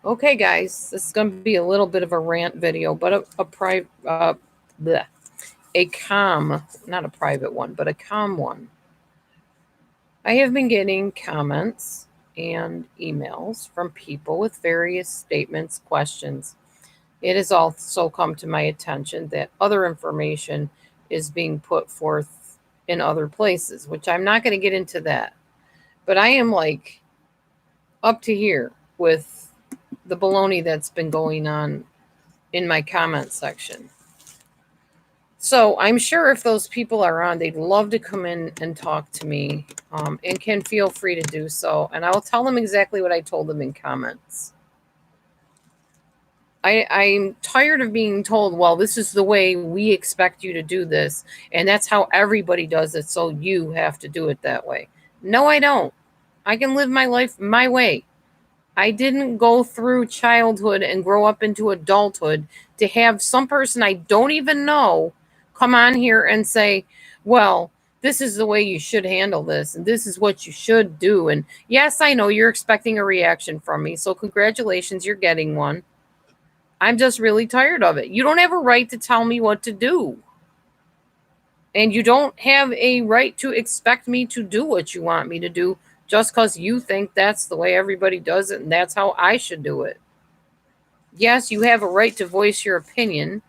Okay, guys, this is going to be a little bit of a rant video, but a calm, not a private one, but a calm one. I have been getting comments and emails from people with various statements, questions. It has also come to my attention that other information is being put forth in other places, which I'm not going to get into that. But I am like up to here with the baloney that's been going on in my comment section. So I'm sure if those people are on, they'd love to come in and talk to me, and can feel free to do so. And I'll tell them exactly what I told them in comments. I'm tired of being told, well, this is the way we expect you to do this, and that's how everybody does it, so you have to do it that way. No, I don't. I can live my life my way. I didn't go through childhood and grow up into adulthood to have some person I don't even know come on here and say, well, this is the way you should handle this, and this is what you should do. And yes, I know you're expecting a reaction from me, so congratulations, you're getting one. I'm just really tired of it. You don't have a right to tell me what to do. And you don't have a right to expect me to do what you want me to do just because you think that's the way everybody does it and that's how I should do it. Yes, you have a right to voice your opinion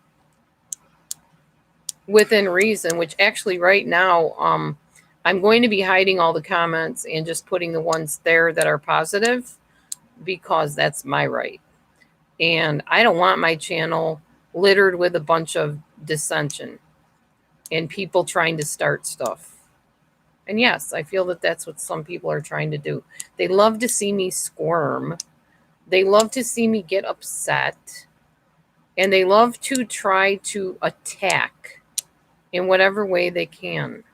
within reason, which actually right now, I'm going to be hiding all the comments and just putting the ones there that are positive because that's my right. And I don't want my channel littered with a bunch of dissension and people trying to start stuff. And yes, I feel that that's what some people are trying to do. They love to see me squirm. They love to see me get upset. And they love to try to attack in whatever way they can.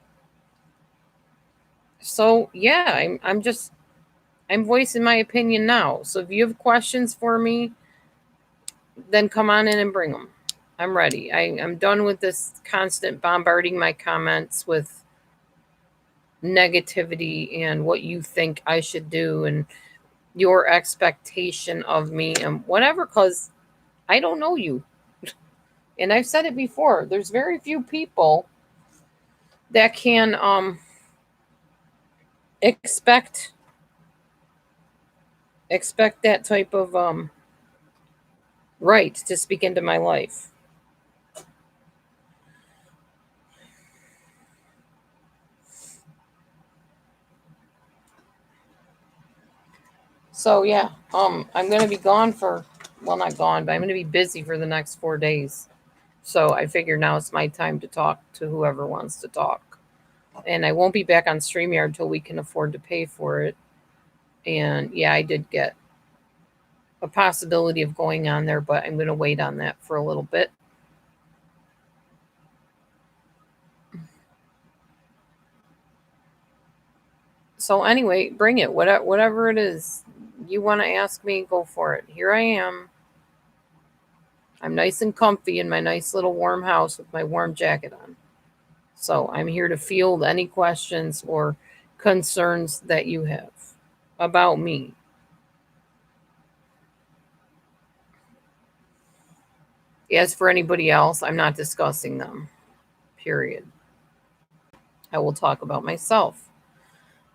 So, yeah, I'm voicing my opinion now. So if you have questions for me, then come on in and bring them. I'm ready. I'm done with this constant bombarding my comments with negativity and what you think I should do and your expectation of me and whatever, because I don't know you. And I've said it before, there's very few people that can expect that type of right to speak into my life. So yeah, I'm gonna be gone for, well, not gone, but I'm gonna be busy for the next 4 days. So I figure now it's my time to talk to whoever wants to talk. And I won't be back on StreamYard until we can afford to pay for it. And yeah, I did get a possibility of going on there, but I'm going to wait on that for a little bit. So anyway, bring it. Whatever it is you want to ask me, go for it. Here I am. I'm nice and comfy in my nice little warm house with my warm jacket on. So I'm here to field any questions or concerns that you have about me. As for anybody else, I'm not discussing them. Period. I will talk about myself.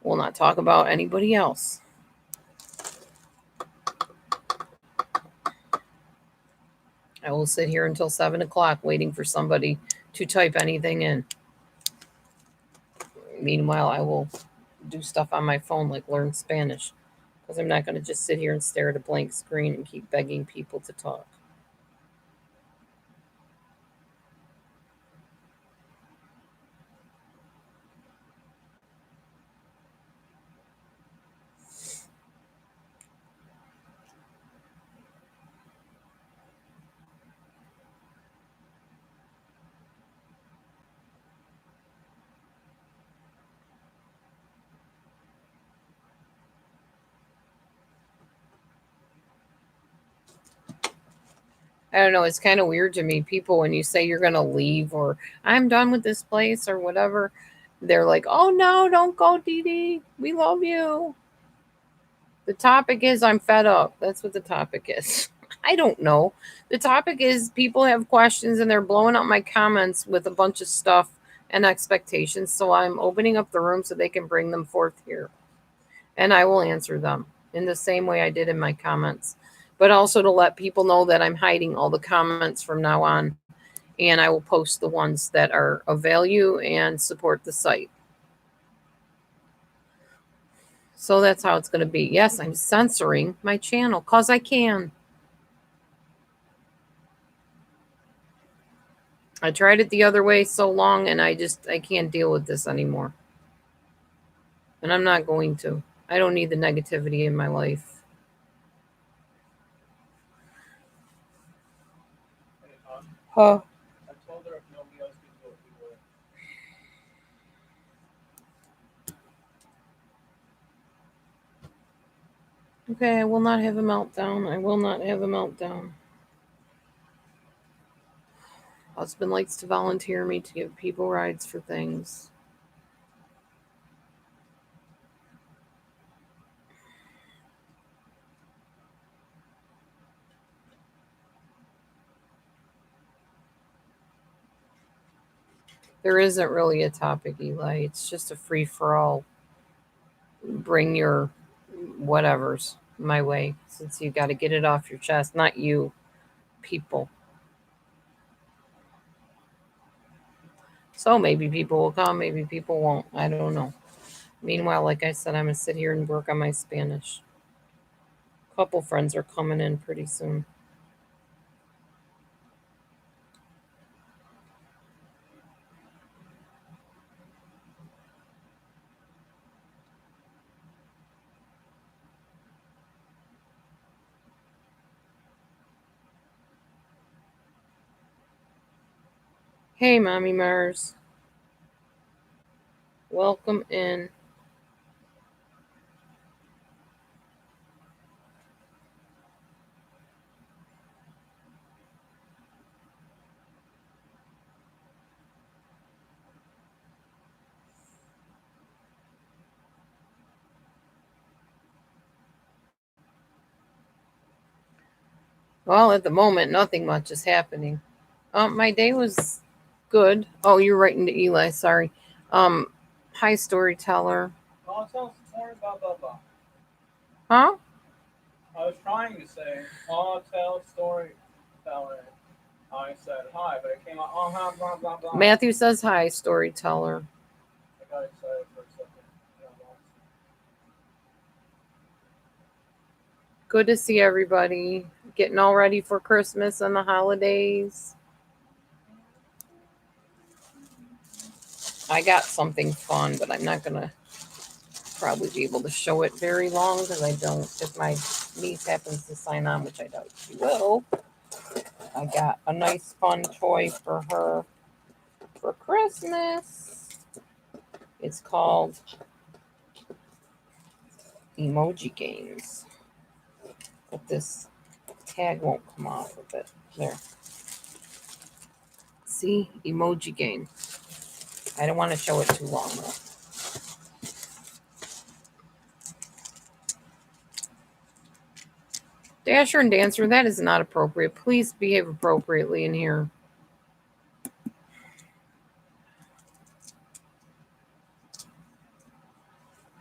Will not talk about anybody else. I will sit here until 7 o'clock waiting for somebody to type anything in. Meanwhile, I will do stuff on my phone like learn Spanish because I'm not going to just sit here and stare at a blank screen and keep begging people to talk. I don't know. It's kind of weird to me. People, when you say you're going to leave or I'm done with this place or whatever, they're like, oh no, don't go, Dee Dee. We love you. The topic is I'm fed up. That's what the topic is. I don't know. The topic is people have questions and they're blowing up my comments with a bunch of stuff and expectations. So I'm opening up the room so they can bring them forth here. And I will answer them in the same way I did in my comments. But also to let people know that I'm hiding all the comments from now on. And I will post the ones that are of value and support the site. So that's how it's going to be. Yes, I'm censoring my channel because I can. I tried it the other way so long and I can't deal with this anymore. And I'm not going to. I don't need the negativity in my life. Huh. I told her if nobody else could do it, we would. Okay, I will not have a meltdown. I will not have a meltdown. Husband likes to volunteer me to give people rides for things. There isn't really a topic, Eli. It's just a free for all. Bring your whatevers my way since you got to get it off your chest. Not you, people. So maybe people will come, maybe people won't. I don't know. Meanwhile, like I said, I'm going to sit here and work on my Spanish. A couple friends are coming in pretty soon. Hey, Mommy Mars. Welcome in. Well, at the moment, nothing much is happening. My day was good. Oh, you're writing to Eli. Sorry. Hi, storyteller. Oh, tell story, blah, blah, blah. Huh? I was trying to say, oh, tell storyteller. I said hi, but it came out, oh, blah, blah, blah. Matthew says hi, storyteller. I got excited for a second. Good to see everybody. Getting all ready for Christmas and the holidays. I got something fun, but I'm not going to probably be able to show it very long because I don't. If my niece happens to sign on, which I doubt she will, I got a nice fun toy for her for Christmas. It's called Emoji Games. But this tag won't come off of it. There. See? Emoji Game. I don't want to show it too long though. Dasher and Dancer, that is not appropriate. Please behave appropriately in here.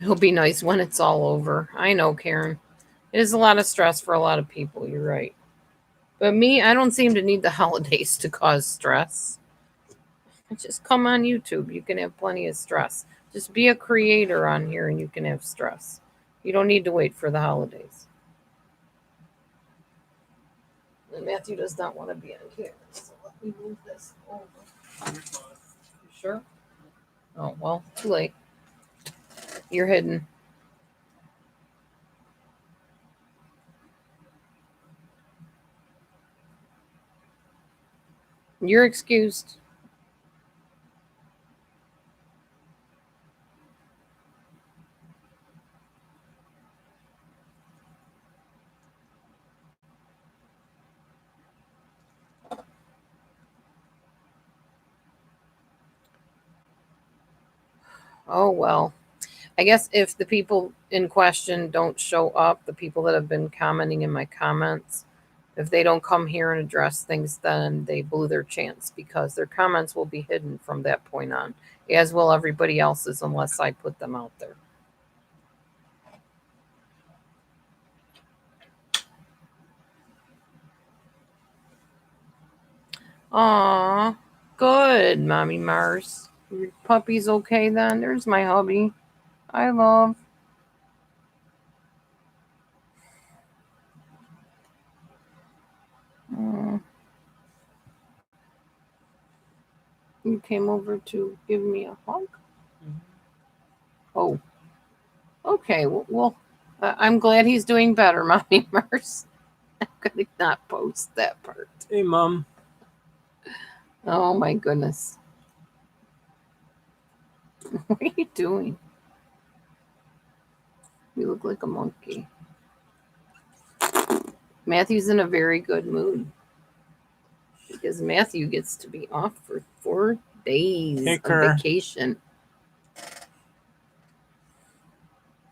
It'll be nice when it's all over. I know, Karen. It is a lot of stress for a lot of people. You're right. But me, I don't seem to need the holidays to cause stress. Just come on YouTube. You can have plenty of stress. Just be a creator on here and you can have stress. You don't need to wait for the holidays. And Matthew does not want to be on here. So let me move this over. You sure? Oh, well, too late. You're hidden. You're excused. Oh, well. I guess if the people in question don't show up, the people that have been commenting in my comments, if they don't come here and address things, then they blew their chance because their comments will be hidden from that point on, as will everybody else's unless I put them out there. Aw, good, Mommy Mars. Your puppy's okay then? There's my hubby. I love. Mm. You came over to give me a hug? Oh, okay. Well, I'm glad he's doing better, Mommy Mars. I'm going to not post that part. Hey, Mom. Oh, my goodness. What are you doing? You look like a monkey. Matthew's in a very good mood because Matthew gets to be off for 4 days of vacation.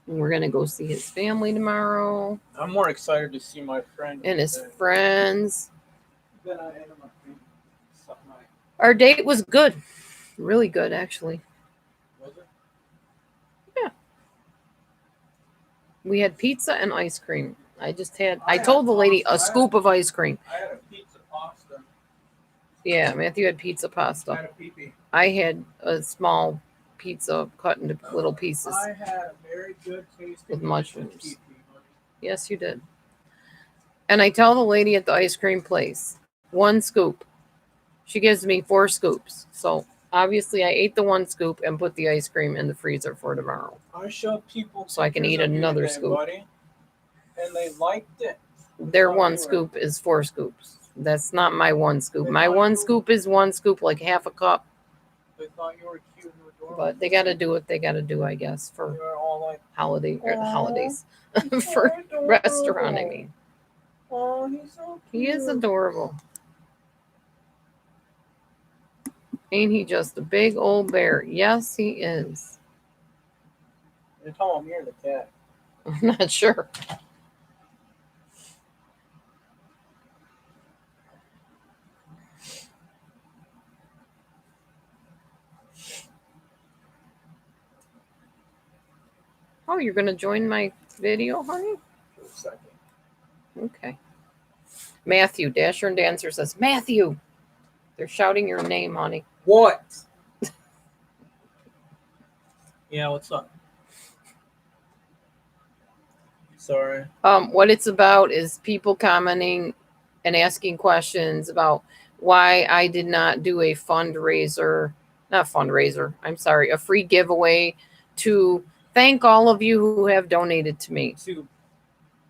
And we're going to go see his family tomorrow. I'm more excited to see my friend and his friends. than I am my Our date was good. Really good, actually. Was it? Yeah. We had pizza and ice cream. I told the lady a scoop of ice cream. I had a pizza pasta. Yeah, Matthew had pizza pasta. I had a pee-pee. I had a small pizza cut into little pieces. I had a very good tasting with mushrooms. pee-pee. Yes, you did. And I tell the lady at the ice cream place, 1 scoop. She gives me 4 scoops. So obviously I ate the 1 scoop and put the ice cream in the freezer for tomorrow. I showed people so I can eat another scoop. Buddy, and they liked it. Their 1 scoop is 4 scoops. That's not my 1 scoop. My 1 scoop is 1 scoop, like half a cup. They thought you were cute and adorable. But they got to do what they got to do, I guess, for holidays. For restaurant, I mean. Oh, he's so cute. He is adorable. Ain't he just a big old bear? Yes, he is. You're telling me you're the cat. I'm not sure. Oh, you're going to join my video, honey? For a second. Okay. Matthew, Dasher and Dancer says, Matthew! They're shouting your name, honey. What? Yeah, what's up? Sorry. What it's about is people commenting and asking questions about why I did not do a a free giveaway to thank all of you who have donated to me.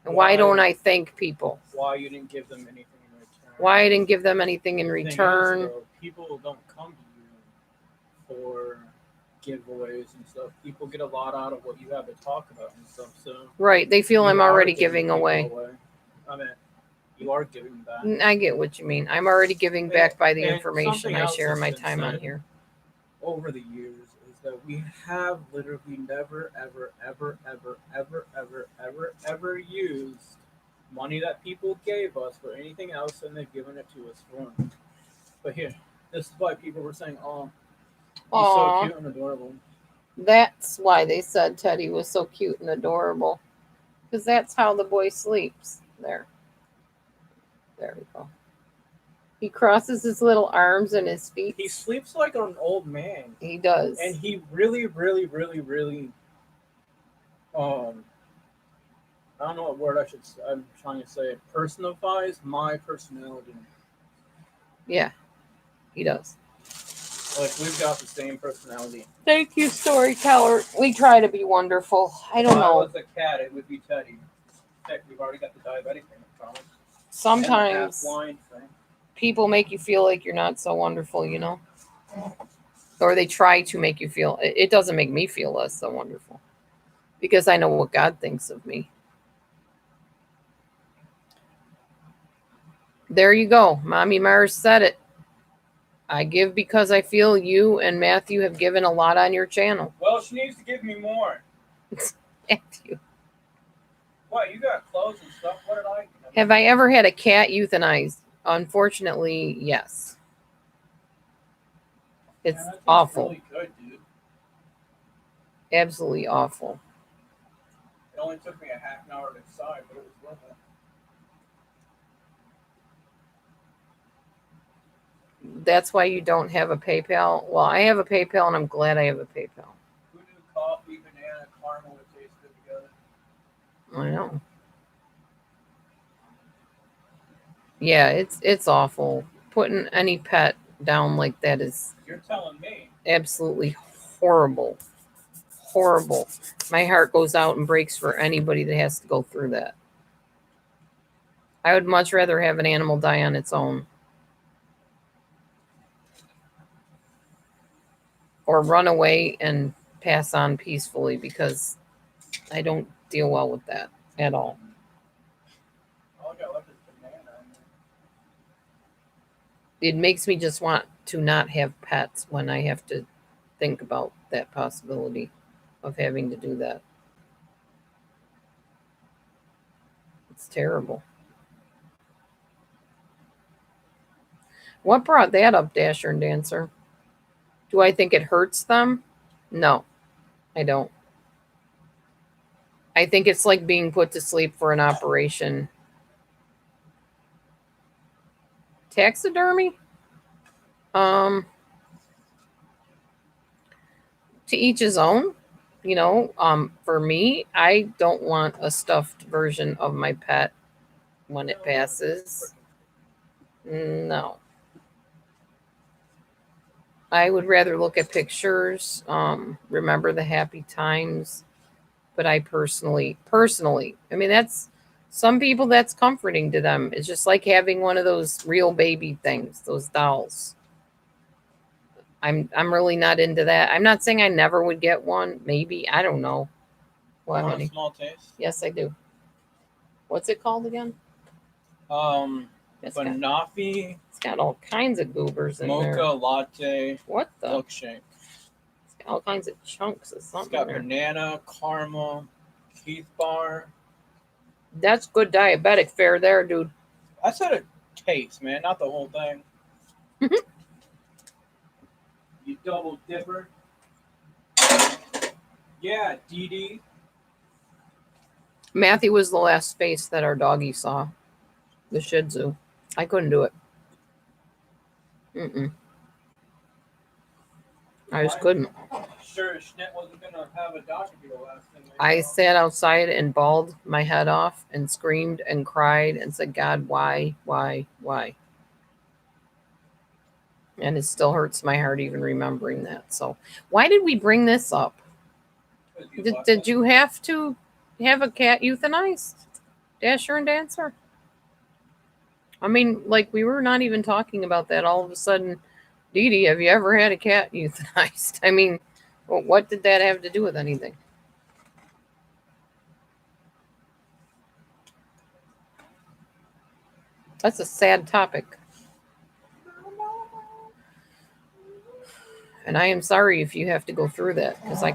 And why don't I thank people? Why you didn't give them anything in return? Why I didn't give them anything in return? Is, though, people don't come to you for giveaways and stuff. People get a lot out of what you have to talk about and stuff. So right, they feel I'm already giving away. I mean, you are giving back. I get what you mean. I'm already giving back by the information I share in my time on here. Over the years is that we have literally never, ever used money that people gave us for anything else than they've given it to us for. But here, this is why people were saying, oh, he's so cute and adorable. That's why they said Teddy was so cute and adorable. Because that's how the boy sleeps. There we go. He crosses his little arms and his feet. He sleeps like an old man. He does. And he really, I don't know what word I'm trying to say. Personifies my personality. Yeah, he does. Like, we've got the same personality. Thank you, storyteller. We try to be wonderful. I don't know. If I was a cat, it would be Teddy. Heck, we've already got the diabetic thing. Sometimes people make you feel like you're not so wonderful, you know? Or they try to make you feel. It doesn't make me feel less so wonderful. Because I know what God thinks of me. There you go. Mommy Mars said it. I give because I feel you and Matthew have given a lot on your channel. Well, she needs to give me more. Matthew. What, you got clothes and stuff? What did I get? Have I ever had a cat euthanized? Unfortunately, yes. It's Man, that tastes awful. really good, dude. Absolutely awful. It only took me a half an hour to decide, but it was worth it. That's why you don't have a PayPal. Well, I have a PayPal, and I'm glad I have a PayPal. Who knew coffee, banana, caramel would taste good together? I know. Yeah, it's awful. Putting any pet down like that is You're telling me. absolutely horrible. Horrible. My heart goes out and breaks for anybody that has to go through that. I would much rather have an animal die on its own. Or run away and pass on peacefully, because I don't deal well with that at all. All I got left is banana. It makes me just want to not have pets when I have to think about that possibility of having to do that. It's terrible. What brought that up, Dasher and Dancer? Do I think it hurts them? No, I don't. I think it's like being put to sleep for an operation. Taxidermy? Um, to each his own. For me, I don't want a stuffed version of my pet when it passes. No. I would rather look at pictures, remember the happy times. But I personally, I mean, that's some people, that's comforting to them. It's just like having one of those real baby things, those dolls. I'm really not into that. I'm not saying I never would get one. Maybe, I don't know. What, Want a honey? small taste? Yes, I do. What's it called again? It's got, Banoffee it's got all kinds of goobers in mocha there. latte What the? milkshake. It's got all kinds of chunks of It's something got in there. banana, caramel, Keith bar. That's good diabetic fare there, dude. I said a taste, man, not the whole thing. You double dipper. Yeah, Dee Dee. Matthew was the last face that our doggy saw. The Shih Tzu. I couldn't do it. Mm-mm. I just couldn't. Sure, Schnitt wasn't gonna have a dog to be the last thing. I sat outside and bawled my head off and screamed and cried and said, God, why? And it still hurts my heart even remembering that. So, why did we bring this up? Did you have to have a cat euthanized? Dasher and Dancer? I mean, like, we were not even talking about that. All of a sudden, Dee Dee, have you ever had a cat euthanized? I mean, what did that have to do with anything? That's a sad topic. And I am sorry if you have to go through that, because I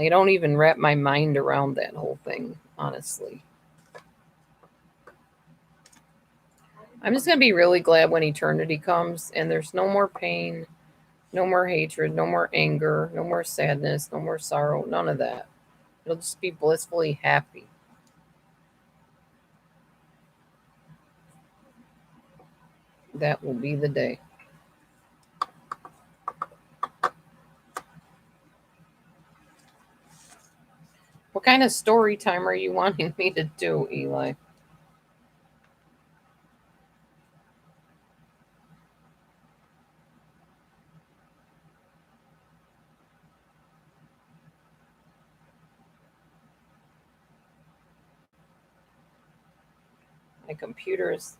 don't even wrap my mind around that whole thing, honestly. I'm just going to be really glad when eternity comes and there's no more pain, no more hatred, no more anger, no more sadness, no more sorrow, none of that. It'll just be blissfully happy. That will be the day. What kind of story time are you wanting me to do, Eli?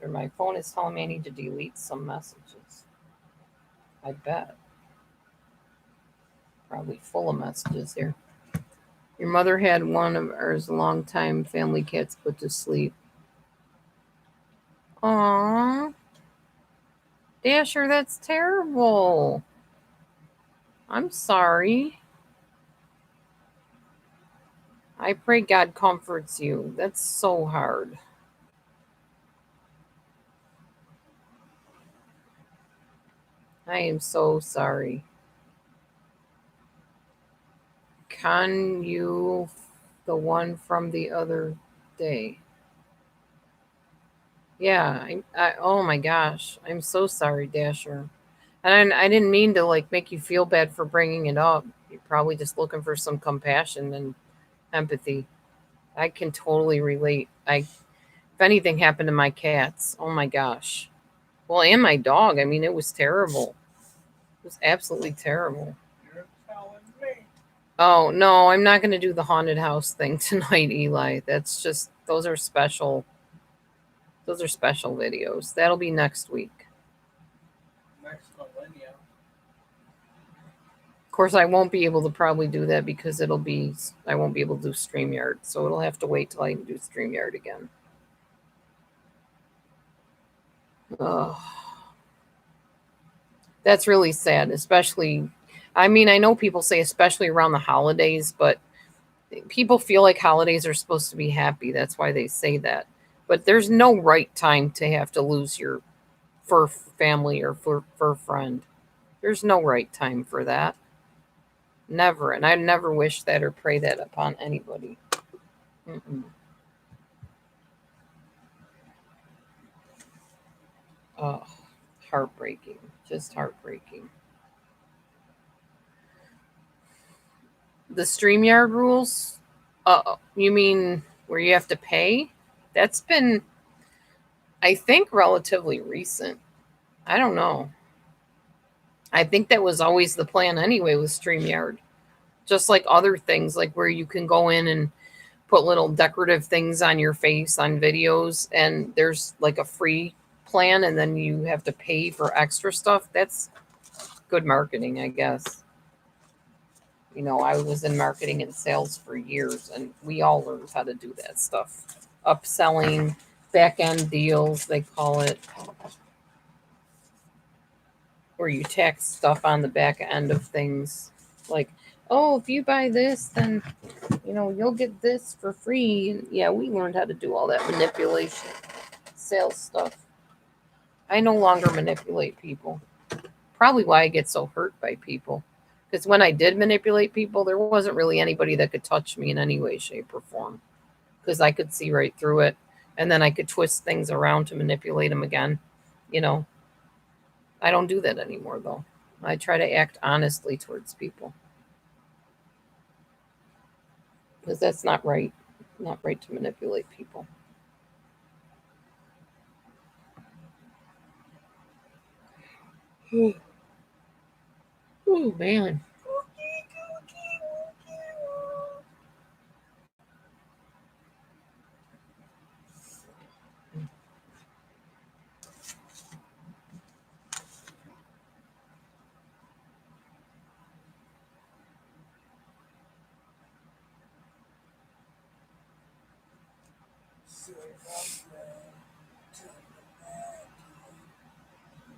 My phone is telling me I need to delete some messages. I bet. Probably full of messages here. Your mother had one of ours longtime family cats put to sleep. Aww. Dasher, that's terrible. I'm sorry. I pray God comforts you. That's so hard. I am so sorry. Can you, the one from the other day? Yeah. Oh my gosh. I'm so sorry, Dasher. And I didn't mean to like make you feel bad for bringing it up. You're probably just looking for some compassion and empathy. I can totally relate. If anything happened to my cats, oh my gosh. Well, and my dog. I mean, it was terrible. It was absolutely terrible. You're telling me. Oh no, I'm not going to do the haunted house thing tonight, Eli. That's just those are special. Those are special videos. That'll be next week. Next millennia. Of course, I won't be able to probably do that because I won't be able to do StreamYard, so it'll have to wait till I can do StreamYard again. Ugh. That's really sad, especially. I mean, I know people say especially around the holidays, but people feel like holidays are supposed to be happy. That's why they say that. But there's no right time to have to lose your fur family or fur friend. There's no right time for that. Never. And I never wish that or pray that upon anybody. Mm-mm. Oh, heartbreaking. Just heartbreaking. The StreamYard rules? You mean where you have to pay? That's been, I think, relatively recent. I don't know. I think that was always the plan anyway with StreamYard. Just like other things, like where you can go in and put little decorative things on your face on videos, and there's like a free plan, and then you have to pay for extra stuff. That's good marketing, I guess. You know, I was in marketing and sales for years, and we all learned how to do that stuff. Upselling, back end deals, they call it, where you tack stuff on the back end of things. Like, oh, if you buy this, then, you'll get this for free. And yeah, we learned how to do all that manipulation, sales stuff. I no longer manipulate people. Probably why I get so hurt by people. Because when I did manipulate people, there wasn't really anybody that could touch me in any way, shape, or form. Because I could see right through it. And then I could twist things around to manipulate them again. You know, I don't do that anymore, though. I try to act honestly towards people. Because that's not right. Not right to manipulate people. Oh, man.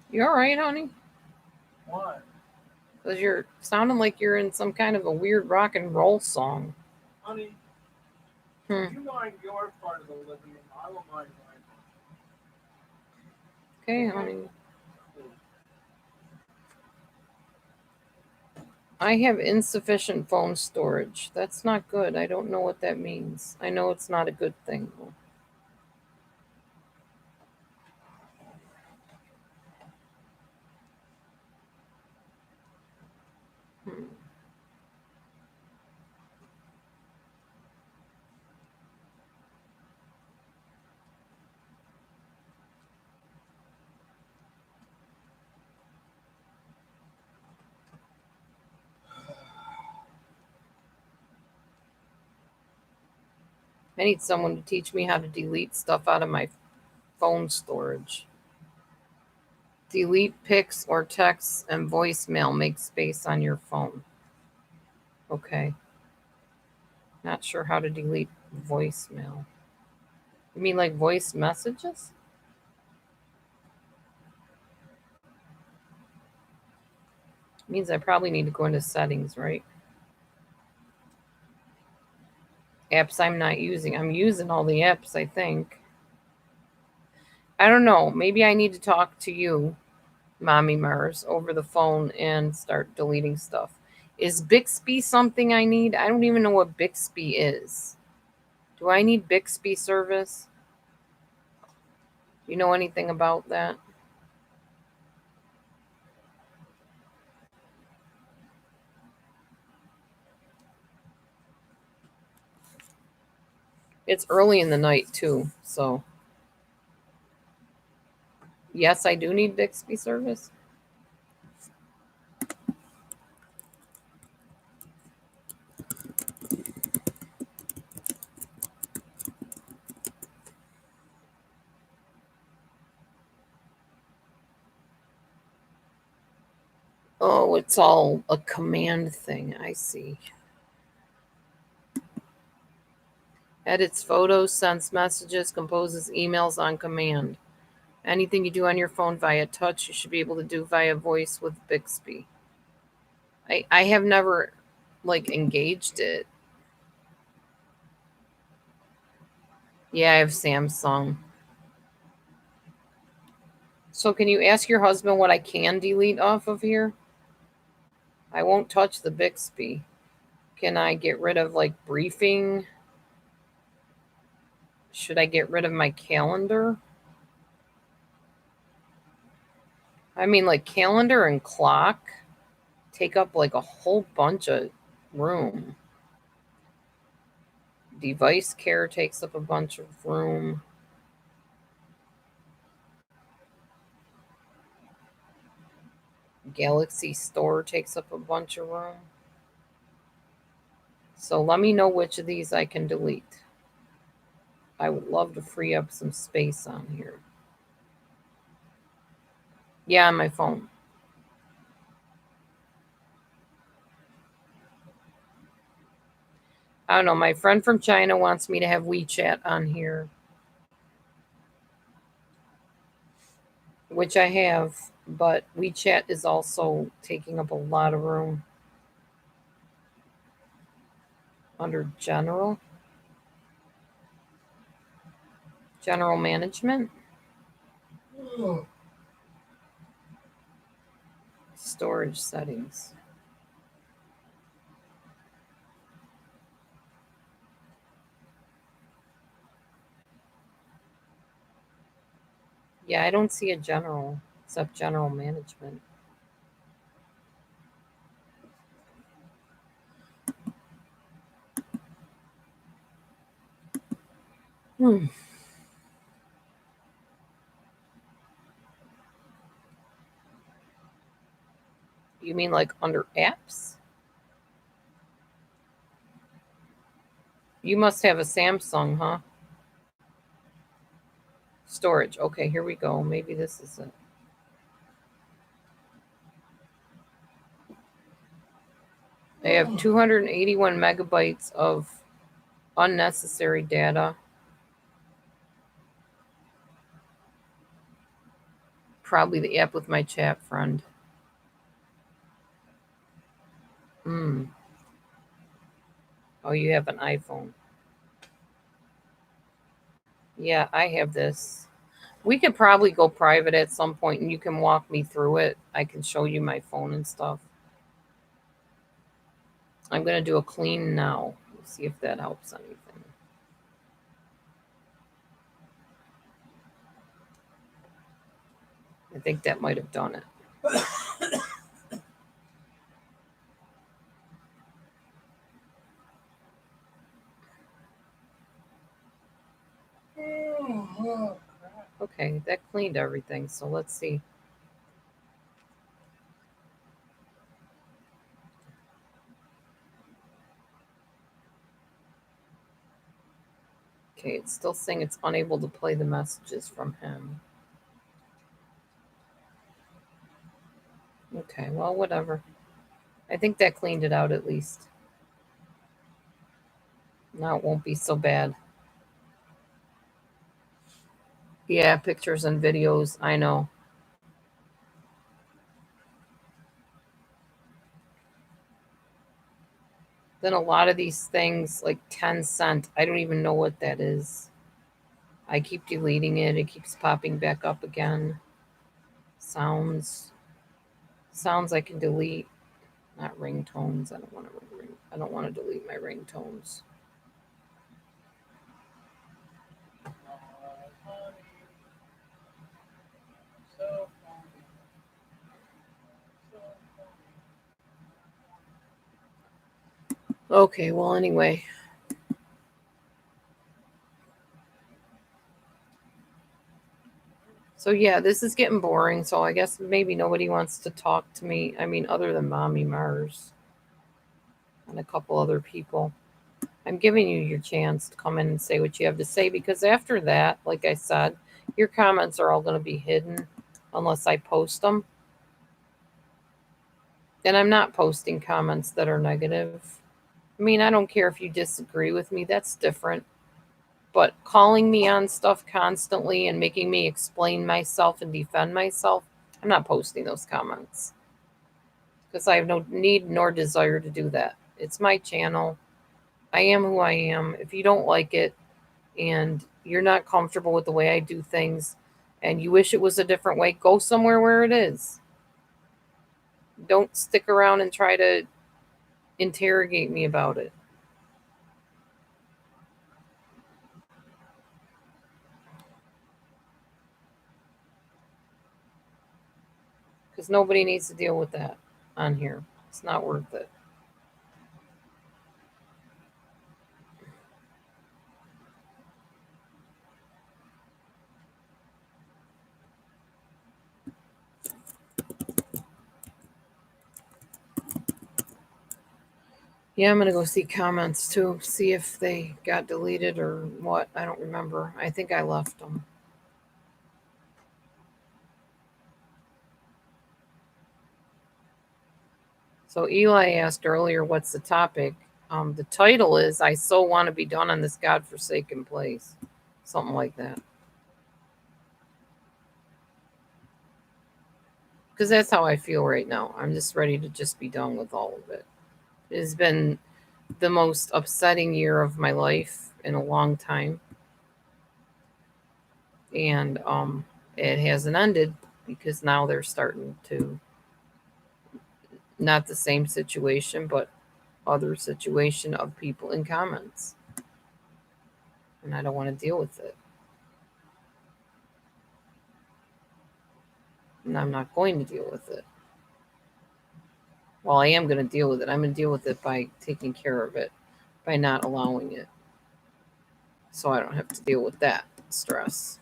You all right, honey? What? Because you're sounding like you're in some kind of a weird rock and roll song. Honey, Hmm. you mind your part of the living room. I will mind mine. Okay, honey. I have insufficient phone storage. That's not good. I don't know what that means. I know it's not a good thing. Hmm. I need someone to teach me how to delete stuff out of my phone storage. Delete pics or texts and voicemail. Make space on your phone. Okay. Not sure how to delete voicemail. You mean like voice messages? Means I probably need to go into settings, right? Apps I'm not using. I'm using all the apps, I think. I don't know. Maybe I need to talk to you, Mommy Mars, over the phone and start deleting stuff. Is Bixby something I need? I don't even know what Bixby is. Do I need Bixby service? You know anything about that? It's early in the night too, so yes, I do need Bixby service. Oh, it's all a command thing. I see. Edits photos, sends messages, composes emails on command. Anything you do on your phone via touch, you should be able to do via voice with Bixby. I have never engaged it. Yeah, I have Samsung. So can you ask your husband what I can delete off of here? I won't touch the Bixby. Can I get rid of briefing? Should I get rid of my calendar? I mean, calendar and clock take up a whole bunch of room. Device care takes up a bunch of room. Galaxy Store takes up a bunch of room. So let me know which of these I can delete. I would love to free up some space on here. Yeah, on my phone. I don't know. My friend from China wants me to have WeChat on here, which I have, but WeChat is also taking up a lot of room. Under general management, storage settings. Yeah, I don't see a general except general management. You mean under apps? You must have a Samsung, huh? Storage. Okay, here we go. Maybe this is it. I have 281 megabytes of unnecessary data. Probably the app with my chat friend. Oh, you have an iPhone. Yeah, I have this. We could probably go private at some point and you can walk me through it. I can show you my phone and stuff. I'm going to do a clean now. Let's see if that helps anything. I think that might have done it. Okay, that cleaned everything. So let's see. Okay, it's still saying it's unable to play the messages from him. Okay, well, whatever. I think that cleaned it out at least. Now it won't be so bad. Yeah, pictures and videos, I know. Then a lot of these things, like 10 cent, I don't even know what that is. I keep deleting it. It keeps popping back up again. Sounds I can delete, not ringtones. I don't want to delete my ringtones. So funny. So Okay, well, anyway. So yeah, this is getting boring. So I guess maybe nobody wants to talk to me. I mean, other than Mommy Mars and a couple other people. I'm giving you your chance to come in and say what you have to say, because after that, like I said, your comments are all going to be hidden unless I post them. And I'm not posting comments that are negative. I mean, I don't care if you disagree with me, that's different. But calling me on stuff constantly and making me explain myself and defend myself, I'm not posting those comments because I have no need nor desire to do that. It's my channel. I am who I am. If you don't like it and you're not comfortable with the way I do things and you wish it was a different way, go somewhere where it is. Don't stick around and try to interrogate me about it. Because nobody needs to deal with that on here. It's not worth it. Yeah, I'm going to go see comments too, see if they got deleted or what. I don't remember. I think I left them. So Eli asked earlier, what's the topic? The title is I So Want to Be Done on This Godforsaken Place. Something like that. Because that's how I feel right now. I'm just ready to just be done with all of it. It has been the most upsetting year of my life in a long time. And it hasn't ended because now they're starting to, not the same situation, but other situation of people in comments. And I don't want to deal with it. And I'm not going to deal with it. Well, I am going to deal with it. I'm going to deal with it by taking care of it, by not allowing it. So I don't have to deal with that stress.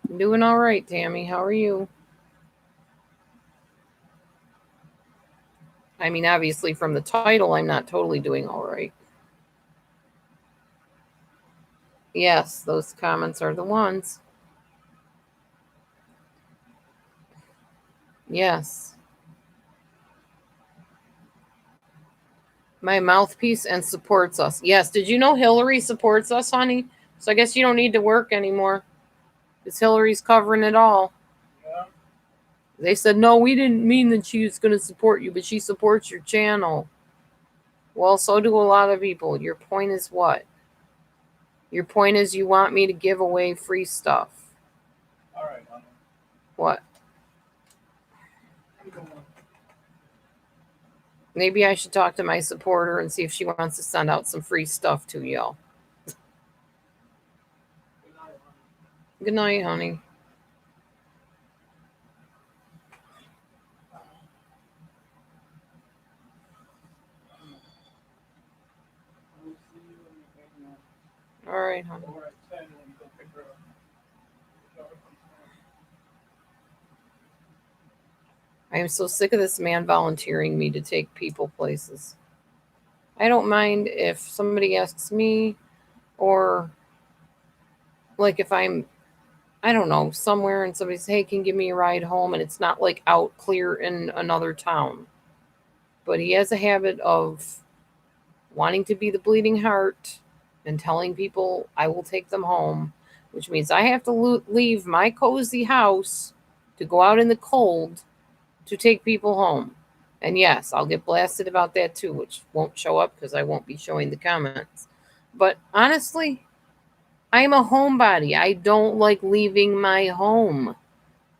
I'm doing all right, Tammy. How are you? I mean, obviously, from the title, I'm not totally doing all right. Yes, those comments are the ones. Yes. My mouthpiece and supports us. Yes. Did you know Hillary supports us, honey? So I guess you don't need to work anymore. Because Hillary's covering it all. yeah. They said, no, we didn't mean that she was going to support you, but she supports your channel. Well, so do a lot of people. Your point is what? Your point is you want me to give away free stuff. All right, honey. What? I'm going. Maybe I should talk to my supporter and see if she wants to send out some free stuff to y'all. Good night, honey. Good night, honey. I will see you in the evening. All right, honey. Or at 10 when you go pick her up. Whichever comes first. I am so sick of this man volunteering me to take people places. I don't mind if somebody asks me, or like if I'm, I don't know, somewhere and somebody says, hey, can you give me a ride home? And it's not like out clear in another town. But he has a habit of wanting to be the bleeding heart and telling people I will take them home, which means I have to leave my cozy house to go out in the cold to take people home. And yes, I'll get blasted about that too, which won't show up because I won't be showing the comments. But honestly, I'm a homebody. I don't like leaving my home.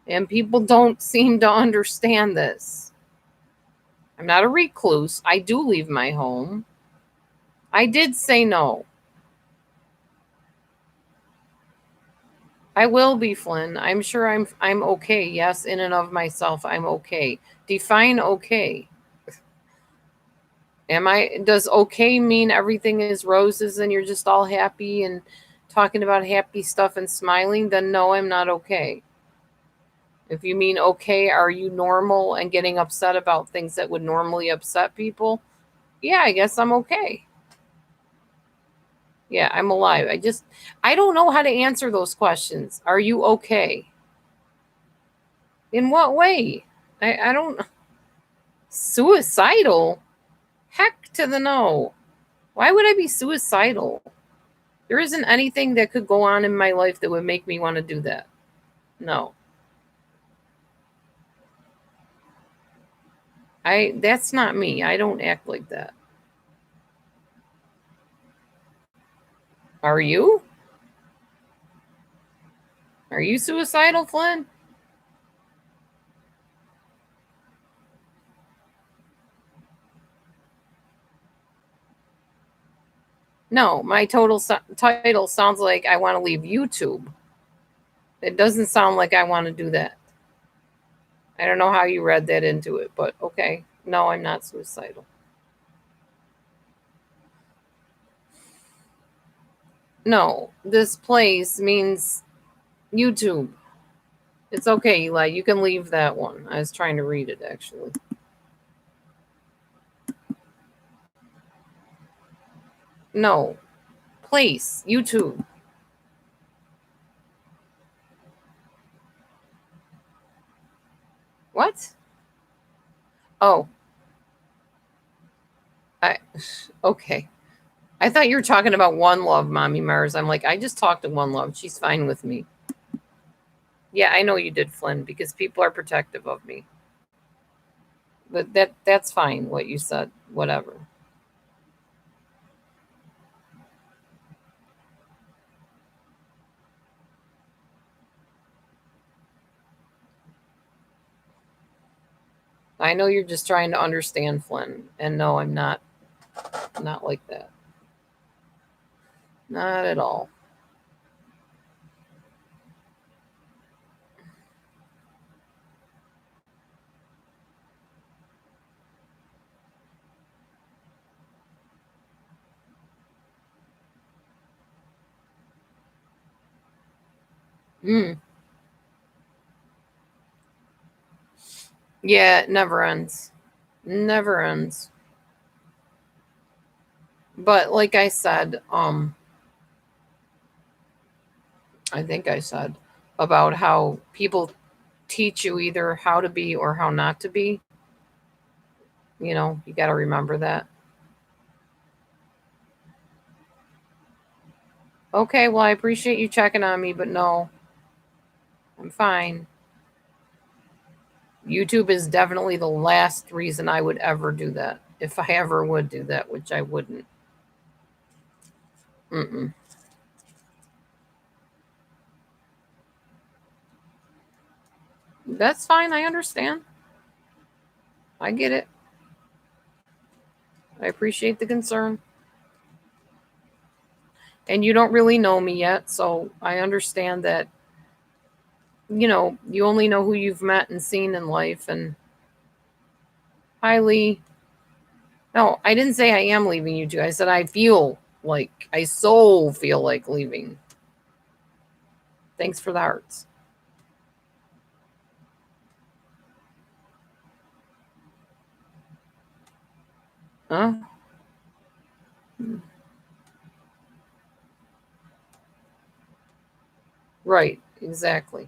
And people don't seem to understand this. I'm not a recluse. I do leave my home. I did say no. I will be, Flynn. I'm sure I'm okay. Yes, in and of myself, I'm okay. Define okay. Does okay mean everything is roses and you're just all happy and talking about happy stuff and smiling? Then no, I'm not okay. If you mean okay, are you normal and getting upset about things that would normally upset people? Yeah, I guess I'm okay. Yeah, I'm alive. I don't know how to answer those questions. Are you okay? In what way? I don't. Suicidal? Heck to the no. Why would I be suicidal? There isn't anything that could go on in my life that would make me want to do that. No. That's not me. I don't act like that. Are you? Are you suicidal, Flynn? No, my title sounds like I want to leave YouTube. It doesn't sound like I want to do that. I don't know how you read that into it, but okay. No, I'm not suicidal. No, this place means YouTube. It's okay, Eli. You can leave that one. I was trying to read it, actually. No. Place. YouTube. What? Oh. Okay. I thought you were talking about One Love, Mommy Mars. I'm like, I just talked to One Love. She's fine with me. Yeah, I know you did, Flynn, because people are protective of me. But that's fine, what you said. Whatever. I know you're just trying to understand, Flynn. And no, I'm not like that. Not at all. Yeah, it never ends. Never ends. But like I said, I think I said about how people teach you either how to be or how not to be. You got to remember that. Okay, well, I appreciate you checking on me, but no, I'm fine. YouTube is definitely the last reason I would ever do that. If I ever would do that, which I wouldn't. Mm-mm. That's fine. I understand. I get it. I appreciate the concern. And you don't really know me yet, so I understand that, you only know who you've met and seen in life. And hi, Lee. No, I didn't say I am leaving you two. I said I feel like leaving. Thanks for the hearts. Huh? Right, exactly.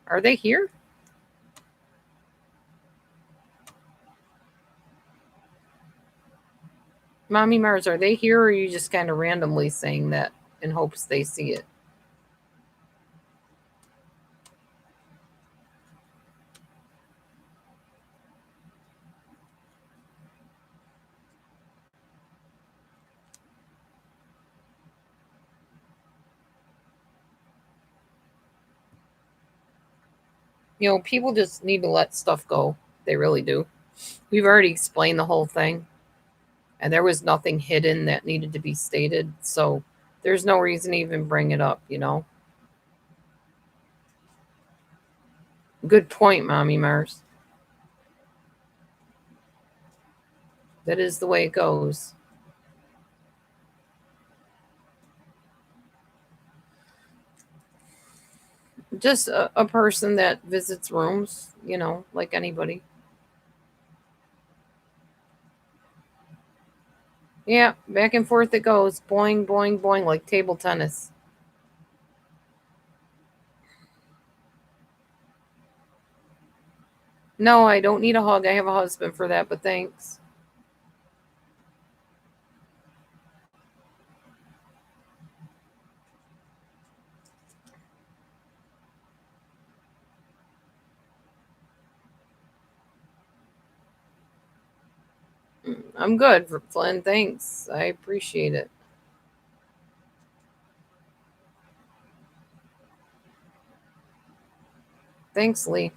Are they here? Mommy Mars, are they here, or are you just kind of randomly saying that in hopes they see it? People just need to let stuff go. They really do. We've already explained the whole thing, and there was nothing hidden that needed to be stated. So there's no reason to even bring it up. Good point, Mommy Mars. That is the way it goes. Just a person that visits rooms, like anybody. Yeah, back and forth it goes. Boing, boing, boing, like table tennis. No, I don't need a hug. I have a husband for that, but thanks. I'm good, Flynn. Thanks. I appreciate it. Thanks, Lee.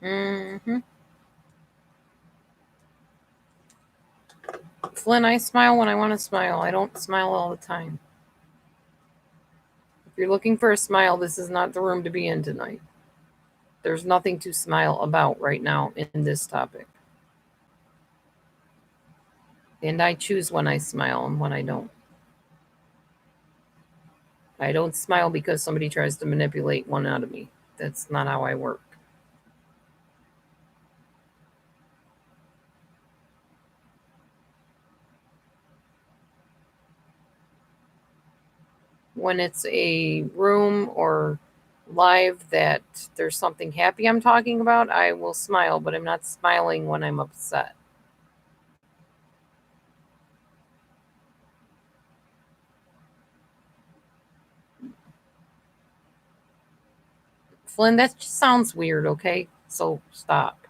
Mm-hmm. Flynn, I smile when I want to smile. I don't smile all the time. If you're looking for a smile, this is not the room to be in tonight. There's nothing to smile about right now in this topic. And I choose when I smile and when I don't. I don't smile because somebody tries to manipulate one out of me. That's not how I work. When it's a room or live that there's something happy I'm talking about, I will smile, but I'm not smiling when I'm upset. Flynn, that just sounds weird, okay? So stop.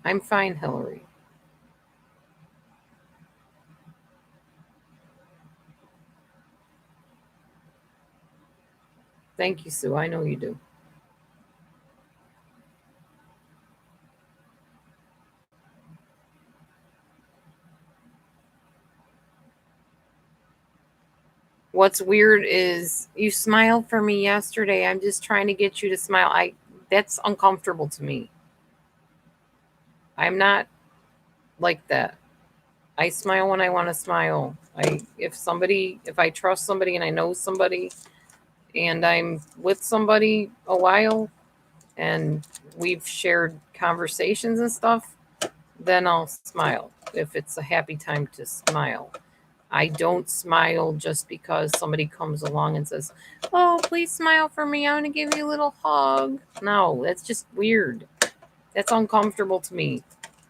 I'm fine, Hillary. Thank you, Sue. I know you do. What's weird is you smiled for me yesterday. I'm just trying to get you to smile. That's uncomfortable to me. I'm not like that. I smile when I want to smile. If I trust somebody and I know somebody and I'm with somebody a while and we've shared conversations and stuff, then I'll smile if it's a happy time to smile. I don't smile just because somebody comes along and says, "Oh, please smile for me. I want to give you a little hug." No, that's just weird. That's uncomfortable to me.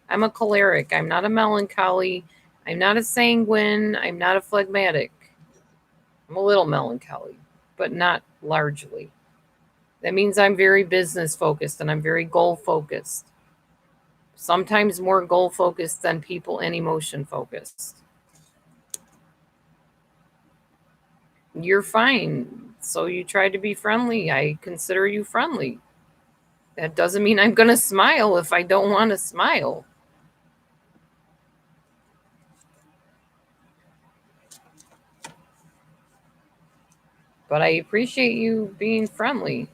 I'm a choleric. I'm not a melancholy. I'm not a sanguine. I'm not a phlegmatic. I'm a little melancholy, but not largely. That means I'm very business focused and I'm very goal focused. Sometimes more goal focused than people and emotion focused. You're fine. So you try to be friendly. I consider you friendly. That doesn't mean I'm going to smile if I don't want to smile. But I appreciate you being friendly.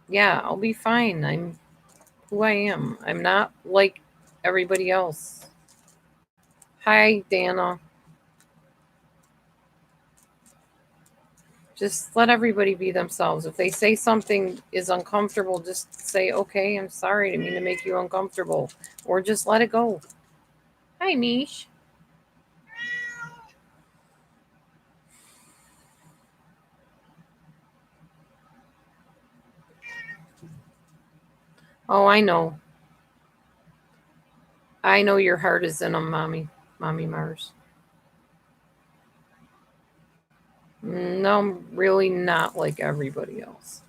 Yeah, I'll be fine. I'm who I am. I'm not like everybody else. Hi, Dana. Just let everybody be themselves. If they say something is uncomfortable, just say, "Okay, I'm sorry. I didn't mean to make you uncomfortable." Or just let it go. Hi, Mish. Oh, I know. I know your heart is in them, Mommy. Mommy Mars. No, I'm really not like everybody else.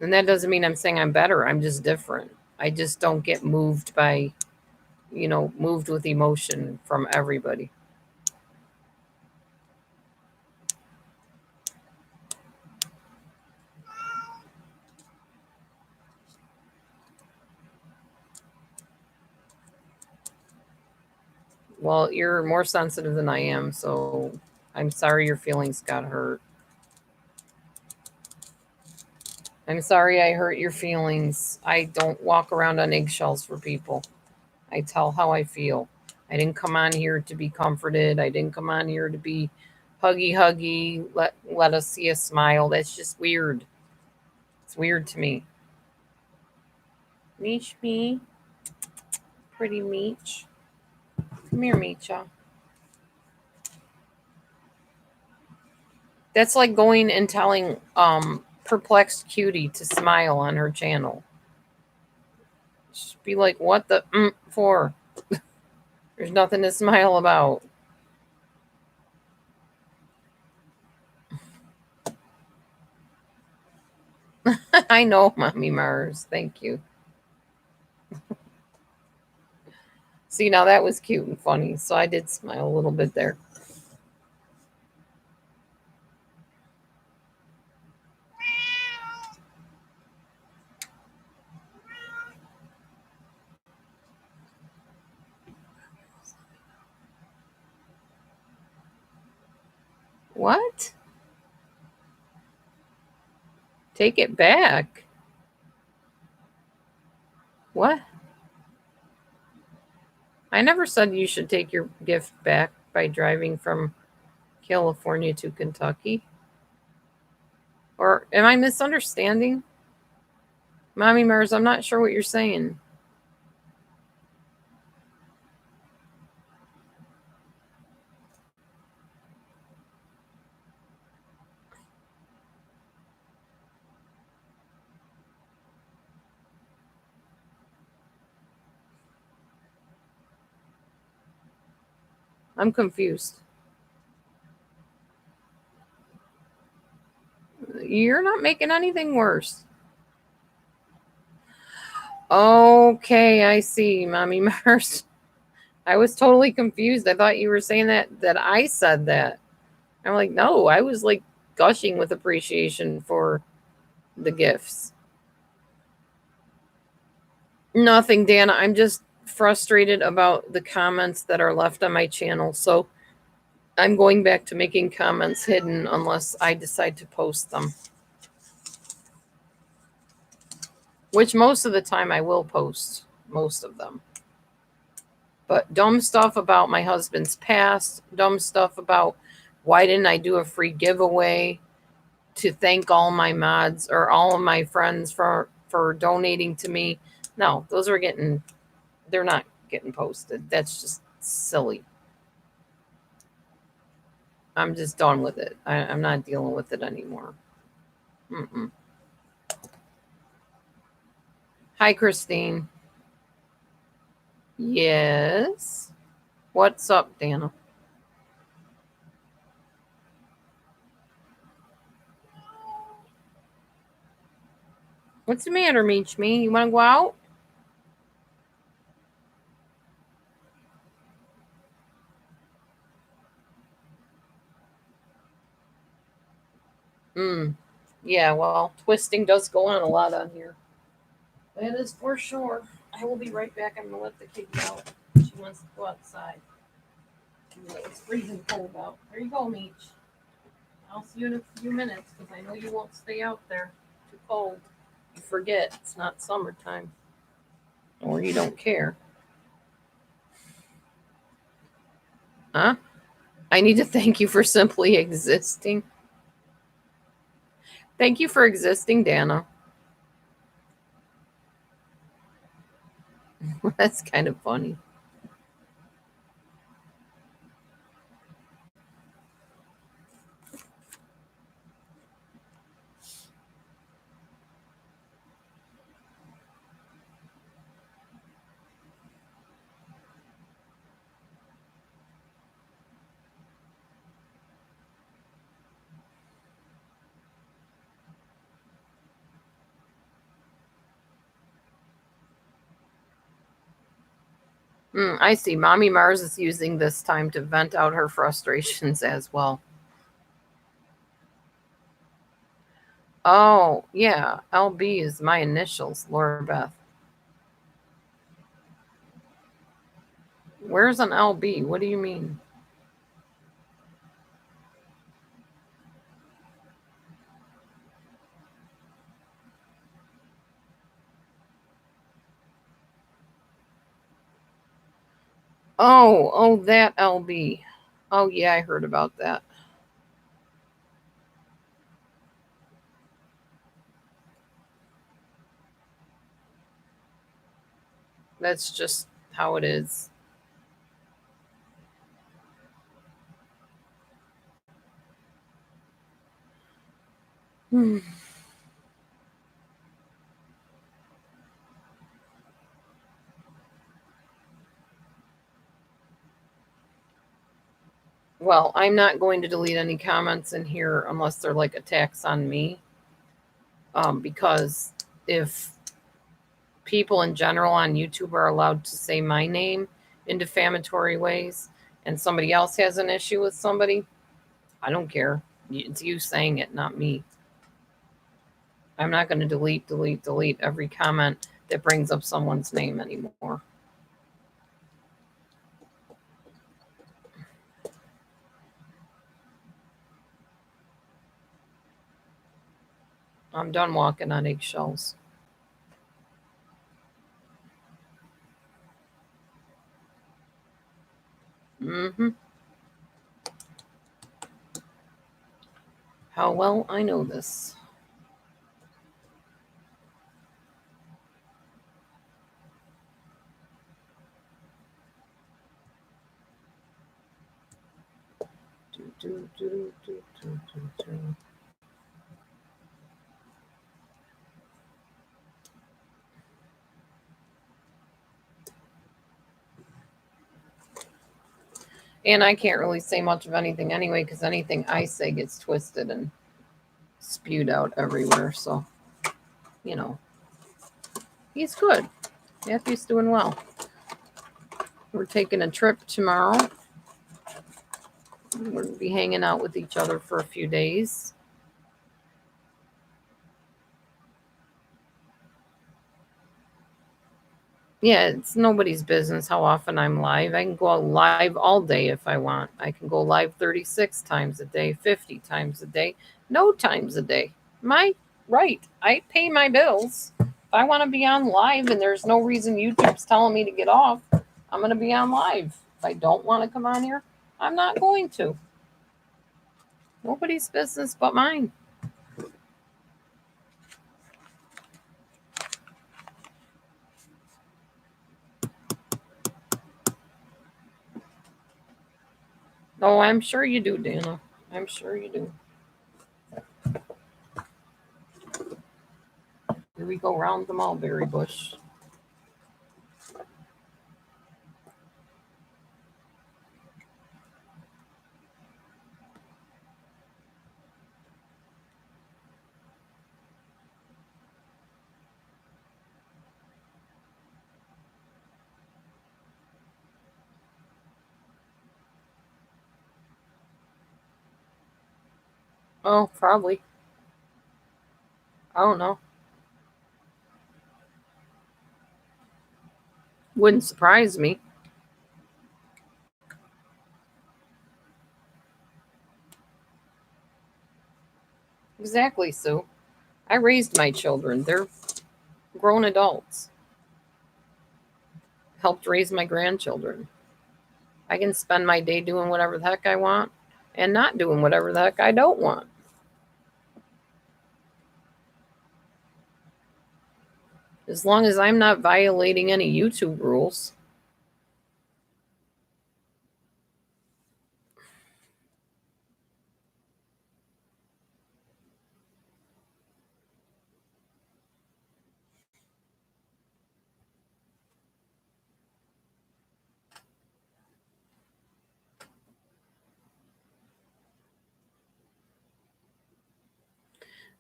And that doesn't mean I'm saying I'm better. I'm just different. I just don't get moved by, moved with emotion from everybody. Well, you're more sensitive than I am, so I'm sorry your feelings got hurt. I'm sorry I hurt your feelings. I don't walk around on eggshells for people. I tell how I feel. I didn't come on here to be comforted. I didn't come on here to be huggy. Let us see a smile. That's just weird. It's weird to me. Meech me, pretty Meech. Come here, Meecha. That's like going and telling perplexed cutie to smile on her channel. Just be like, what the for? There's nothing to smile about. I know, Mommy Mars. Thank you. See, now that was cute and funny, so I did smile a little bit there. What? Take it back? What? I never said you should take your gift back by driving from California to Kentucky. Or am I misunderstanding? Mommy Mars, I'm not sure what you're saying. I'm confused. You're not making anything worse. Okay, I see, Mommy Mars. I was totally confused. I thought you were saying that I said that. I'm like, no, I was like gushing with appreciation for the gifts. Nothing, Dana. I'm just frustrated about the comments that are left on my channel. So I'm going back to making comments hidden unless I decide to post them. Which most of the time I will post most of them. But dumb stuff about my husband's past, dumb stuff about why didn't I do a free giveaway to thank all my mods or all of my friends for donating to me. No, they're not getting posted. That's just silly. I'm just done with it. I'm not dealing with it anymore. Mm-mm. Hi, Christine. Yes. What's up, Dana? What's the matter, Meech Me? You want to go out? Yeah, well, twisting does go on a lot on here. That is for sure. I will be right back. I'm going to let the kid out. She wants to go outside. It's freezing cold out. There you go, Meech. I'll see you in a few minutes because I know you won't stay out there. Too cold. You forget it's not summertime. Or you don't care. Huh? I need to thank you for simply existing. Thank you for existing, Dana. That's kind of funny. I see. Mommy Mars is using this time to vent out her frustrations as well. Oh, yeah. LB is my initials, Laura Beth. Where's an LB? What do you mean? Oh, that LB. Oh, yeah, I heard about that. That's just how it is. Hmm. Well, I'm not going to delete any comments in here unless they're like attacks on me. Because if people in general on YouTube are allowed to say my name in defamatory ways and somebody else has an issue with somebody, I don't care. It's you saying it, not me. I'm not going to delete every comment that brings up someone's name anymore. I'm done walking on eggshells. Mm-hmm. How well I know this. And I can't really say much of anything anyway, because anything I say gets twisted and spewed out everywhere. So, you know, he's good. Matthew's doing well. We're taking a trip tomorrow. We're going to be hanging out with each other for a few days. Yeah, it's nobody's business how often I'm live. I can go live all day if I want. I can go live 36 times a day, 50 times a day, no times a day. My right. I pay my bills. If I want to be on live and there's no reason YouTube's telling me to get off, I'm going to be on live. If I don't want to come on here, I'm not going to. Nobody's business but mine. Oh, I'm sure you do, Dana. I'm sure you do. Here we go round the mulberry bush. Oh, probably. I don't know. Wouldn't surprise me. Exactly, Sue. I raised my children. They're grown adults. Helped raise my grandchildren. I can spend my day doing whatever the heck I want and not doing whatever the heck I don't want. As long as I'm not violating any YouTube rules.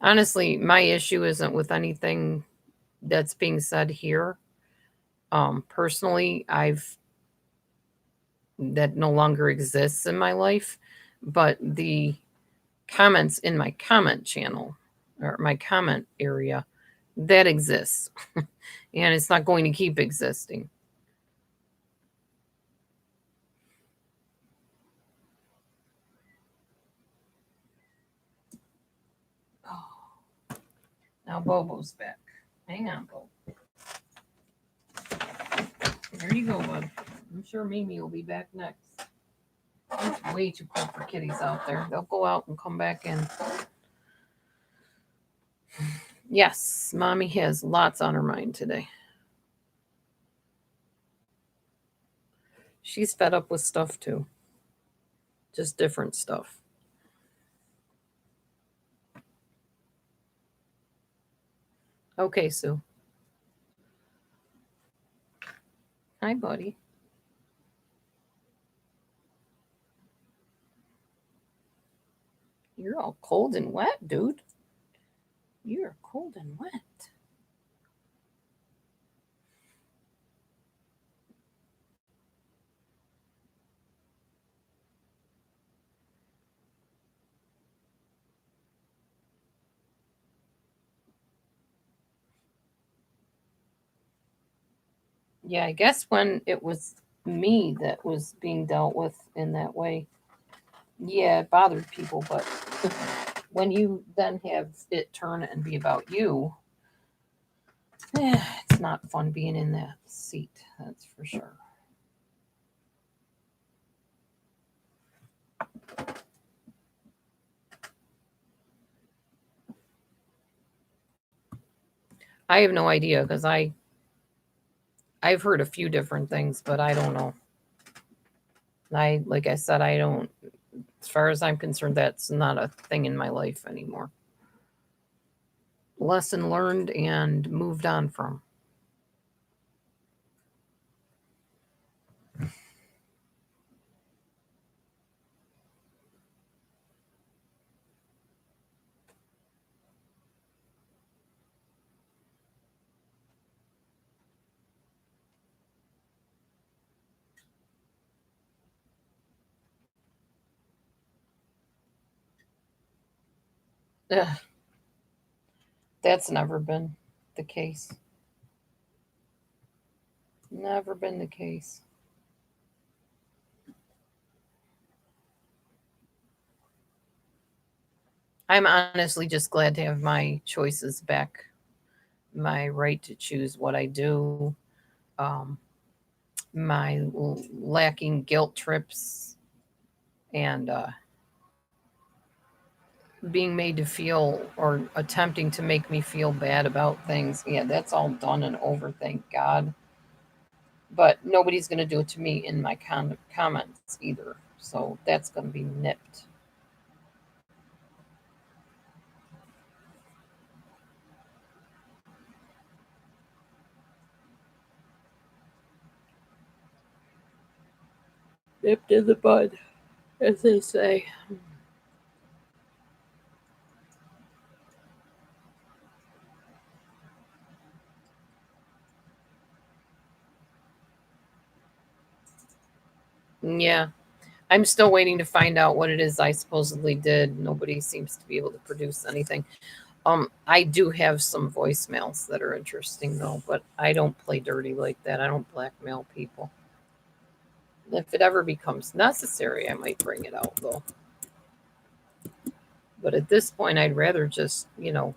Honestly, my issue isn't with anything that's being said here. Personally, I've that no longer exists in my life, but the comments in my comment channel or my comment area, that exists. And it's not going to keep existing. Oh, now Bobo's back. Hang on, Bobo. There you go, bud. I'm sure Mimi will be back next. It's way too cold for kitties out there. They'll go out and come back in. Yes, Mommy has lots on her mind today. She's fed up with stuff too. Just different stuff. Okay, Sue. Hi, buddy. You're all cold and wet, dude. You're cold and wet. Yeah, I guess when it was me that was being dealt with in that way, yeah, it bothered people. But when you then have it turn and be about you, it's not fun being in that seat, that's for sure. I have no idea because I've heard a few different things, but I don't know. Like I said, I don't. As far as I'm concerned, that's not a thing in my life anymore. Lesson learned and moved on from. Ugh, that's never been the case. Never been the case. I'm honestly just glad to have my choices back, my right to choose what I do, um, my lacking guilt trips, and being made to feel or attempting to make me feel bad about things. Yeah, that's all done and over, thank God. But nobody's going to do it to me in my comments either. So that's going to be nipped. Nipped in the bud, as they say. Yeah, I'm still waiting to find out what it is I supposedly did. Nobody seems to be able to produce anything. I do have some voicemails that are interesting though, but I don't play dirty like that. I don't blackmail people. If it ever becomes necessary, I might bring it out though. But at this point, I'd rather just, let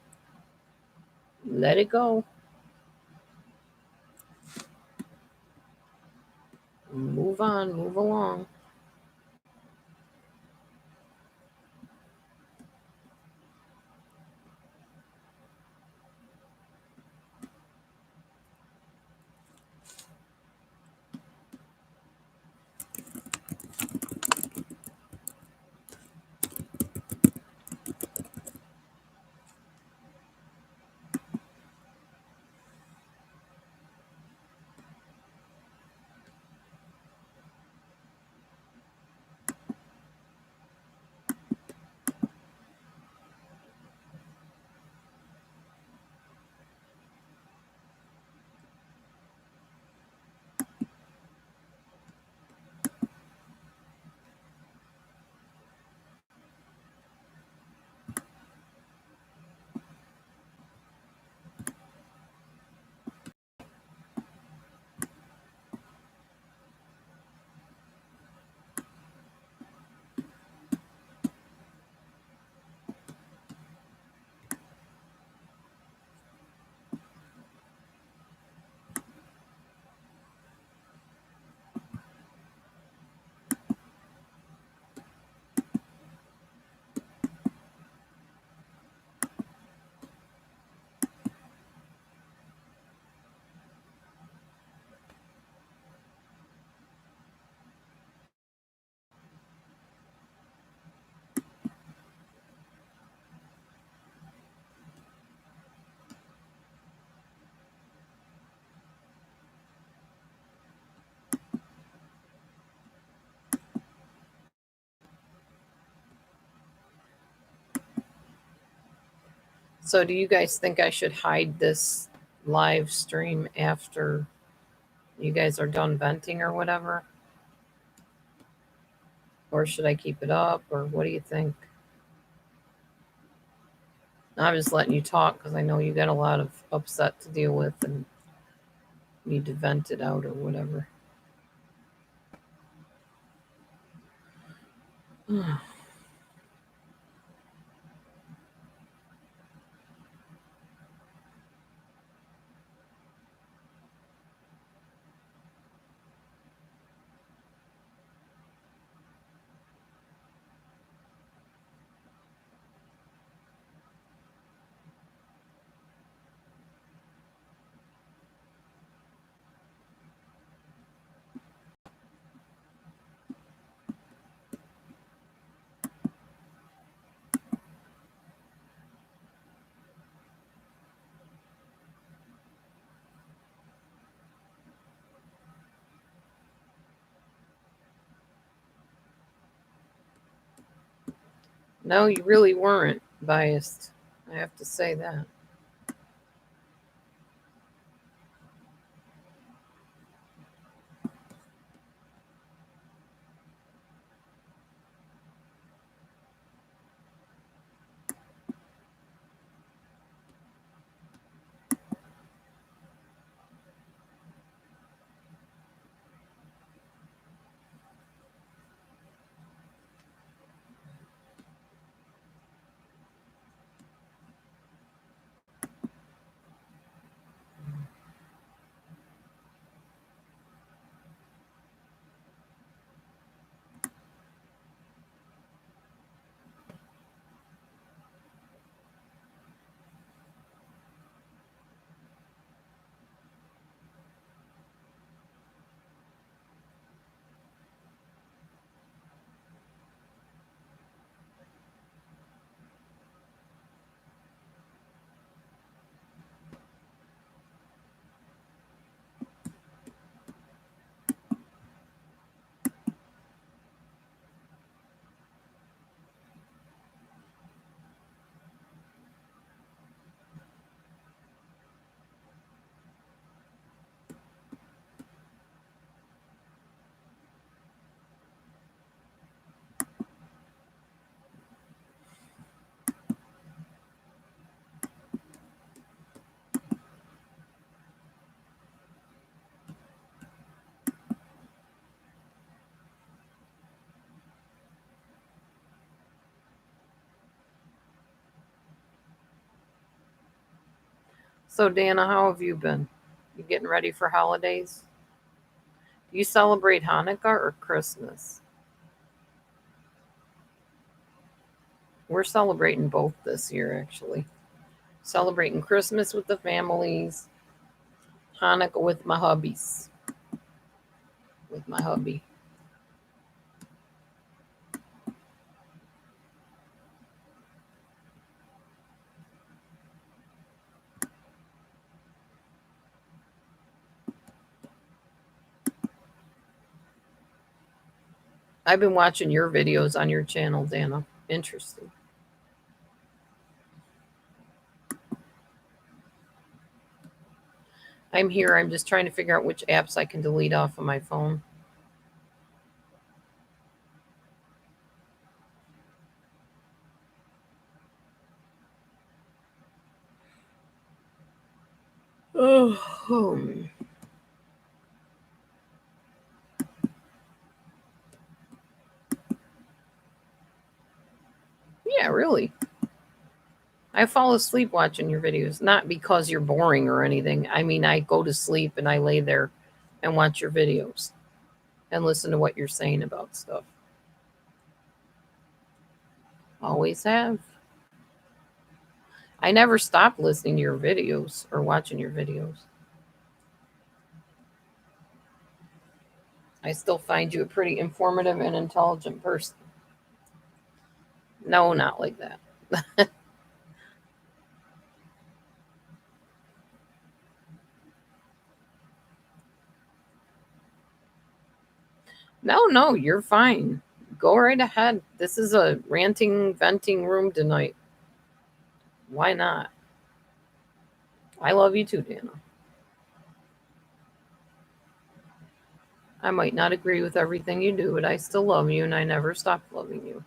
it go. Move on, move along. So do you guys think I should hide this live stream after you guys are done venting or whatever? Or should I keep it up? Or what do you think? I'm just letting you talk because I know you got a lot of upset to deal with and need to vent it out or whatever. No, you really weren't biased. I have to say that. So, Dana, how have you been? You getting ready for holidays? Do you celebrate Hanukkah or Christmas? We're celebrating both this year, actually. Celebrating Christmas with the families, Hanukkah with my hubbies, with my hubby. I've been watching your videos on your channel, Dana. Interesting. I'm here. I'm just trying to figure out which apps I can delete off of my phone. Oh. Yeah, really. I fall asleep watching your videos, not because you're boring or anything. I mean, I go to sleep and I lay there and watch your videos and listen to what you're saying about stuff. Always have. I never stop listening to your videos or watching your videos. I still find you a pretty informative and intelligent person. No, not like that. No, you're fine. Go right ahead. This is a ranting, venting room tonight. Why not? I love you too, Dana. I might not agree with everything you do, but I still love you and I never stopped loving you.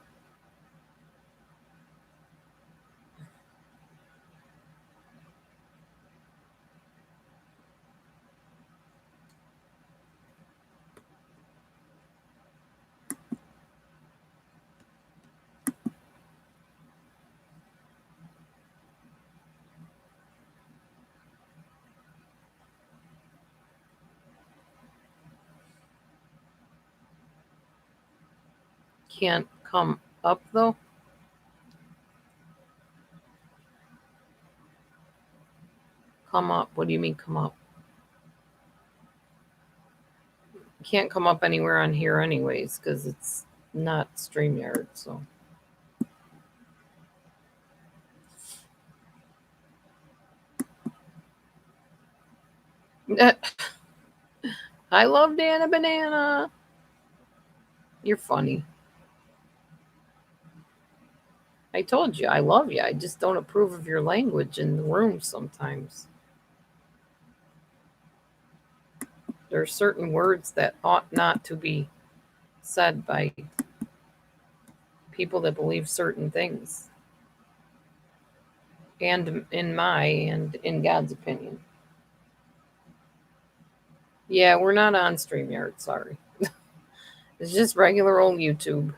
Can't come up though? Come up. What do you mean come up? Can't come up anywhere on here anyways because it's not StreamYard, so. I love Dana Banana. You're funny. I told you I love you. I just don't approve of your language in the room sometimes. There are certain words that ought not to be said by people that believe certain things. And in my and in God's opinion. Yeah, we're not on StreamYard, sorry. It's just regular old YouTube.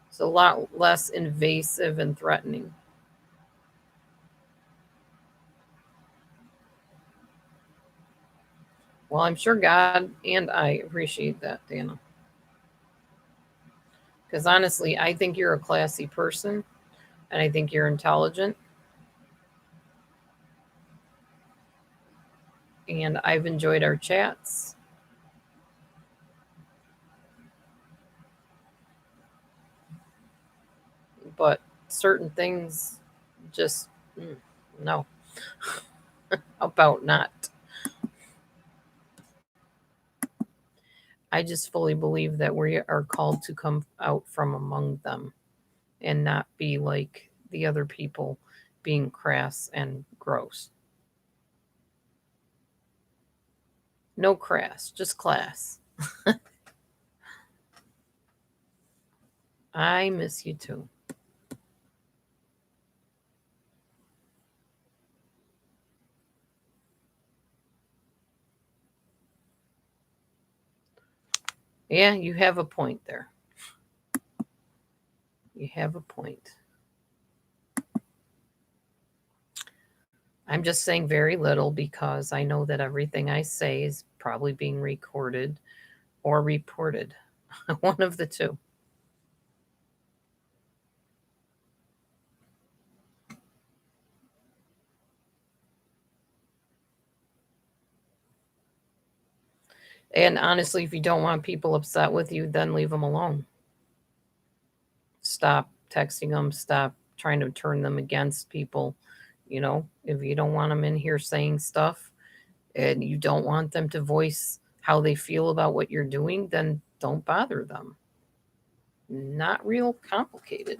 It's a lot less invasive and threatening. Well, I'm sure God and I appreciate that, Dana. Because honestly, I think you're a classy person and I think you're intelligent. And I've enjoyed our chats. But certain things just, no. About not. I just fully believe that we are called to come out from among them and not be like the other people being crass and gross. No crass, just class. I miss you too. Yeah, you have a point there. You have a point. I'm just saying very little because I know that everything I say is probably being recorded or reported. One of the two. And honestly, if you don't want people upset with you, then leave them alone. Stop texting them, stop trying to turn them against people. You know, if you don't want them in here saying stuff and you don't want them to voice how they feel about what you're doing, then don't bother them. Not real complicated.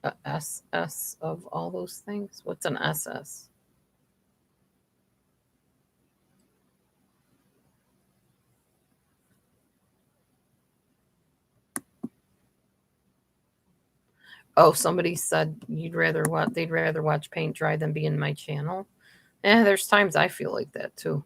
A SS of all those things? What's an SS? Oh, somebody said they'd rather watch paint dry than be in my channel. There's times I feel like that too.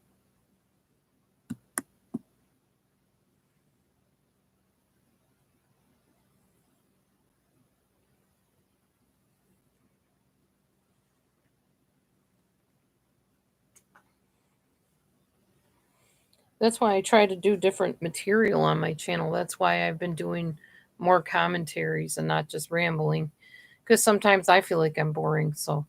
That's why I try to do different material on my channel. That's why I've been doing more commentaries and not just rambling. Because sometimes I feel like I'm boring, so.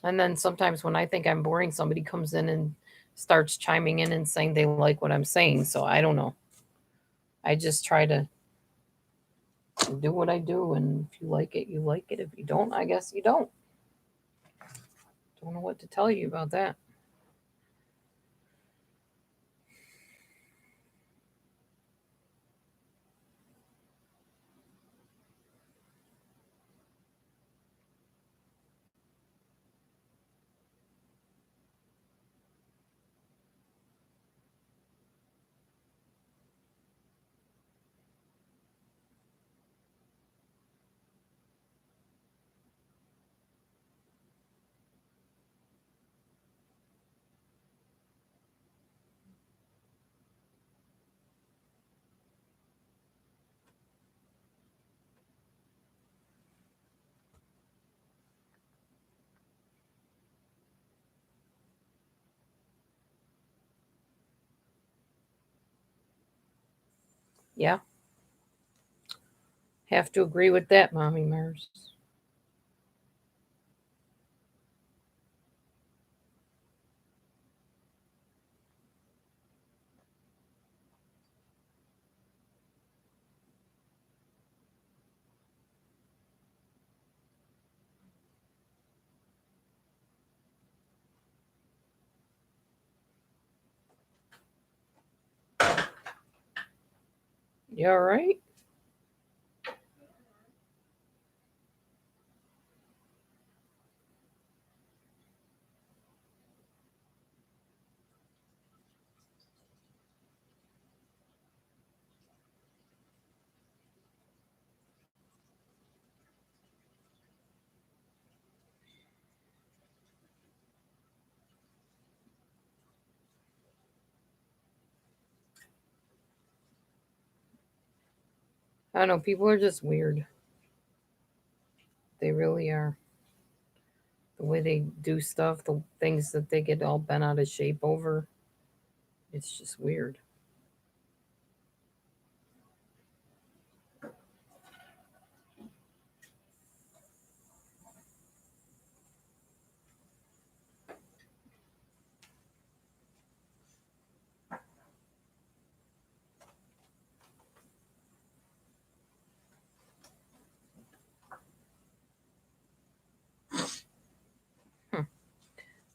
And then sometimes when I think I'm boring, somebody comes in and starts chiming in and saying they like what I'm saying. So I don't know. I just try to do what I do, and if you like it, you like it. If you don't, I guess you don't. Don't know what to tell you about that. Yeah, have to agree with that, Mommy Mars. You all right? I don't know. People are just weird. They really are. The way they do stuff, the things that they get all bent out of shape over, it's just weird. Hmm.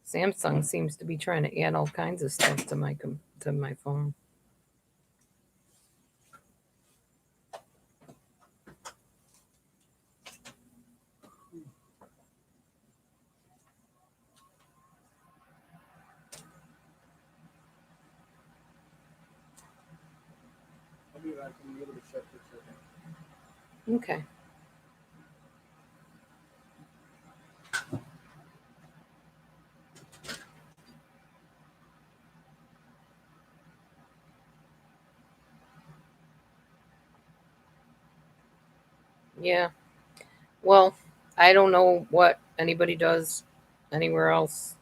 Samsung seems to be trying to add all kinds of stuff to my phone. I'll be back when you're able to check the chicken. Okay. Yeah. Well, I don't know what anybody does anywhere else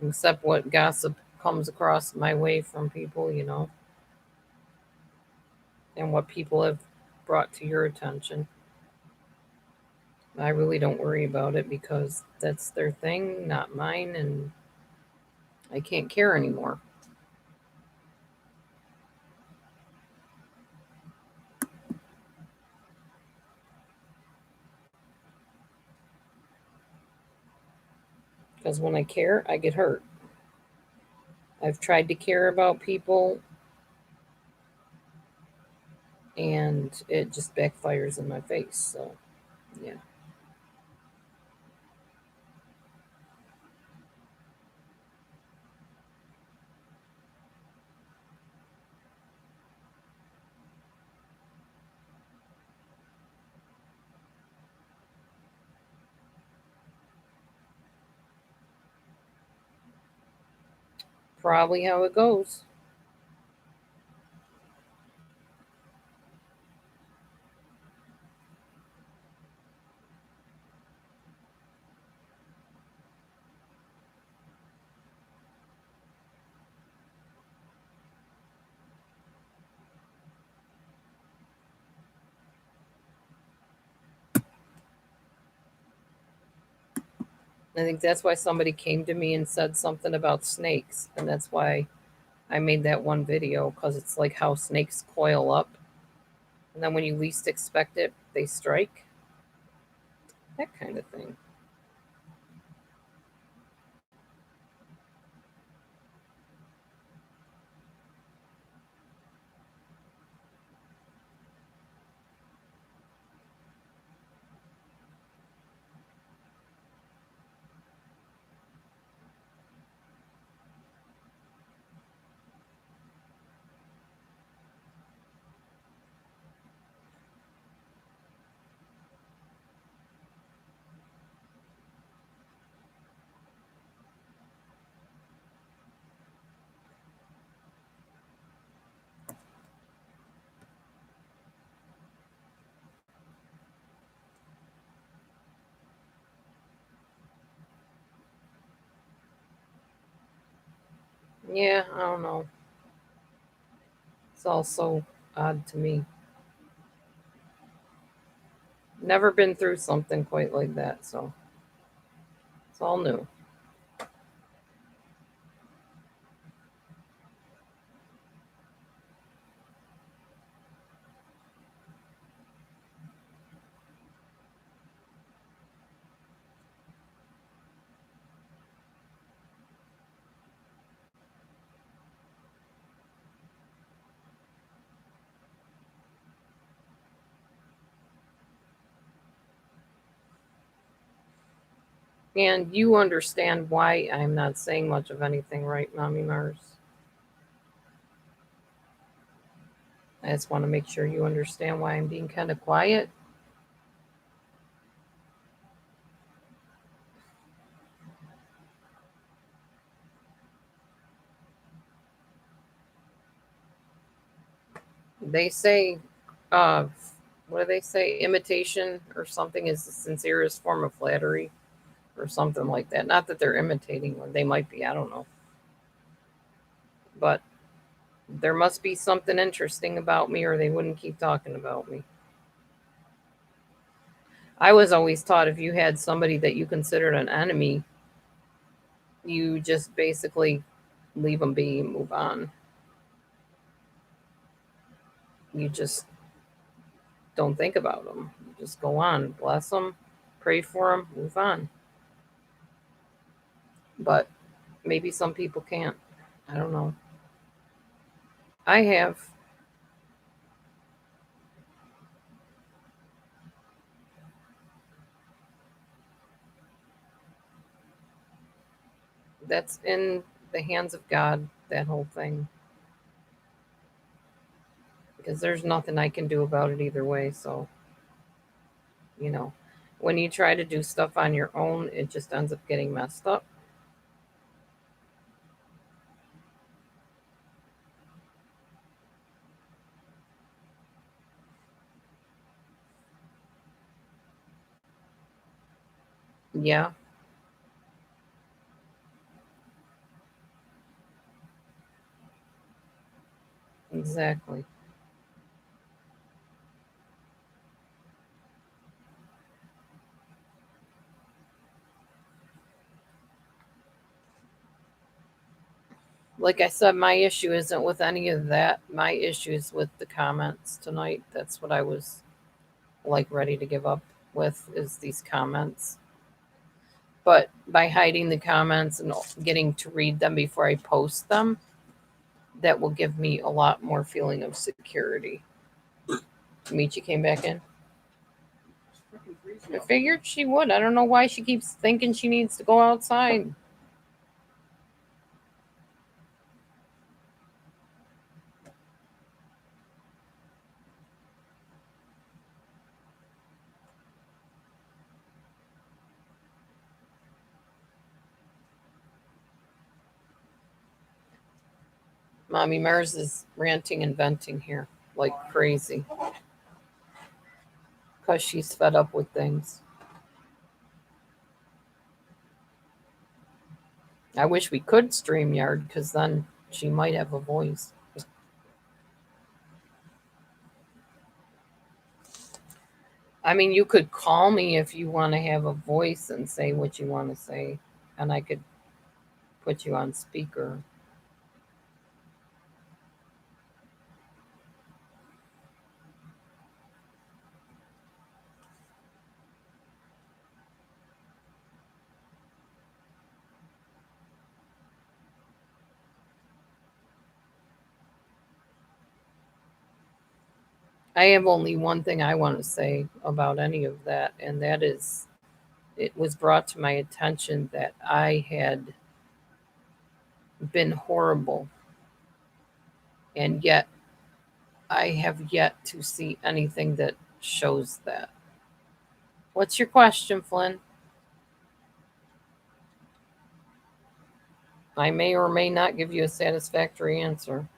except what gossip comes across my way from people, and what people have brought to your attention. I really don't worry about it because that's their thing, not mine, and I can't care anymore. Because when I care, I get hurt. I've tried to care about people and it just backfires in my face. So, yeah. Probably how it goes. I think that's why somebody came to me and said something about snakes. And that's why I made that one video because it's like how snakes coil up. And then when you least expect it, they strike. That kind of thing. Yeah, I don't know. It's all so odd to me. Never been through something quite like that, so it's all new. And you understand why I'm not saying much of anything, right, Mommy Mars? I just want to make sure you understand why I'm being kind of quiet. They say, uh, what do they say? Imitation or something is the sincerest form of flattery or something like that. Not that they're imitating, or they might be, I don't know. But there must be something interesting about me, or they wouldn't keep talking about me. I was always taught if you had somebody that you considered an enemy, you just basically leave them be, move on. You just don't think about them. You just go on, bless them, pray for them, move on. But maybe some people can't. I don't know. I have. That's in the hands of God, that whole thing. Because there's nothing I can do about it either way. So, you know, when you try to do stuff on your own, it just ends up getting messed up. Yeah, exactly. Like I said, my issue isn't with any of that. My issue is with the comments tonight. That's what I was like ready to give up with, is these comments. But by hiding the comments and getting to read them before I post them, that will give me a lot more feeling of security. Michi came back in. I figured she would. I don't know why she keeps thinking she needs to go outside. Mommy Mars is ranting and venting here like crazy because she's fed up with things. I wish we could StreamYard because then she might have a voice. I mean, you could call me if you want to have a voice and say what you want to say, and I could put you on speaker. I have only one thing I want to say about any of that, and that is it was brought to my attention that I had been horrible, and yet I have yet to see anything that shows that. What's your question, Flynn? I may or may not give you a satisfactory answer.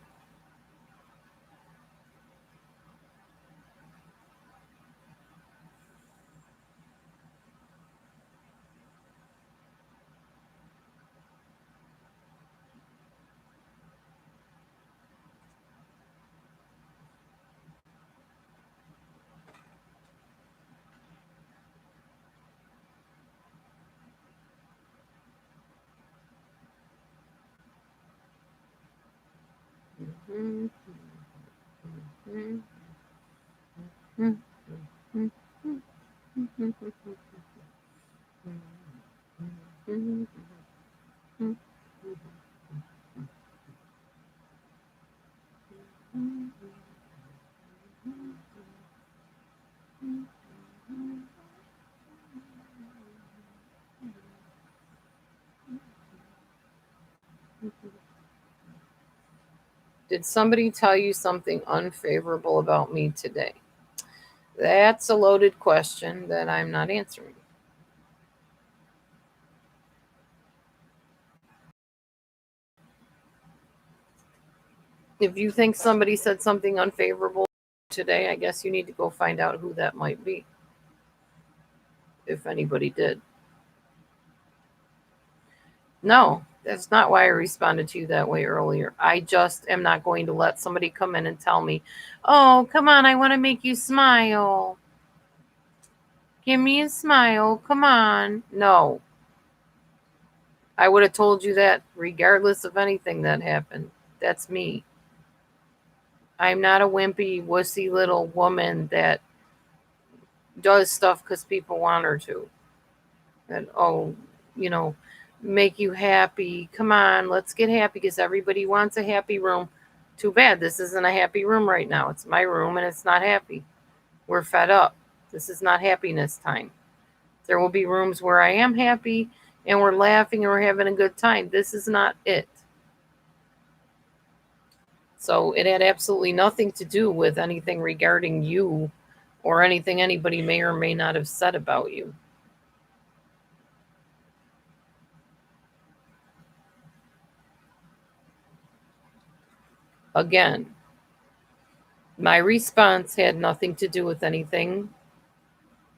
Did somebody tell you something unfavorable about me today? That's a loaded question that I'm not answering. If you think somebody said something unfavorable today, I guess you need to go find out who that might be. If anybody did. No, that's not why I responded to you that way earlier. I just am not going to let somebody come in and tell me, oh, come on, I want to make you smile. Give me a smile. Come on. No. I would have told you that regardless of anything that happened. That's me. I'm not a wimpy, wussy little woman that does stuff because people want her to. And, oh, you know, make you happy. Come on, let's get happy because everybody wants a happy room. Too bad this isn't a happy room right now. It's my room and it's not happy. We're fed up. This is not happiness time. There will be rooms where I am happy and we're laughing and we're having a good time. This is not it. So it had absolutely nothing to do with anything regarding you or anything anybody may or may not have said about you. Again, my response had nothing to do with anything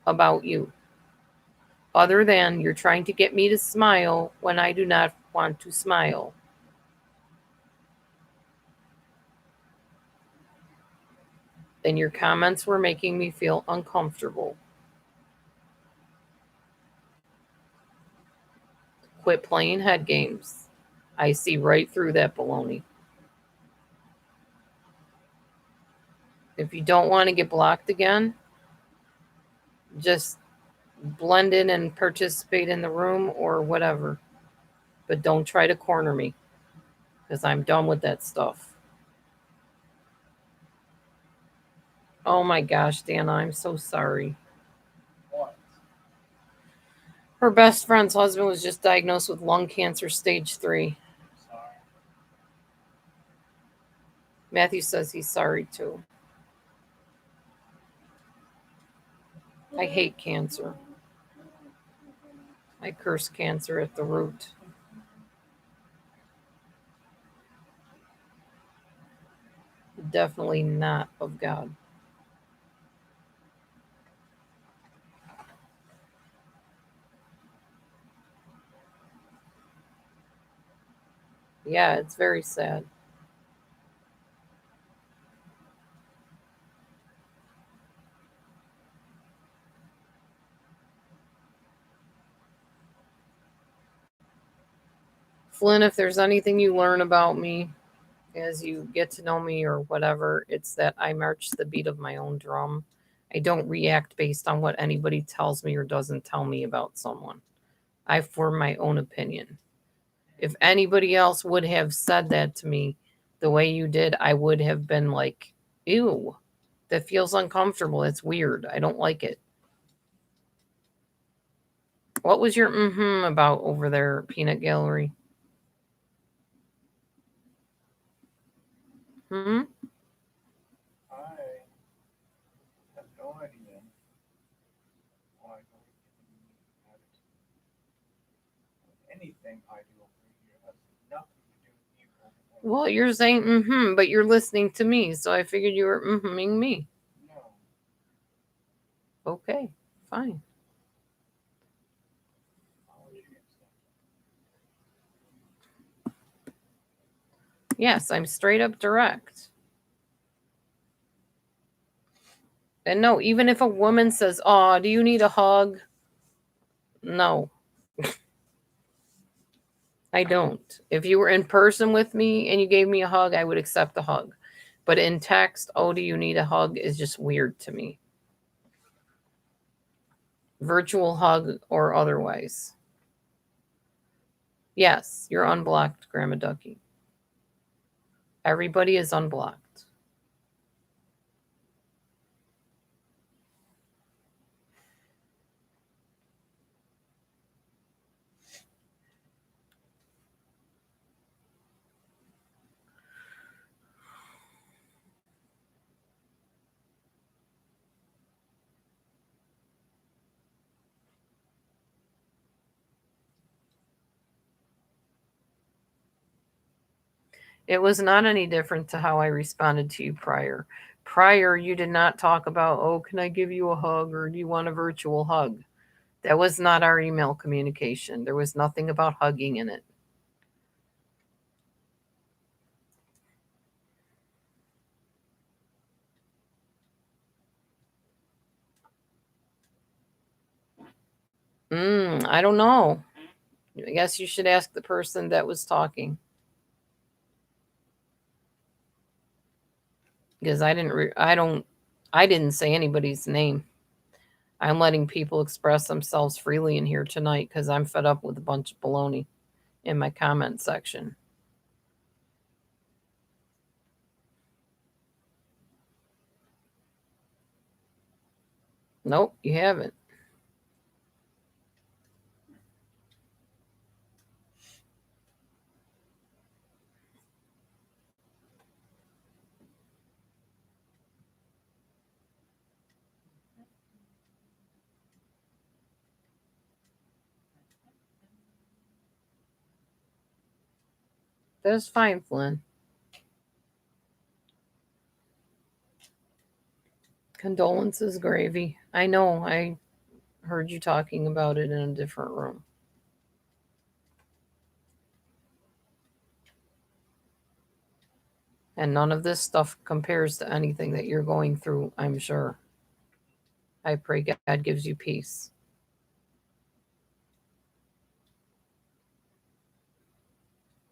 about you, other than you're trying to get me to smile when I do not want to smile. And your comments were making me feel uncomfortable. Quit playing head games. I see right through that baloney. If you don't want to get blocked again, just blend in and participate in the room or whatever. But don't try to corner me because I'm done with that stuff. Oh my gosh, Dana, I'm so sorry. What? Her best friend's husband was just diagnosed with lung cancer stage 3. Sorry. Matthew says he's sorry too. I hate cancer. I curse cancer at the root. Definitely not of God. Yeah, it's very sad. Flynn, if there's anything you learn about me as you get to know me or whatever, it's that I march the beat of my own drum. I don't react based on what anybody tells me or doesn't tell me about someone. I form my own opinion. If anybody else would have said that to me the way you did, I would have been like, ew. That feels uncomfortable. It's weird. I don't like it. What was your about over there, Peanut Gallery? Hmm? I have no idea why anything I do over here has nothing to do with you. Well, you're saying but you're listening to me, so I figured you were ing me. No. Okay, fine. Yes, I'm straight up direct. And no, even if a woman says, "Oh, do you need a hug?" No, I don't. If you were in person with me and you gave me a hug, I would accept the hug. But in text, "Oh, do you need a hug?" is just weird to me. Virtual hug or otherwise. Yes, you're unblocked, Grandma Ducky. Everybody is unblocked. It was not any different to how I responded to you prior. Prior, you did not talk about, "Oh, can I give you a hug?" or "Do you want a virtual hug?" That was not our email communication. There was nothing about hugging in it. I don't know. I guess you should ask the person that was talking. Because I didn't say anybody's name. I'm letting people express themselves freely in here tonight because I'm fed up with a bunch of baloney in my comment section. Nope, you haven't. That's fine, Flynn. Condolences, Gravy. I know, I heard you talking about it in a different room. And none of this stuff compares to anything that you're going through, I'm sure. I pray God gives you peace.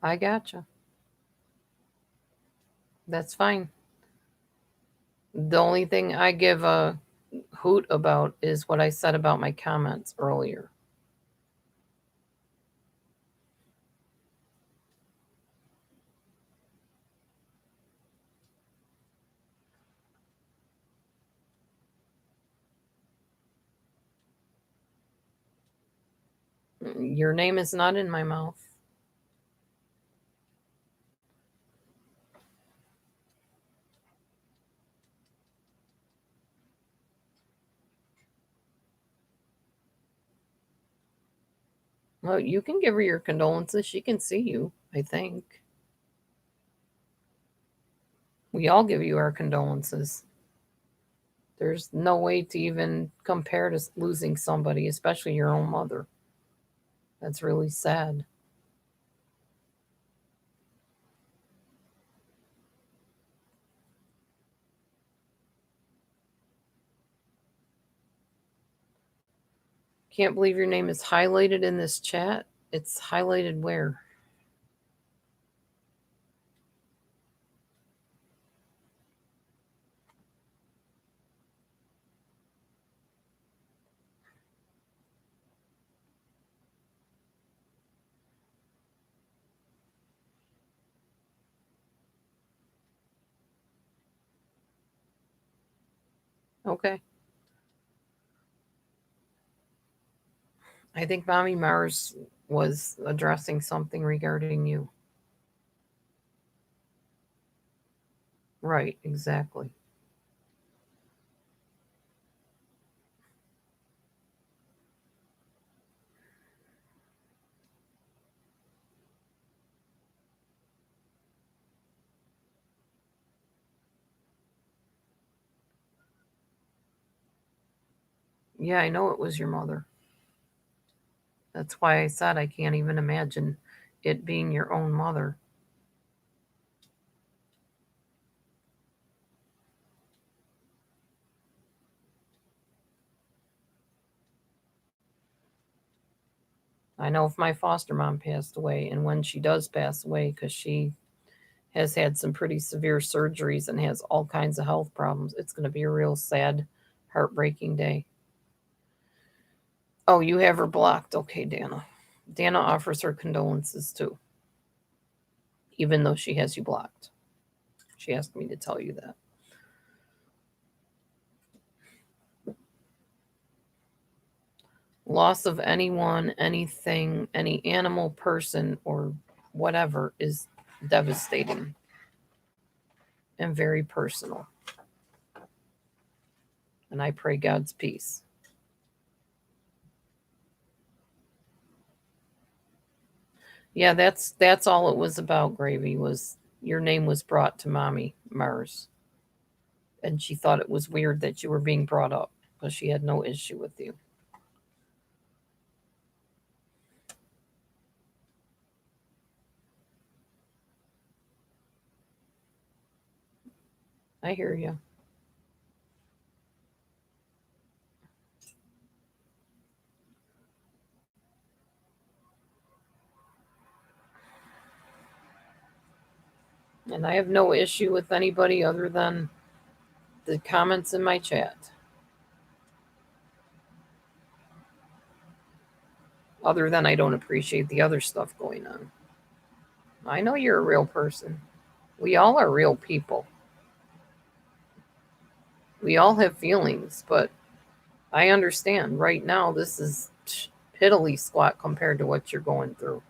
I gotcha. That's fine. The only thing I give a hoot about is what I said about my comments earlier. Your name is not in my mouth. Well, you can give her your condolences. She can see you, I think. We all give you our condolences. There's no way to even compare to losing somebody, especially your own mother. That's really sad. Can't believe your name is highlighted in this chat. It's highlighted where? Okay. I think Mommy Mars was addressing something regarding you. Right, exactly. Yeah, I know it was your mother. That's why I said I can't even imagine it being your own mother. I know if my foster mom passed away, and when she does pass away, because she has had some pretty severe surgeries and has all kinds of health problems, it's going to be a real sad, heartbreaking day. Oh, you have her blocked. Okay, Dana. Dana offers her condolences too, even though she has you blocked. She asked me to tell you that. Loss of anyone, anything, any animal, person, or whatever is devastating and very personal. And I pray God's peace. Yeah, that's all it was about, Gravy, was your name was brought to Mommy Mars. And she thought it was weird that you were being brought up because she had no issue with you. I hear you. And I have no issue with anybody other than the comments in my chat. Other than I don't appreciate the other stuff going on. I know you're a real person. We all are real people. We all have feelings, but I understand right now this is piddly squat compared to what you're going through.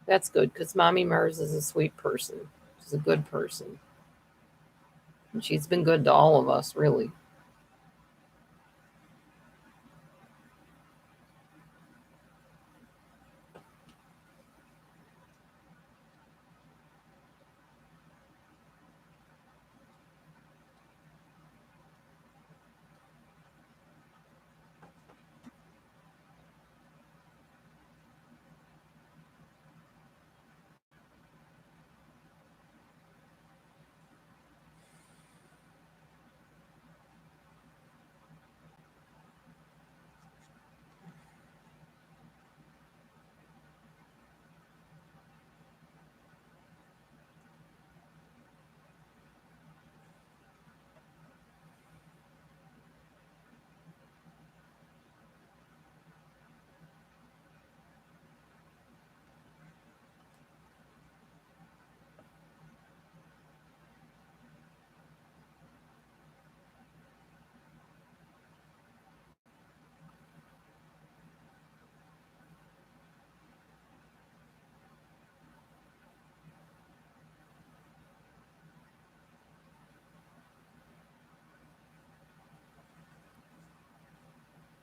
That's good because Mommy Mars is a sweet person. She's a good person. And she's been good to all of us, really.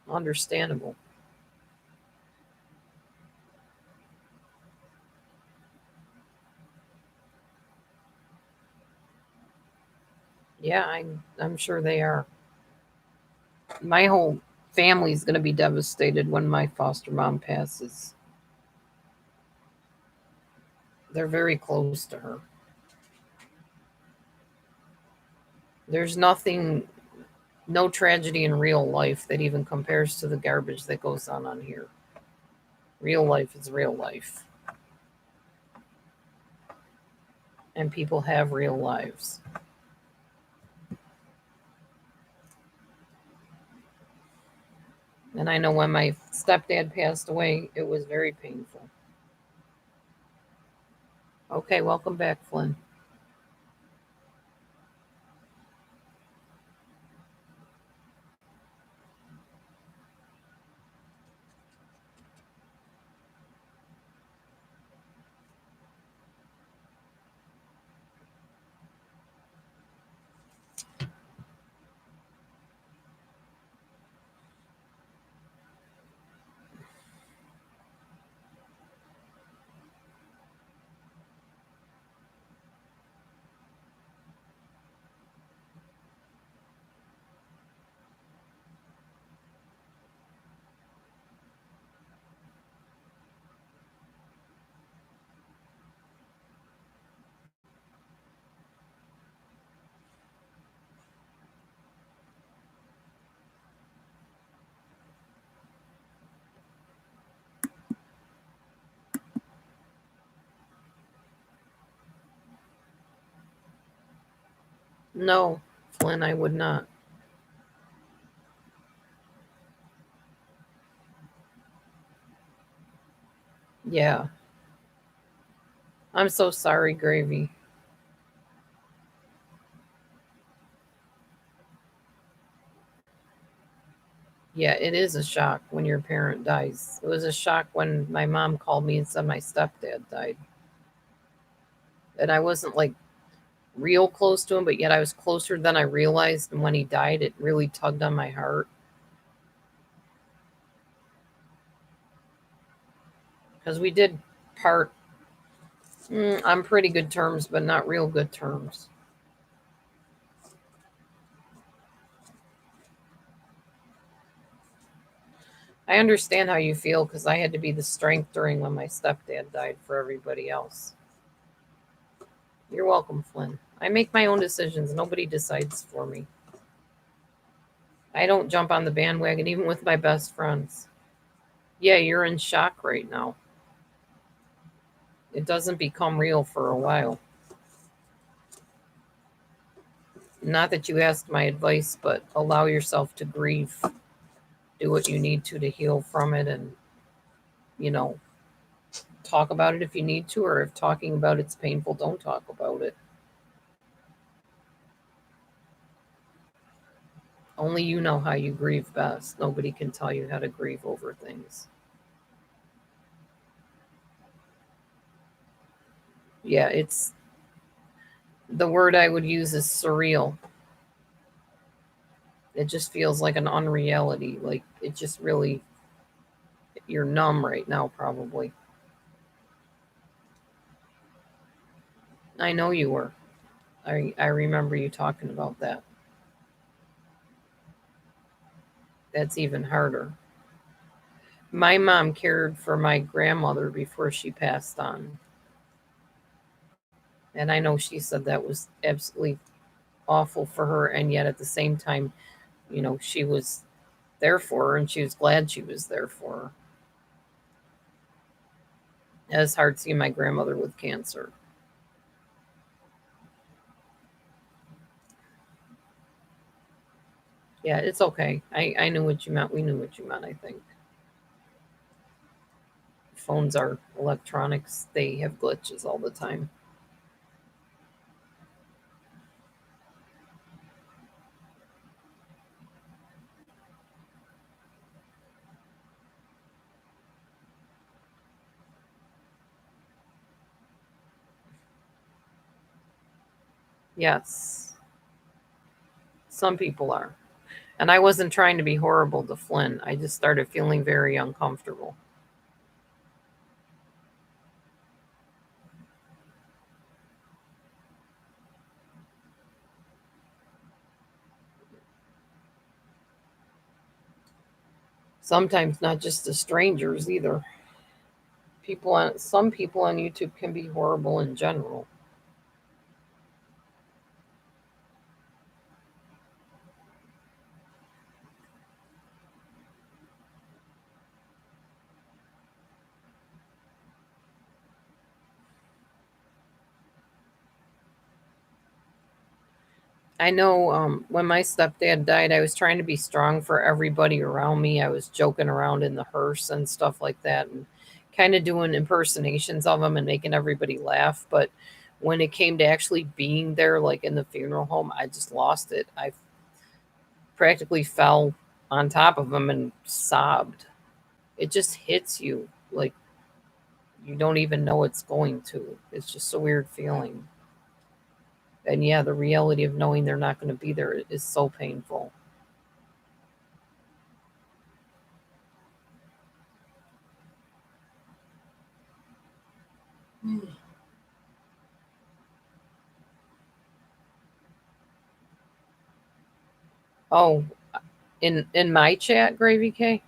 Understandable. Yeah, I'm sure they are. My whole family's going to be devastated when my foster mom passes. They're very close to her. There's nothing, no tragedy in real life that even compares to the garbage that goes on here. Real life is real life. And people have real lives. And I know when my stepdad passed away, it was very painful. Okay, welcome back, Flynn. No, Flynn, I would not. Yeah. I'm so sorry, Gravy. Yeah, it is a shock when your parent dies. It was a shock when my mom called me and said my stepdad died. And I wasn't like real close to him, but yet I was closer than I realized. And when he died, it really tugged on my heart because we did part on pretty good terms, but not real good terms. I understand how you feel because I had to be the strength during when my stepdad died for everybody else. You're welcome, Flynn. I make my own decisions. Nobody decides for me. I don't jump on the bandwagon, even with my best friends. Yeah, you're in shock right now. It doesn't become real for a while. Not that you asked my advice, but allow yourself to grieve. Do what you need to heal from it and, you know, talk about it if you need to, or if talking about it's painful, don't talk about it. Only you know how you grieve best. Nobody can tell you how to grieve over things. Yeah, it's the word I would use is surreal. It just feels like an unreality. Like it just really, you're numb right now, probably. I know you were. I remember you talking about that. That's even harder. My mom cared for my grandmother before she passed on. And I know she said that was absolutely awful for her. And yet at the same time, she was there for her and she was glad she was there for her. It was hard seeing my grandmother with cancer. Yeah, it's okay. I knew what you meant. We knew what you meant, I think. Phones are electronics, they have glitches all the time. Yes, some people are. And I wasn't trying to be horrible to Flynn. I just started feeling very uncomfortable. Sometimes not just to strangers either. Some people on YouTube can be horrible in general. I know when my stepdad died, I was trying to be strong for everybody around me. I was joking around in the hearse and stuff like that, and kind of doing impersonations of him and making everybody laugh. But when it came to actually being there, like in the funeral home, I just lost it. I practically fell on top of him and sobbed. It just hits you like you don't even know it's going to. It's just a weird feeling. And yeah, the reality of knowing they're not going to be there is so painful. Oh, in my chat, Gravy K.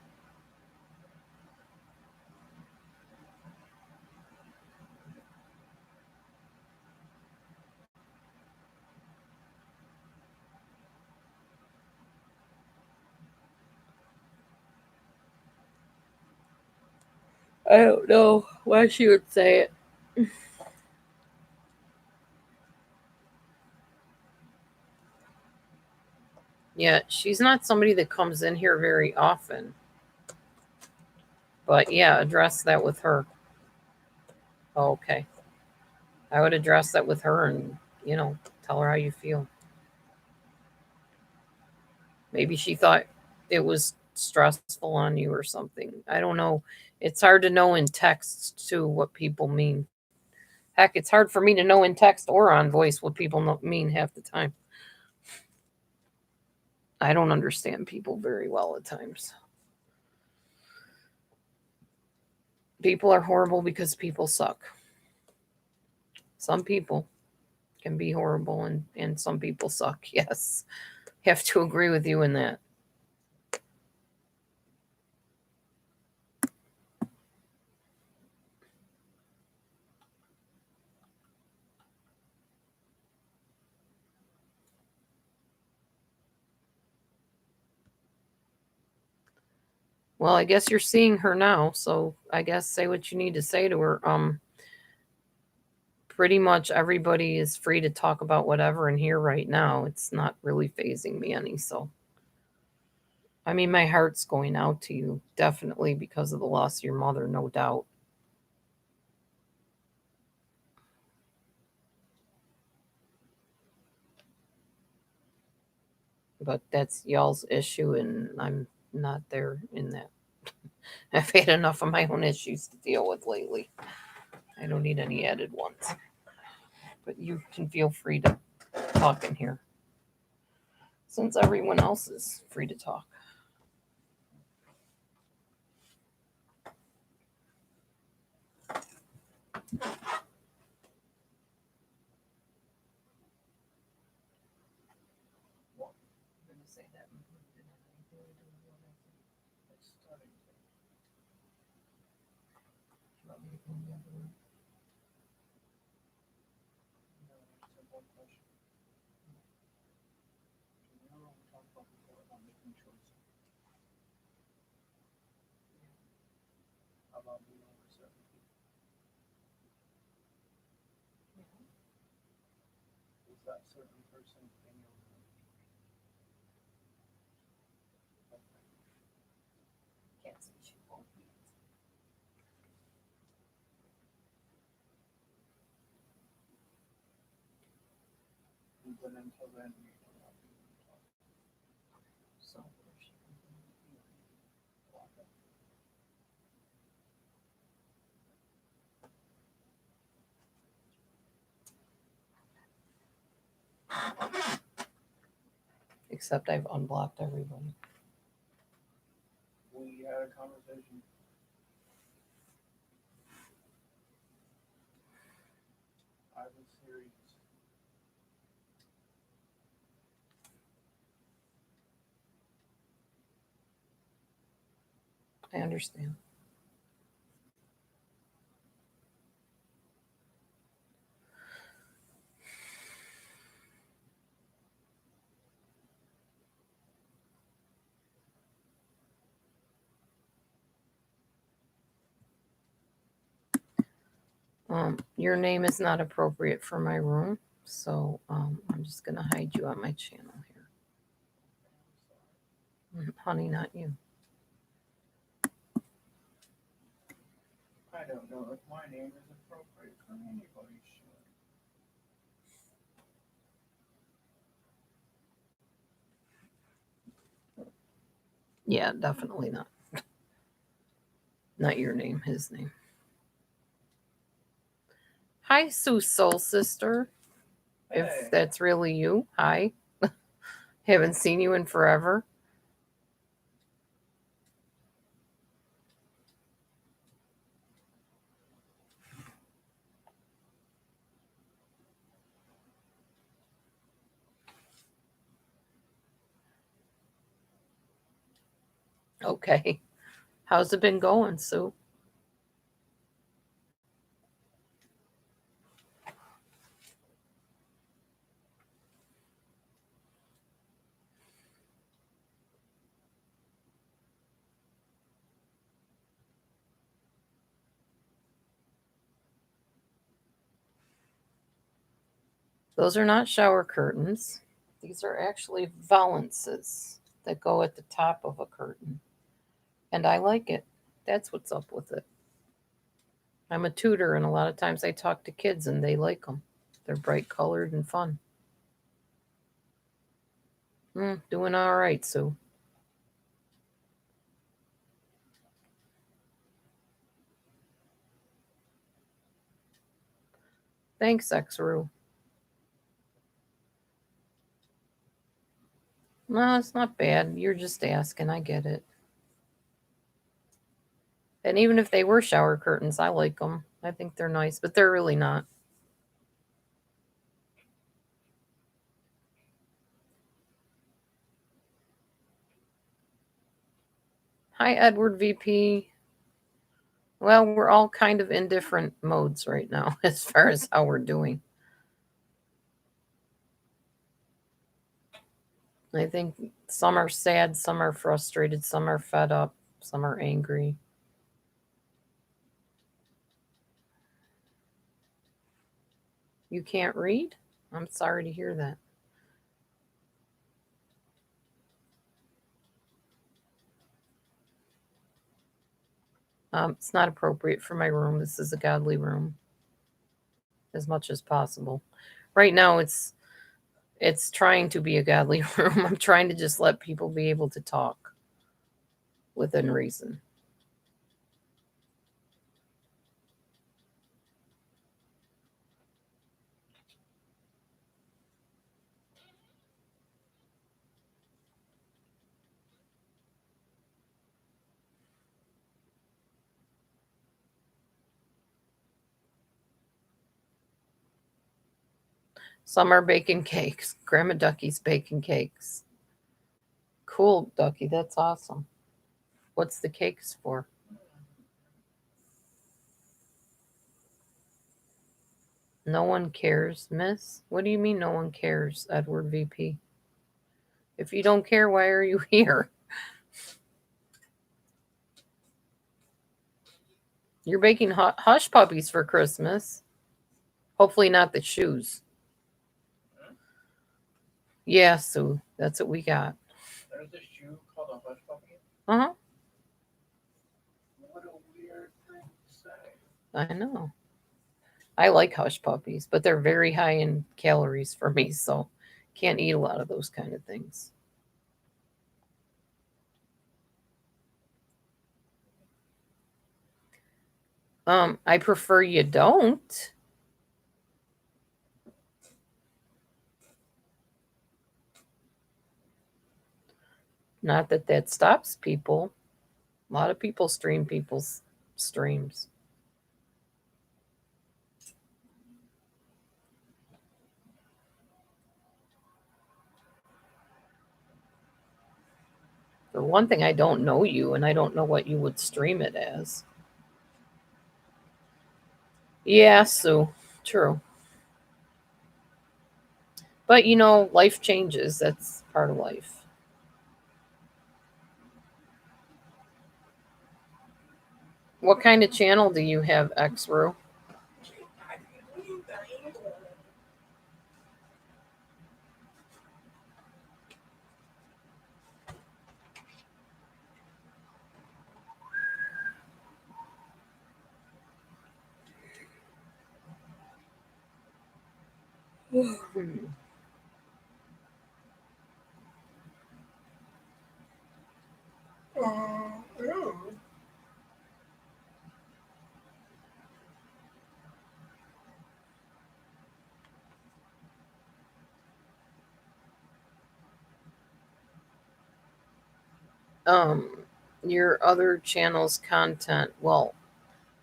I don't know why she would say it. Yeah, she's not somebody that comes in here very often. But yeah, address that with her. Oh, okay. I would address that with her and, tell her how you feel. Maybe she thought it was stressful on you or something. I don't know. It's hard to know in text, too, what people mean. Heck, it's hard for me to know in text or on voice what people mean half the time. I don't understand people very well at times. People are horrible because people suck. Some people can be horrible and some people suck. Yes. Have to agree with you in that. Well, I guess you're seeing her now, so I guess say what you need to say to her. Pretty much everybody is free to talk about whatever in here right now. It's not really phasing me any, so I mean my heart's going out to you, definitely because of the loss of your mother, no doubt. But that's y'all's issue and I'm not there in that. I've had enough of my own issues to deal with lately. I don't need any added ones. But you can feel free to talk in here since everyone else is free to talk. About being over certain people. Is that certain person in your room? Can't see you both. And then until then, you cannot be talk. So except I've unblocked everybody. We had a conversation. I was serious. I understand. Your name is not appropriate for my room, So I'm just going to hide you on my channel here. Honey, not you. I don't know if my name is appropriate for anybody's show. Yeah, definitely not. Not your name, his name. Hi, Sue Soul Sister. Hey. If that's really you, hi. Haven't seen you in forever. Okay. How's it been going, Sue? Those are not shower curtains. These are actually valances that go at the top of a curtain. And I like it. That's what's up with it. I'm a tutor, and a lot of times I talk to kids and they like them. They're bright colored and fun. Doing all right, Sue. Thanks, Xru. No, it's not bad. You're just asking. I get it. And even if they were shower curtains, I like them. I think they're nice, but they're really not. Hi, Edward VP. Well, we're all kind of in different modes right now as far as how we're doing. I think some are sad, some are frustrated, some are fed up, some are angry. You can't read? I'm sorry to hear that. It's not appropriate for my room. This is a godly room as much as possible. Right now it's trying to be a godly room. I'm trying to just let people be able to talk within reason. Some are baking cakes. Grandma Ducky's baking cakes. Cool, Ducky. That's awesome. What's the cakes for? No one cares, miss? What do you mean no one cares, Edward VP? If you don't care, why are you here? You're baking hush puppies for Christmas. Hopefully not the shoes. Yeah, so that's what we got. There's a shoe called a hush puppy. Uh-huh. What a weird thing to say. I know. I like hush puppies, but they're very high in calories for me, so can't eat a lot of those kind of things. I prefer you don't. Not that that stops people. A lot of people stream people's streams. For one thing, I don't know you, and I don't know what you would stream it as. Yeah, Sue. True. But, life changes. That's part of life. What kind of channel do you have, Xru? um, your other channel's content. Well,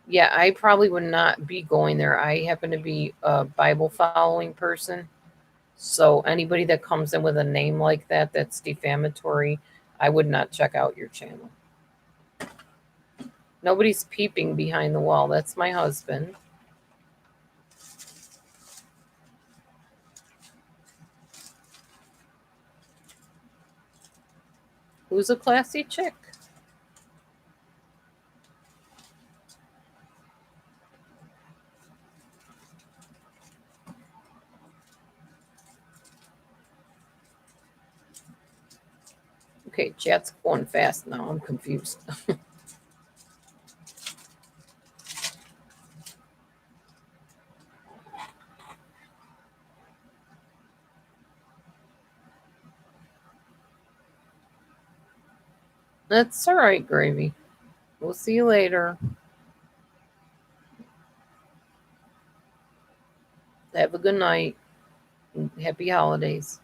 yeah, I probably would not be going there. I happen to be a Bible following person. So anybody that comes in with a name like that that's defamatory, I would not check out your channel. Nobody's peeping behind the wall. That's my husband. Who's a classy chick? Okay, chat's going fast now. I'm confused. That's all right, Gravy. We'll see you later. Have a good night. Happy holidays.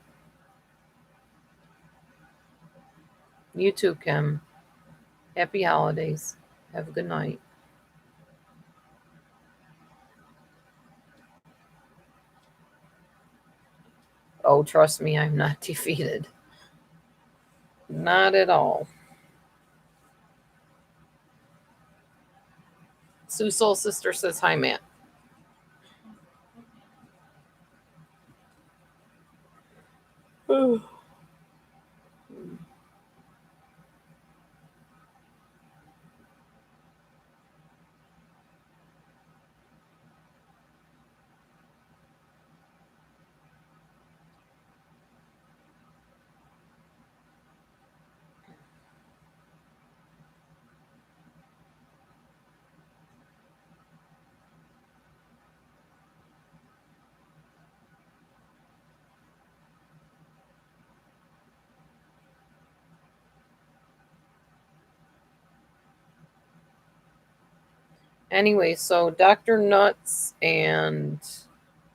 You too, Kim. Happy holidays. Have a good night. Oh, trust me, I'm not defeated. Not at all. Sue Soul Sister says hi, Matt. Anyway, so Dr. Nuts and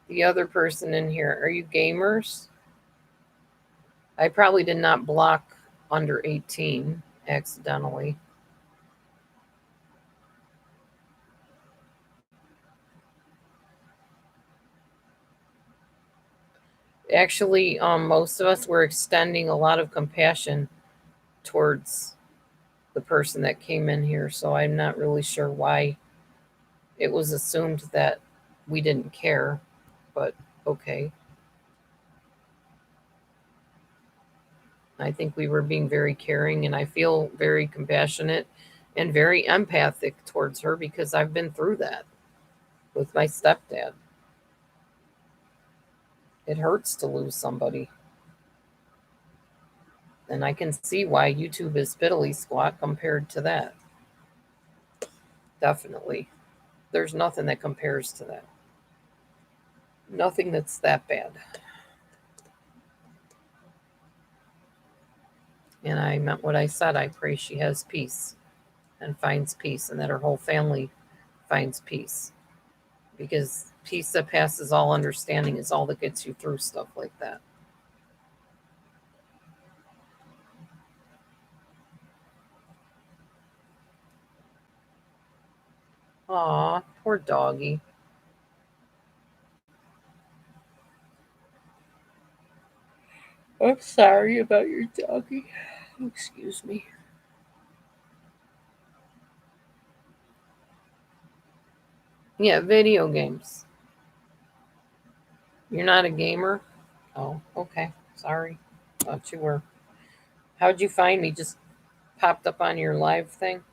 the other person in here, are you gamers? I probably did not block under 18 accidentally. Actually, most of us were extending a lot of compassion towards the person that came in here, so I'm not really sure why it was assumed that we didn't care, but okay. I think we were being very caring, and I feel very compassionate and very empathic towards her because I've been through that with my stepdad. It hurts to lose somebody. And I can see why YouTube is piddly squat compared to that. Definitely. There's nothing that compares to that. Nothing that's that bad. And I meant what I said. I pray she has peace and finds peace, and that her whole family finds peace. Because peace that passes all understanding is all that gets you through stuff like that. Aw, poor doggy. I'm sorry about your doggy. Excuse me. Yeah, video games. You're not a gamer? Oh, okay. Sorry. Thought you were. How'd you find me? Just popped up on your live thing?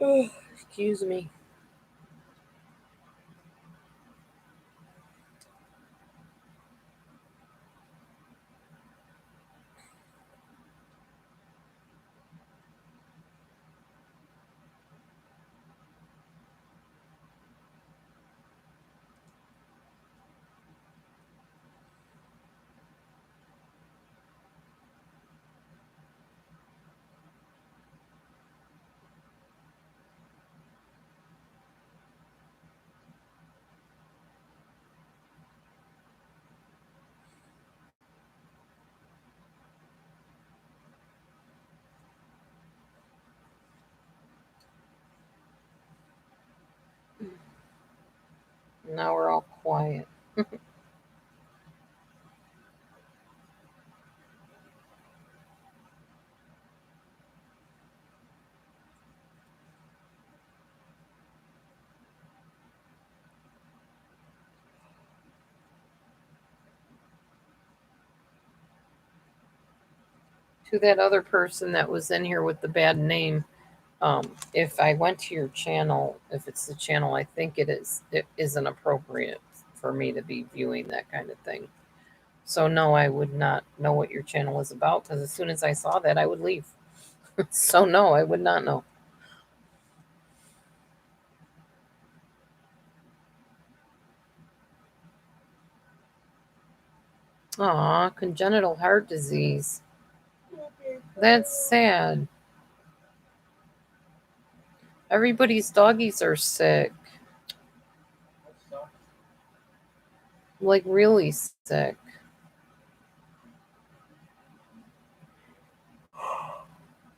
Oh, excuse me. Now we're all quiet. To that other person that was in here with the bad name, if I went to your channel, if it's the channel I think it isn't appropriate for me to be viewing that kind of thing. So no, I would not know what your channel is about, because as soon as I saw that, I would leave. So no, I would not know. Aw, congenital heart disease. That's sad. Everybody's doggies are sick. Like really sick.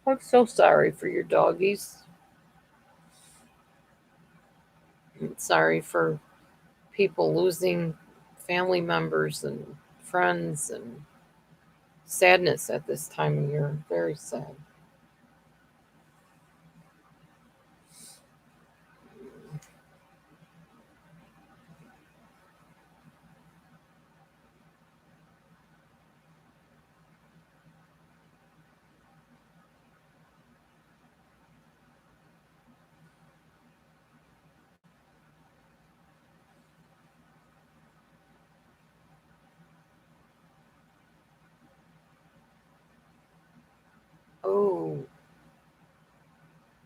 I'm so sorry for your doggies. I'm sorry for people losing family members and friends, and sadness at this time of year. Very sad. Oh,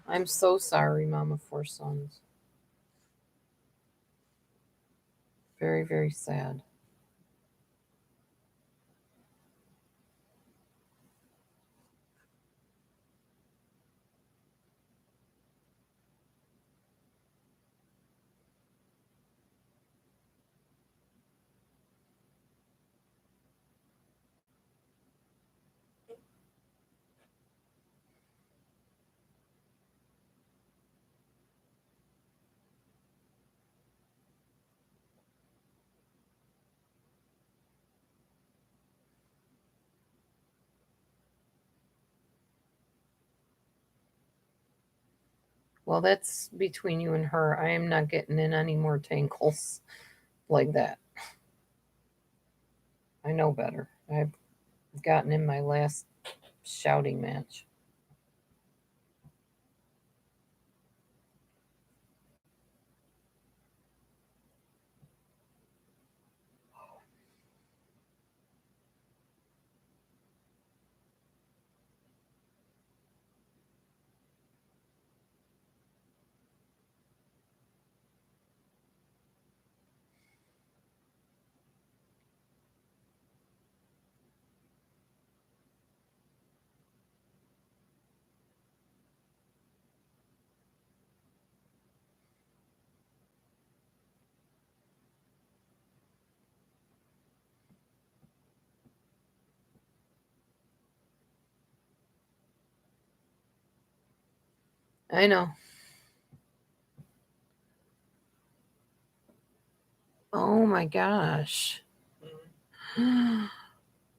I'm so sorry, Mama Four Sons. Very, very sad. Well, that's between you and her. I am not getting in any more tangles like that. I know better. I've gotten in my last shouting match. I know. Oh my gosh.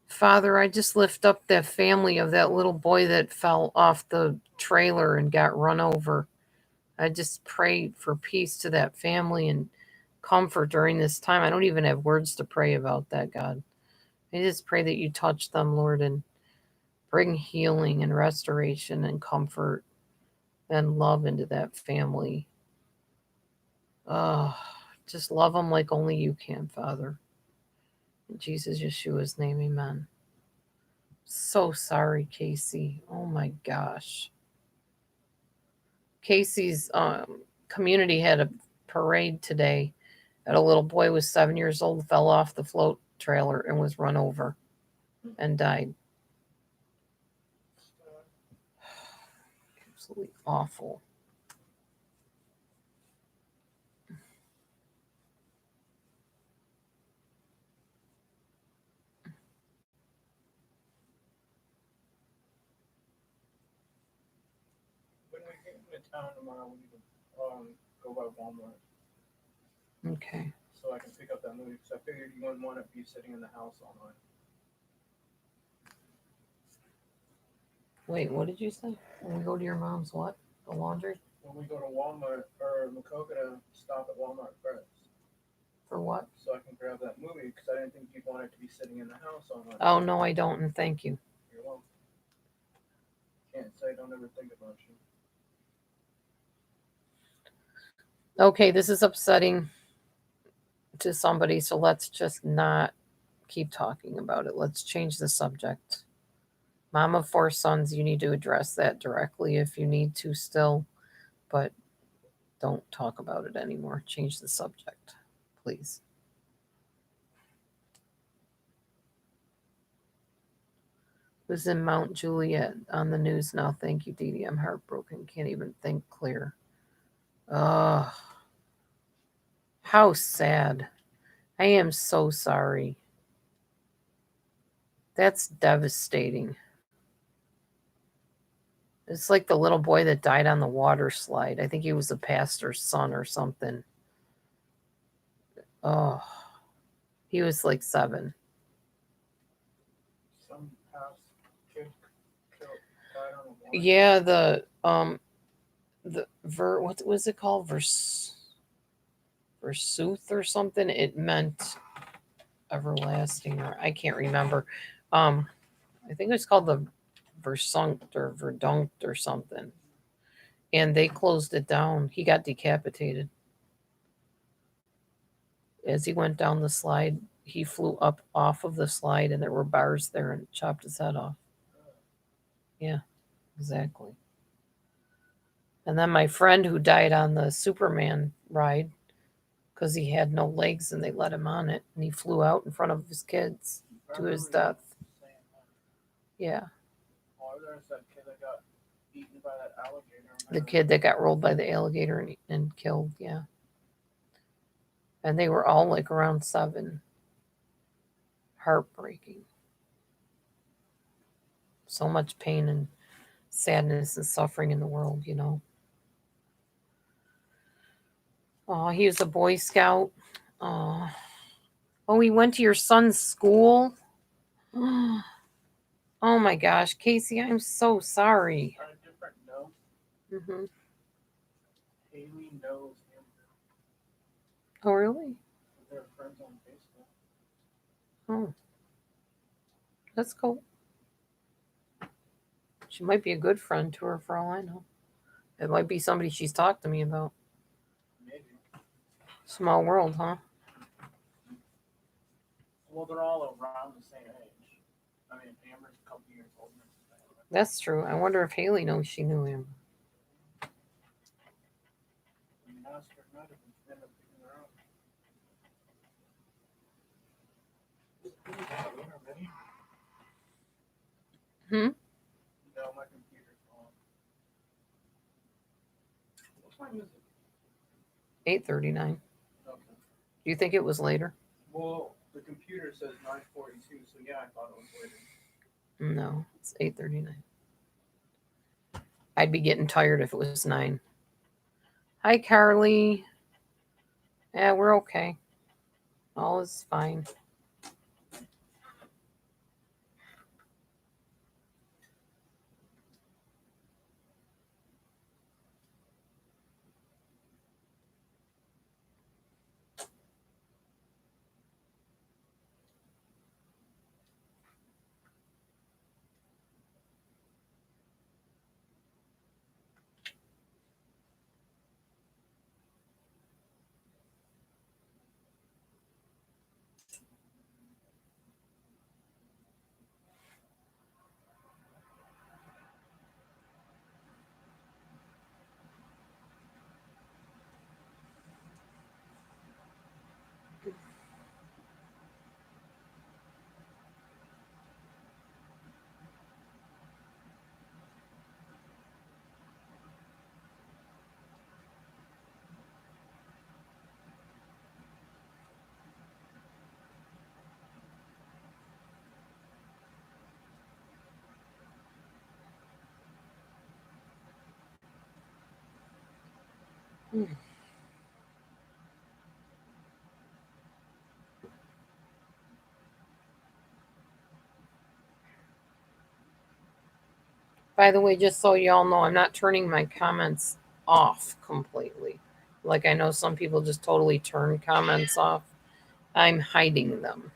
Father, I just lift up that family of that little boy that fell off the trailer and got run over. I just pray for peace to that family and comfort during this time. I don't even have words to pray about that, God. I just pray that you touch them, Lord, and bring healing and restoration and comfort and love into that family. Oh, just love them like only you can, Father. In Jesus Yeshua's name, amen. So sorry, Casey. Oh my gosh. Casey's community had a parade today, and a little boy was 7 years old, fell off the float trailer and was run over and died. Absolutely awful. When we get into town tomorrow, we need to go by Walmart. Okay. so I can pick up that movie because I figured you wouldn't want to be sitting in the house all night. Wait, what did you say? When we go to your mom's what? The laundry? When we go to Walmart or Makokata, stop at Walmart first. For what? So I can grab that movie because I didn't think you'd want it to be sitting in the house all night. Oh, no, I don't, and thank you. You're welcome. Can't say don't ever think about you. Okay, this is upsetting to somebody, so let's just not keep talking about it. Let's change the subject. Mom of 4 sons, you need to address that directly if you need to still, but don't talk about it anymore. Change the subject, please. Who's in Mount Juliet on the news now? Thank you, Dee Dee. I'm heartbroken. Can't even think clear. Ugh. How sad. I am so sorry. That's devastating. It's like the little boy that died on the water slide. I think he was a pastor's son or something. Oh, he was like 7. Some past kid died on the water. Yeah, what was it called? Versuth or something. It meant everlasting, or I can't remember. I think it was called the Versunkt or Verdunkt or something. And they closed it down. He got decapitated. As he went down the slide, he flew up off of the slide and there were bars there and chopped his head off. Yeah, exactly. And then my friend who died on the Superman ride because he had no legs and they let him on it and he flew out in front of his kids to his death. Yeah. Oh, there's that kid that got eaten by that alligator. The kid that got rolled by the alligator and killed, yeah. And they were all like around 7. Heartbreaking. So much pain and sadness and suffering in the world, you know. Oh, he was a Boy Scout. Oh, he went to your son's school? Oh my gosh, Casey, I'm so sorry. On a different note, Mm-hmm. Haley knows him. Oh, really? They're friends on Facebook. Oh, that's cool. She might be a good friend to her for all I know. It might be somebody she's talked to me about. Maybe. Small world, huh? Well, they're all around the same age. I mean, Amber's a couple years older. That's true. I wonder if Haley knows she knew him. Hmm? No, my computer's on. What time is it? 8:39. Okay. Do you think it was later? Well, the computer says 9:42, so yeah, I thought it was later. No, it's 8:39. I'd be getting tired if it was 9. Hi, Carly. Yeah, we're okay. All is fine. By the way, just so y'all know, I'm not turning my comments off completely. Like I know some people just totally turn comments off. I'm hiding them.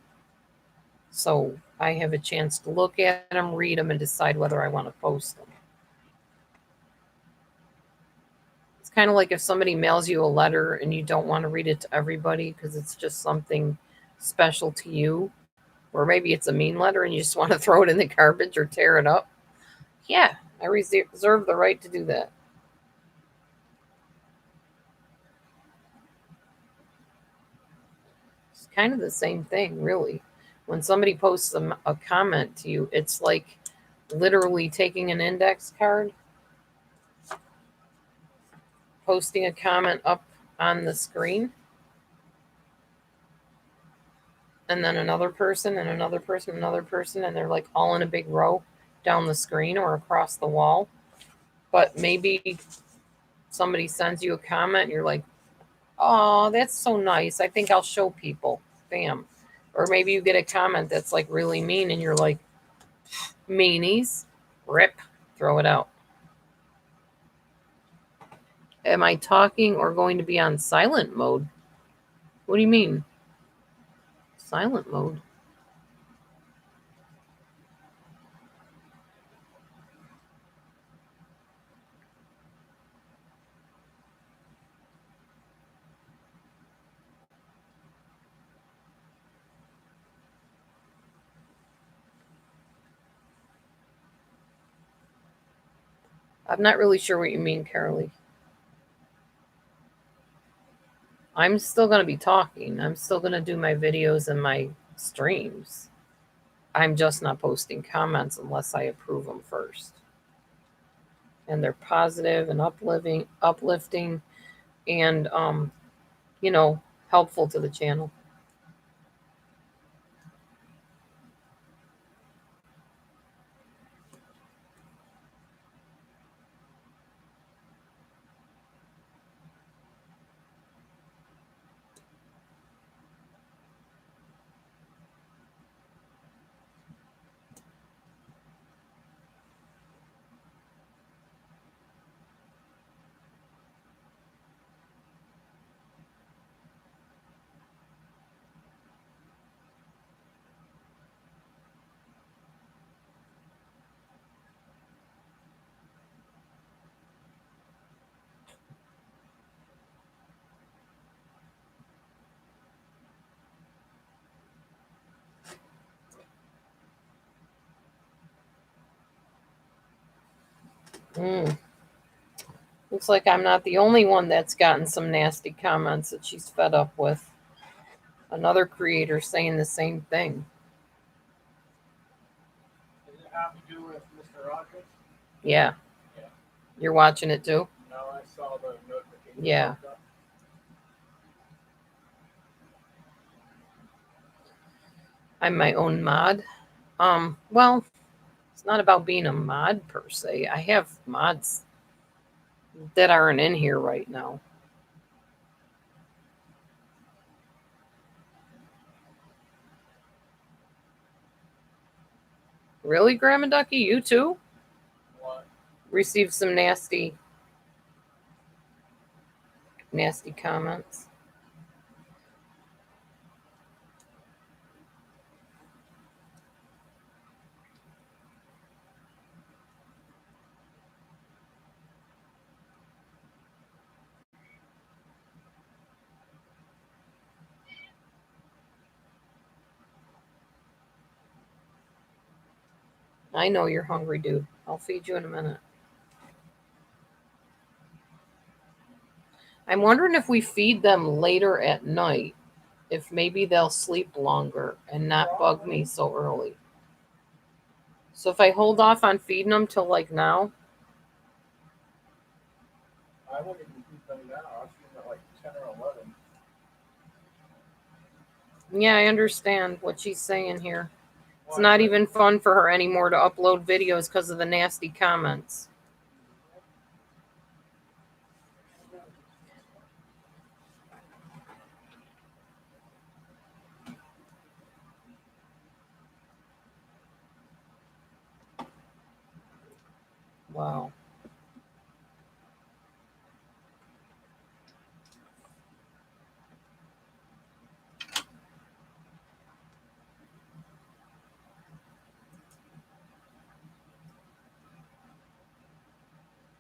So I have a chance to look at them, read them, and decide whether I want to post them. It's kind of like if somebody mails you a letter and you don't want to read it to everybody because it's just something special to you, or maybe it's a mean letter and you just want to throw it in the garbage or tear it up. Yeah, I reserve the right to do that. It's kind of the same thing, really. When somebody posts a comment to you, it's like literally taking an index card, posting a comment up on the screen, and then another person and another person, another person, and they're like all in a big row down the screen or across the wall. But maybe somebody sends you a comment and you're like, oh, that's so nice. I think I'll show people. Bam. Or maybe you get a comment that's like really mean and you're like, meanies, rip, throw it out. Am I talking or going to be on silent mode? What do you mean? Silent mode? I'm not really sure what you mean, Carolee. I'm still going to be talking. I'm still going to do my videos and my streams. I'm just not posting comments unless I approve them first. And they're positive and uplifting and, helpful to the channel. Looks like I'm not the only one that's gotten some nasty comments that she's fed up with. Another creator saying the same thing. Does it have to do with Mr. Rogers? Yeah. You're watching it too? No, I saw the notification. Yeah. I'm my own mod. Well, it's not about being a mod per se. I have mods that aren't in here right now. Really, Grandma Ducky? You too? What? Received some nasty comments. I know you're hungry, dude. I'll feed you in a minute. I'm wondering if we feed them later at night, if maybe they'll sleep longer and not bug me so early. So if I hold off on feeding them till like now. I won't even feed them now. I'll feed them at like 10 or 11. Yeah, I understand what she's saying here. It's not even fun for her anymore to upload videos because of the nasty comments. Wow.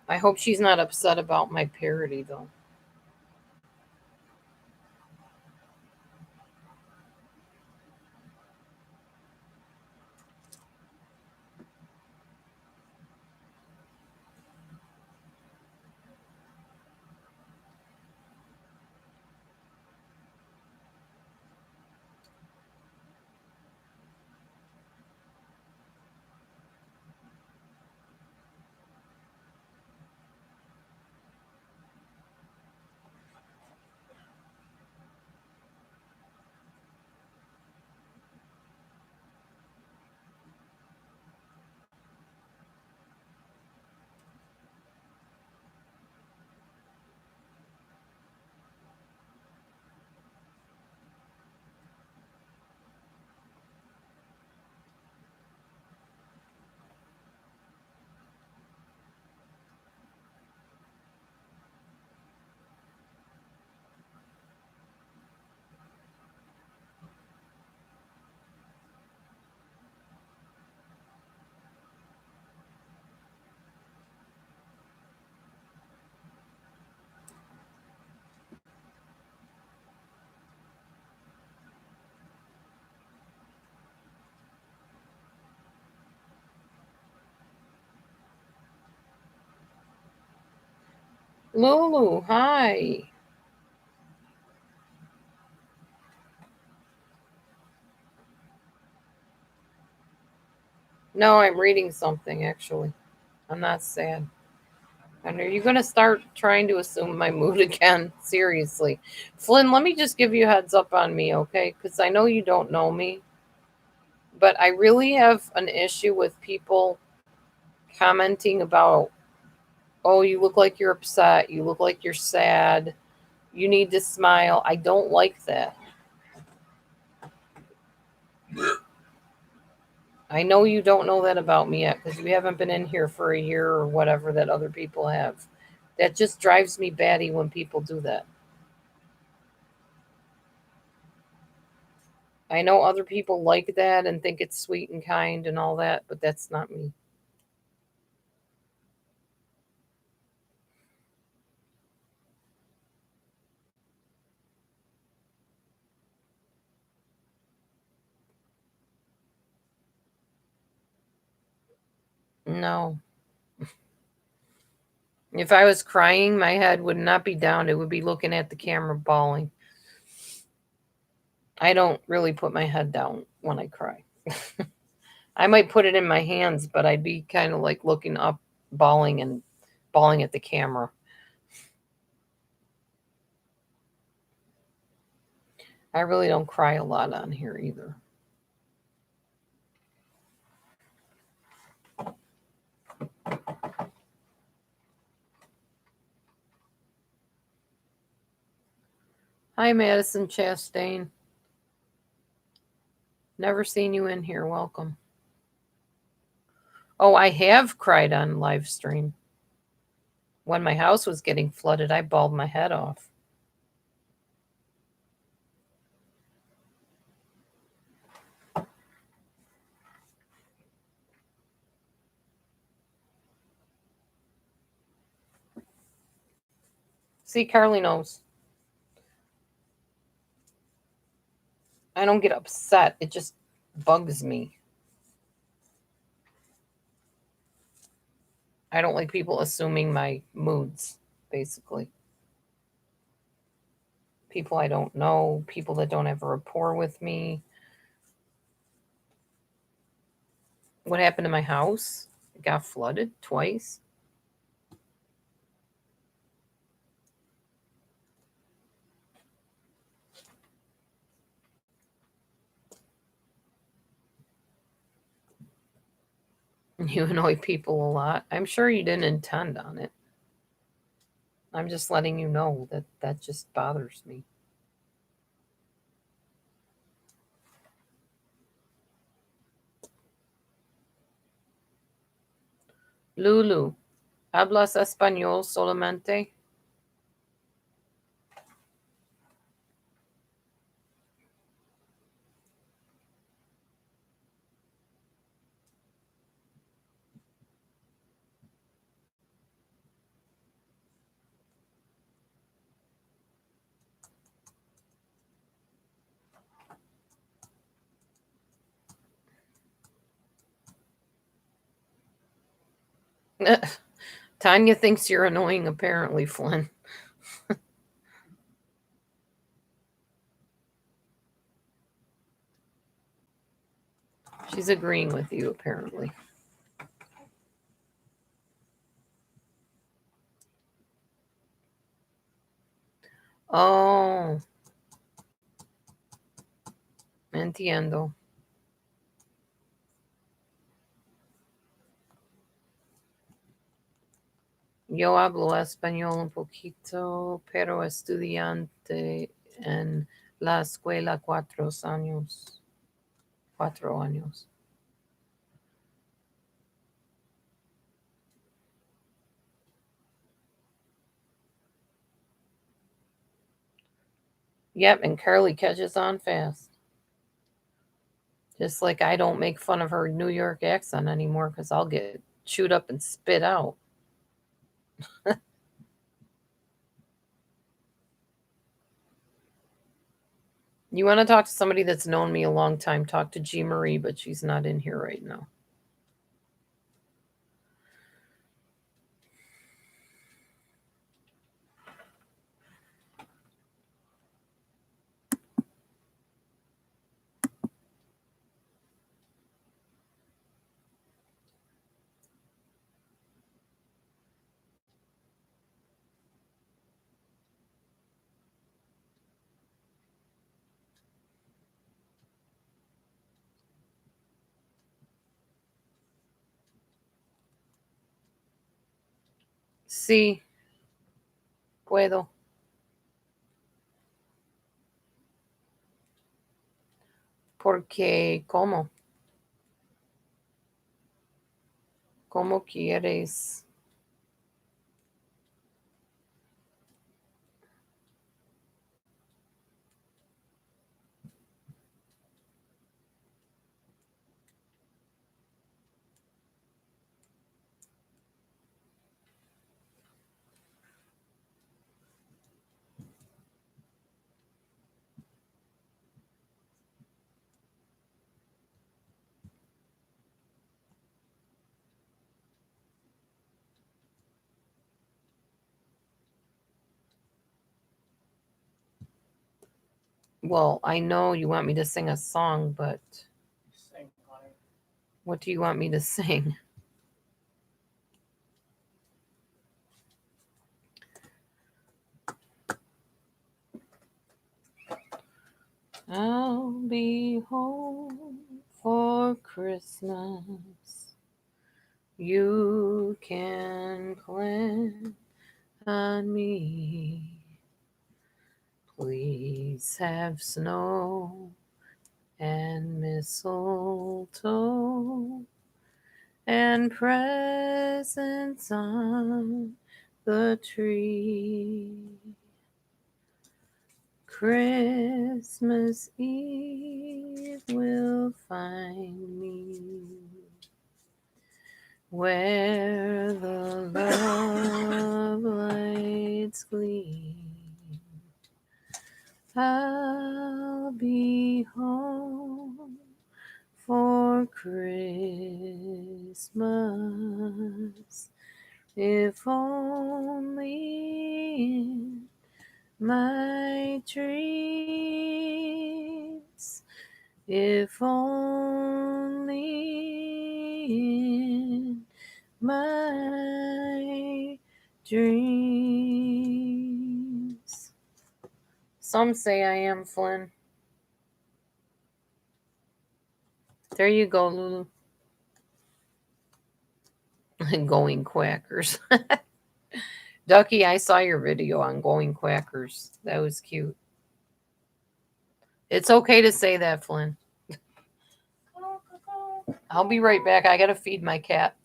I hope she's not upset about my parody, though. Lulu, hi. No, I'm reading something, actually. I'm not sad. And are you going to start trying to assume my mood again? Seriously. Flynn, let me just give you a heads up on me, okay? Because I know you don't know me, but I really have an issue with people commenting about, oh, you look like you're upset. You look like you're sad. You need to smile. I don't like that. I know you don't know that about me yet because you haven't been in here for a year or whatever that other people have. That just drives me batty when people do that. I know other people like that and think it's sweet and kind and all that, but that's not me. No. If I was crying, my head would not be down. It would be looking at the camera bawling. I don't really put my head down when I cry. I might put it in my hands, but I'd be kind of like looking up, bawling and bawling at the camera. I really don't cry a lot on here either. Hi, Madison Chastain. Never seen you in here. Welcome. Oh, I have cried on live stream. When my house was getting flooded, I bawled my head off. See, Carly knows. I don't get upset. It just bugs me. I don't like people assuming my moods, basically. People I don't know, people that don't have a rapport with me. What happened to my house? It got flooded twice. You annoy people a lot. I'm sure you didn't intend on it. I'm just letting you know that that just bothers me. Lulu, Hablas español solamente? Tanya thinks you're annoying, apparently, Flynn. She's agreeing with you, apparently. Oh. Entiendo. Yo hablo español un poquito, pero estudiante en la escuela 4 años. 4 años. Yep, and Carly catches on fast. Just like I don't make fun of her New York accent anymore because I'll get chewed up and spit out. You want to talk to somebody that's known me a long time, talk to G. Marie, but she's not in here right now. Sí, puedo. Porque, ¿cómo? ¿Cómo quieres? Well, I know you want me to sing a song, but Sing, honey. what do you want me to sing? I'll be home for Christmas. You can plan on me. Please have snow and mistletoe and presents on the tree. Christmas Eve will find me where the love lights gleam. I'll be home for Christmas, if only in my dreams, if only in my dreams. Some say I am, Flynn. There you go, Lulu. Going Quackers. Ducky, I saw your video on going Quackers. That was cute. It's okay to say that, Flynn. I'll be right back. I gotta feed my cat.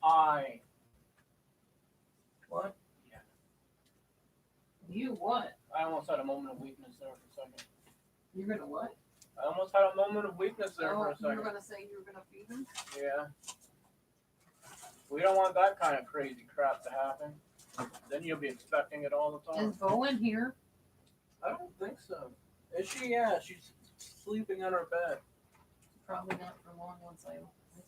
I what? I almost had a moment of weakness there for a second. You're gonna what? I almost had a moment of weakness there for a You were second. gonna say you were gonna feed them? Yeah. We don't want that kind of crazy crap to happen. Then you'll be expecting it all the time. Is Bo in here? I don't think so. Is she? Yeah, she's sleeping on her bed. Probably not for long once I open this.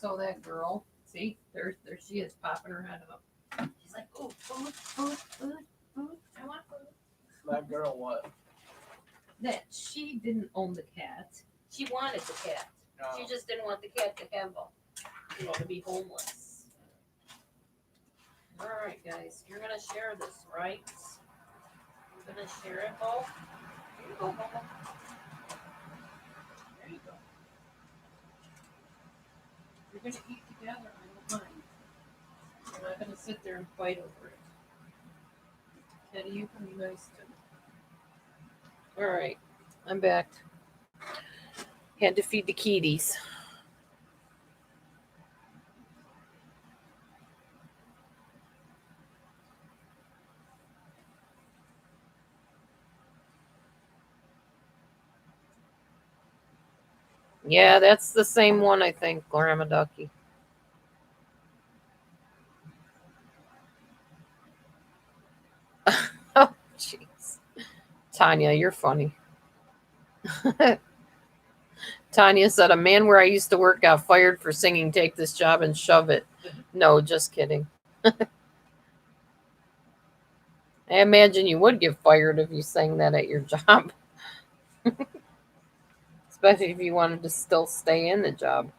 So that girl, see, there she is, popping her head up. She's like, oh, food. I want food. That girl what? That she didn't own the cat. She wanted the cat. No. She just didn't want the cat to have to be homeless. All right, guys, you're gonna share this, right? You're gonna share it, Bo. Here you go, Bo. There you go. You're gonna eat together. I don't mind. You're not gonna sit there and fight over it. Teddy, you can be nice too. All right, I'm back. Had to feed the kitties. Yeah, that's the same one, I think, Grandma Ducky. Oh, jeez. Tanya, you're funny. Tanya said, a man where I used to work got fired for singing Take This Job and Shove It. No, just kidding. I imagine you would get fired if you sang that at your job. Especially if you wanted to still stay in the job.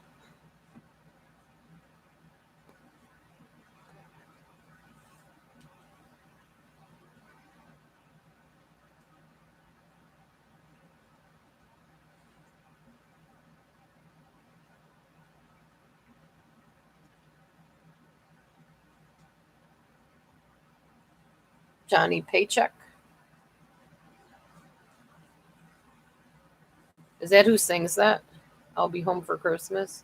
Johnny Paycheck. Is that who sings that? I'll be home for Christmas.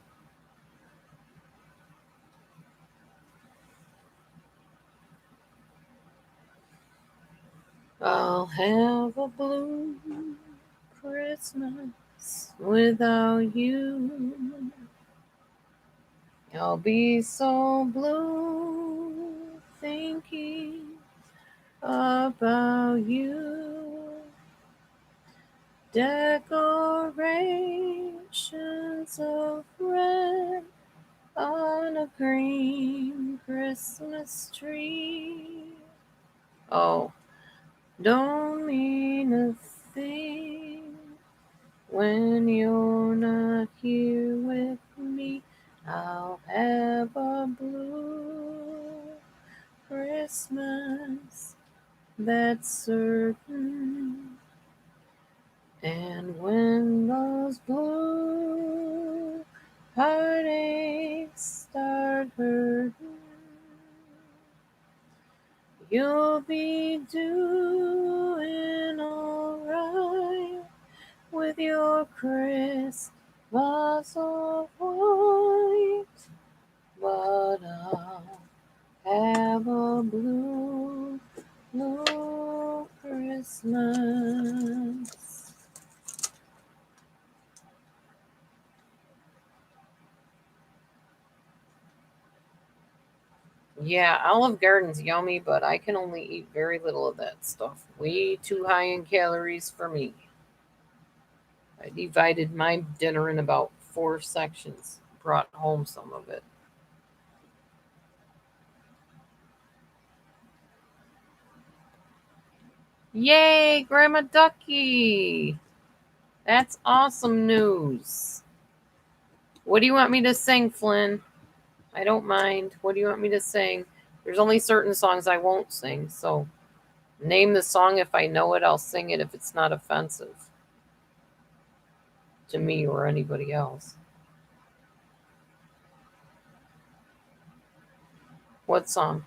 I'll have a blue Christmas without you. I'll be so blue thinking about you. Decorations of red on a green Christmas tree. Oh, don't mean a thing when you're not here with me. I'll have a blue Christmas, that's certain. And when those blue heartaches start hurting, you'll be doing alright with your Christmas of white. But I'll have a blue Christmas. Yeah, Olive Garden's yummy, but I can only eat very little of that stuff. Way too high in calories for me. I divided my dinner in about 4 sections, brought home some of it. Yay, Grandma Ducky! That's awesome news. What do you want me to sing, Flynn? I don't mind. What do you want me to sing? There's only certain songs I won't sing, so name the song. If I know it, I'll sing it if it's not offensive to me or anybody else. What song?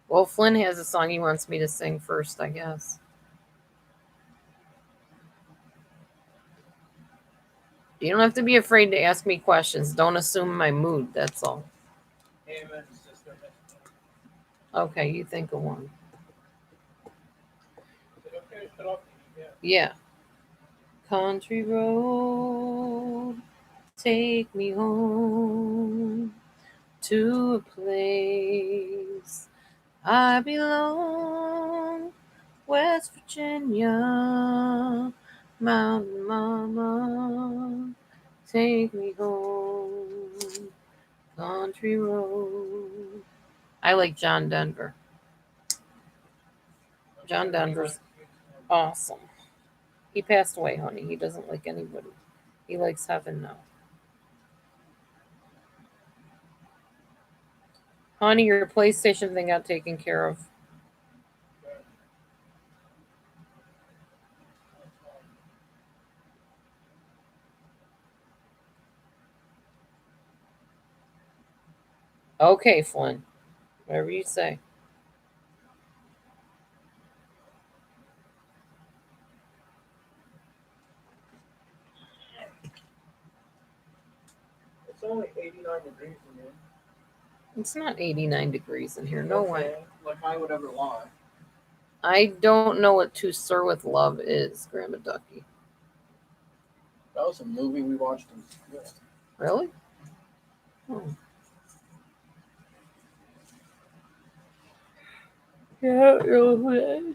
Well, Flynn has a song he wants me to sing first, I guess. You don't have to be afraid to ask me questions. Don't assume my mood, that's all. Amen, sister. Okay, you think of one. Is it okay to shut off? Yeah. Country road, take me home to a place I belong. West Virginia, Mountain Mama, take me home, country road. I like John Denver. John Denver's awesome. He passed away, honey. He doesn't like anybody. He likes heaven now. Honey, your PlayStation thing got taken care of. Okay, Flynn. Whatever you say. It's only 89 degrees in here. It's not 89 degrees in here. No way. Like I would ever lie. I don't know what To Sir with Love is, Grandma Ducky. That was a movie we watched in school. Really? Oh. Yeah, really.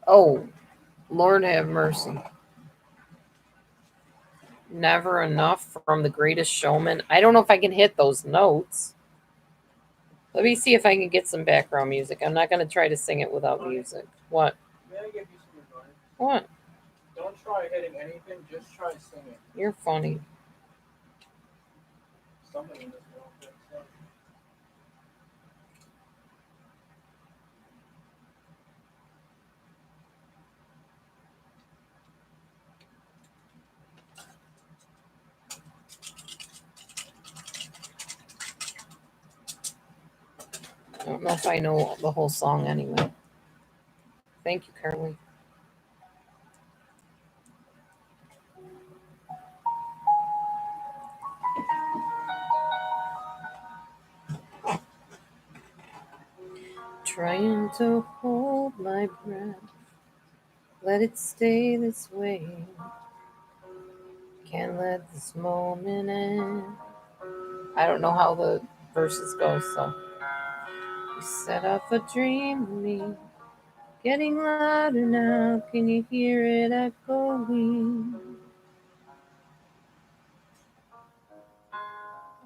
Oh, Lord have mercy. Never Enough from The Greatest Showman. I don't know if I can hit those notes. Let me see if I can get some background music. I'm not going to try to sing it without music. What? May I give you some advice? What? Don't try hitting anything, just try singing. You're funny. Somebody in this world could sing. I don't know if I know the whole song anyway. Thank you, Carly. Trying to hold my breath. Let it stay this way. Can't let this moment end. I don't know how the verses go, so. You set up a dream of me. Getting louder now. Can you hear it echoing?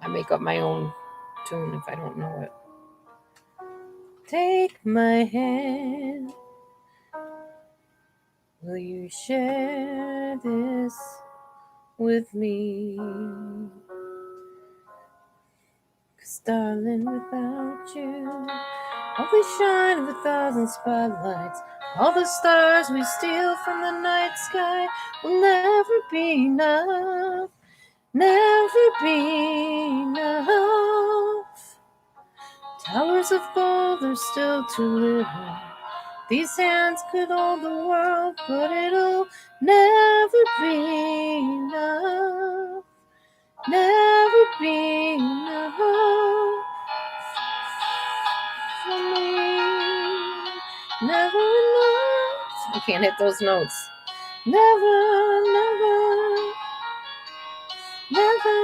I make up my own tune if I don't know it. Take my hand. Will you share this with me? 'Cause darling, without you, all the shine of 1,000 spotlights, all the stars we steal from the night sky will never be enough, never be enough. Towers of gold are still too little. These hands could hold the world, but it'll never be enough, never be enough for me. Never enough. I can't hit those notes. Never, never, never,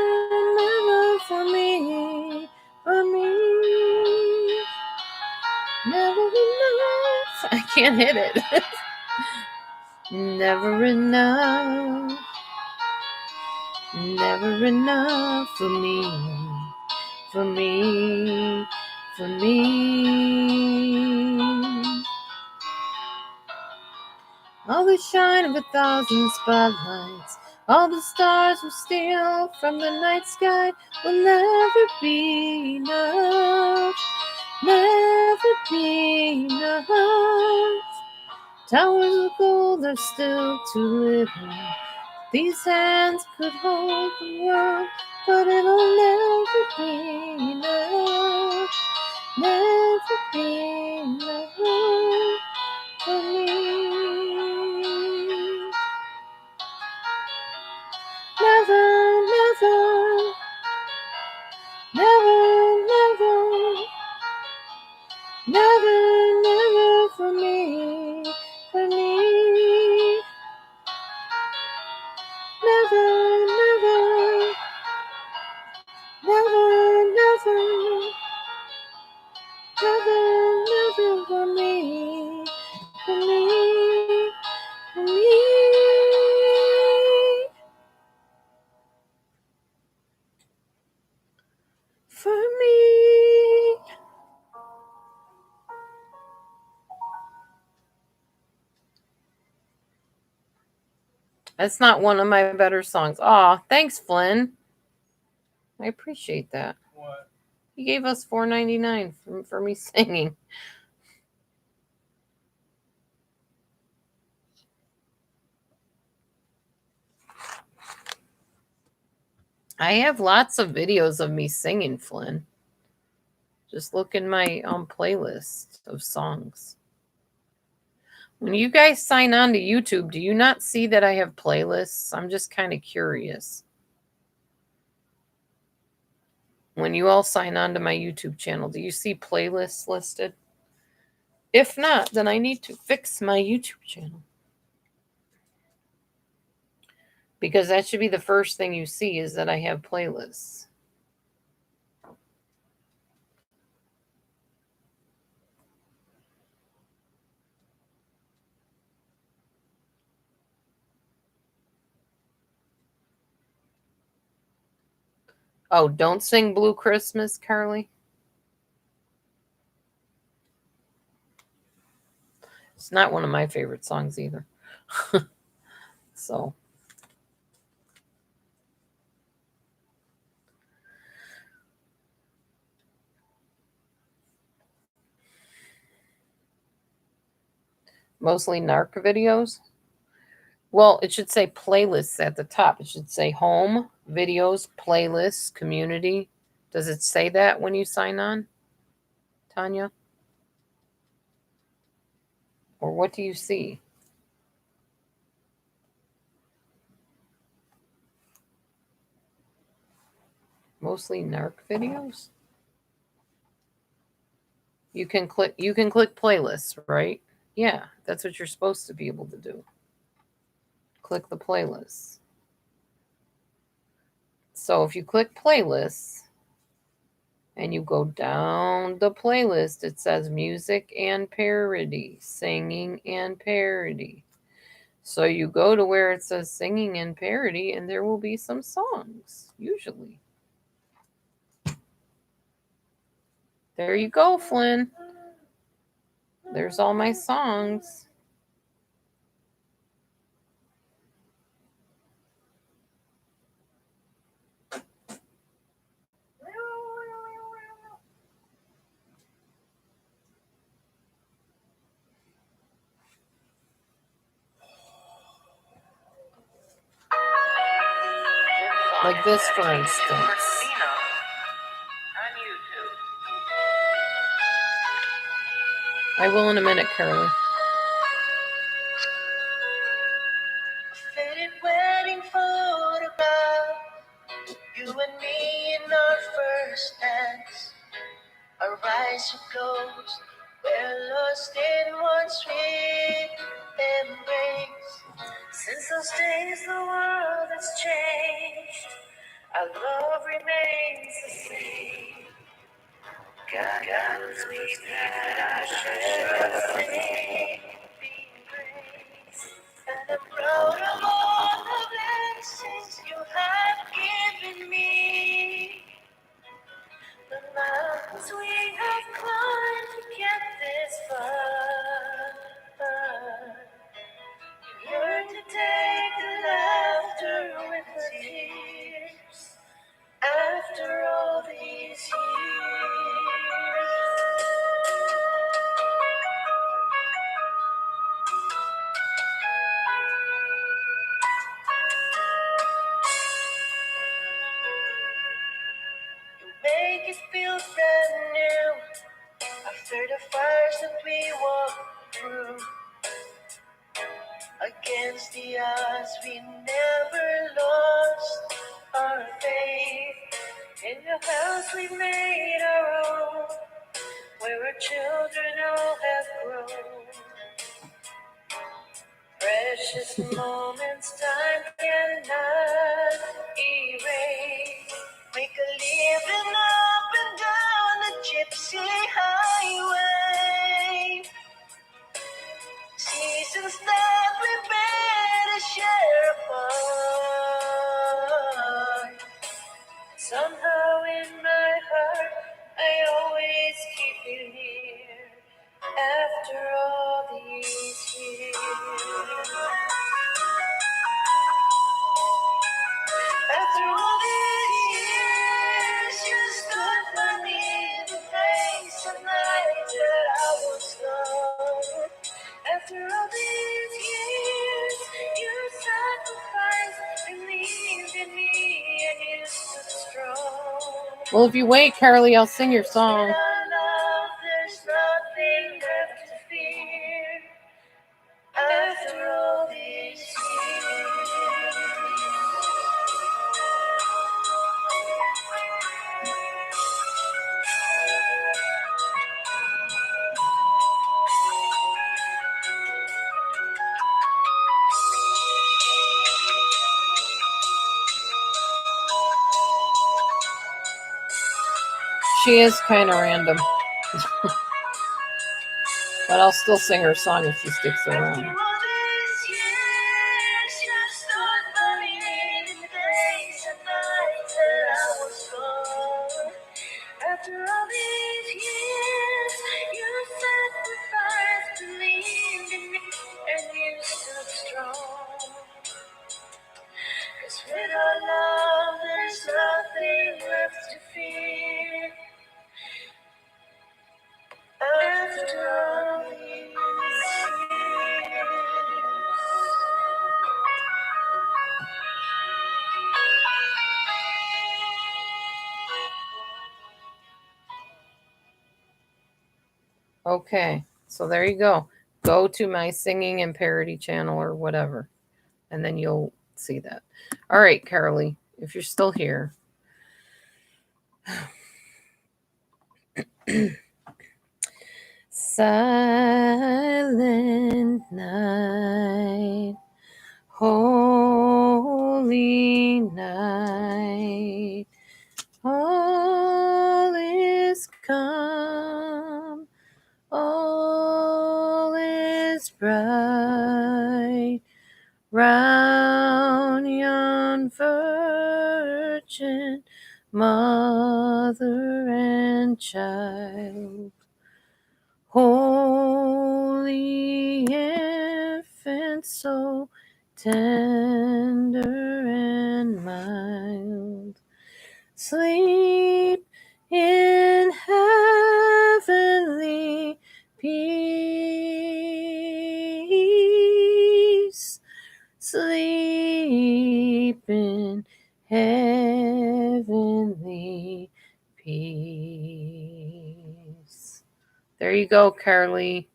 never for me, for me. Never enough. I can't hit it. Never enough. Never enough for me. For me. For me. All the shine of 1,000 spotlights. All the stars we steal from the night sky will never be enough. Never be enough. Towers of gold are still too little. These hands could hold the world, but it'll never be enough. Never be enough for me. Never, never, never, never, never, never for me, for me. Never, never, never, never, never, never for me, for me, for me. For me. That's not one of my better songs. Aw, thanks, Flynn. I appreciate that. What? He gave us $4.99 for me singing. I have lots of videos of me singing, Flynn. Just look in my playlist of songs. When you guys sign on to YouTube, do you not see that I have playlists? I'm just kind of curious. When you all sign on to my YouTube channel, do you see playlists listed? If not, then I need to fix my YouTube channel. Because that should be the first thing you see is that I have playlists. Oh, don't sing Blue Christmas, Carly. It's not one of my favorite songs either. So. Mostly narc videos. Well, it should say playlists at the top. It should say home, videos, playlists, community. Does it say that when you sign on, Tanya? Or what do you see? Mostly narc videos? You can click playlists, right? Yeah, that's what you're supposed to be able to do. Click the playlists. So if you click playlists and you go down the playlist, it says music and parody, singing and parody. So you go to where it says singing and parody, and there will be some songs, usually. There you go, Flynn. There's all my songs. Like this, for instance. I will in a minute, Carly. Faded wedding photograph, you and me in our first dance. Our eyes are closed, we're lost in one sweet embrace. Since those days, the world has changed. Our love remains the same. God knows we've had our share of saving grace. And I'm proud of all the blessings you have given me. The mountains we have climbed to get this far. You learn to take the laughter doors that we walk through. Against the odds, we never lost our faith. In the house we made our own, where our children all have grown. Precious moments time cannot erase. Make a living up and down the gypsy highway. Seasons that we bear to share apart. Somehow in my heart, I always keep you here after all these years. After all these years, you stood by me in the days and nights that I was gone. After all these years, you sacrificed, believed in me, and you stood strong. Well, if you wait, Carly, I'll sing your song. In our love, there's nothing left to fear. After all these years. She is kind of random. But I'll still sing her song if she sticks After around. all these years, you stood by me in the days and nights that I was gone. After all these years, you sacrificed, believed in me, and you stood strong. 'Cause with our love, there's nothing left to fear. After all these years. Okay, so there you go. Go to my singing and parody channel or whatever, and then you'll see that. All right, Carly, if you're still here. Silent night, holy night, all is calm, all is bright, round yon virgin mother and child. Holy infant, so tender and mild, sleep in heavenly peace, sleep in heavenly peace. There you go, Carly.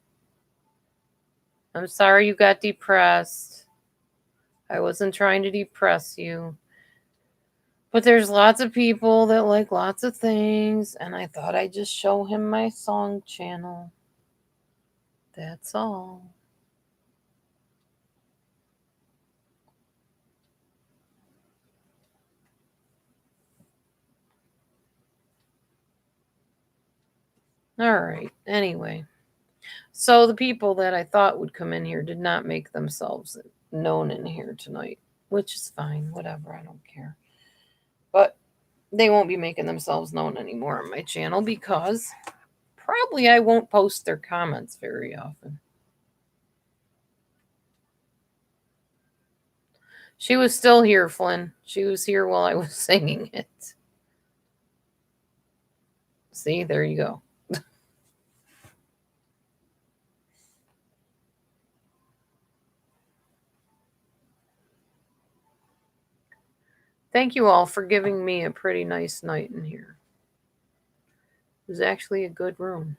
I'm sorry you got depressed. I wasn't trying to depress you. But there's lots of people that like lots of things, and I thought I'd just show him my song channel. That's all. All right. Anyway. So the people that I thought would come in here did not make themselves known in here tonight, which is fine. Whatever. I don't care. But they won't be making themselves known anymore on my channel because probably I won't post their comments very often. She was still here, Flynn. She was here while I was singing it. See, there you go. Thank you all for giving me a pretty nice night in here. It was actually a good room.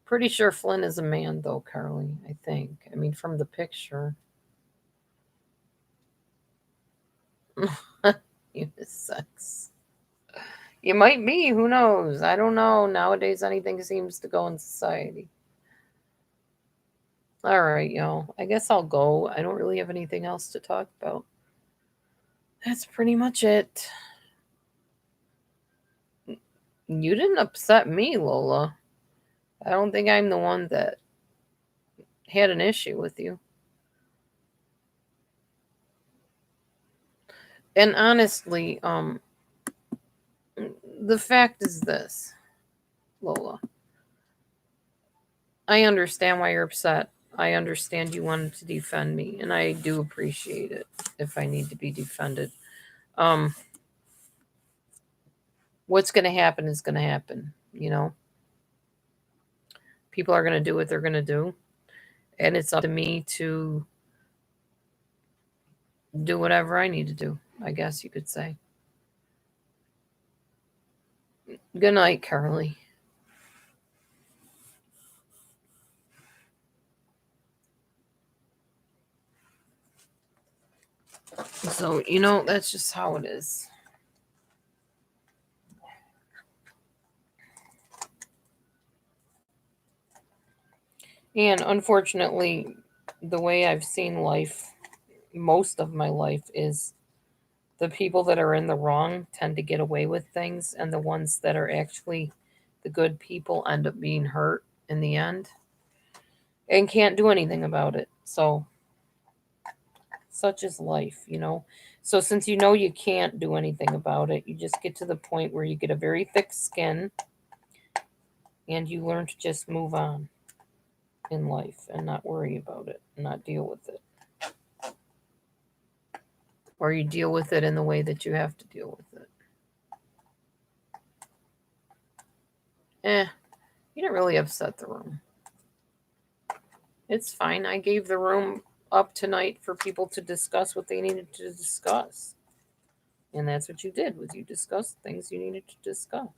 Pretty sure Flynn is a man, though, Carly. I think. I mean, from the picture. Unisex. You might be. Who knows? I don't know. Nowadays, anything seems to go in society. All right, y'all. I guess I'll go. I don't really have anything else to talk about. That's pretty much it. You didn't upset me, Lola. I don't think I'm the one that had an issue with you. And honestly, the fact is this, Lola. I understand why you're upset. I understand you wanted to defend me, and I do appreciate it if I need to be defended. What's going to happen is going to happen, you know? People are going to do what they're going to do, and it's up to me to do whatever I need to do, I guess you could say. Good night, Carly. So, you know, that's just how it is. And unfortunately, the way I've seen life, most of my life, is the people that are in the wrong tend to get away with things, and the ones that are actually the good people end up being hurt in the end and can't do anything about it. So, such is life, you know. So, since you know you can't do anything about it, you just get to the point where you get a very thick skin and you learn to just move on in life and not worry about it and not deal with it. Or you deal with it in the way that you have to deal with it. You didn't really upset the room. It's fine. I gave the room up tonight for people to discuss what they needed to discuss. And that's what you did, was you discussed things you needed to discuss.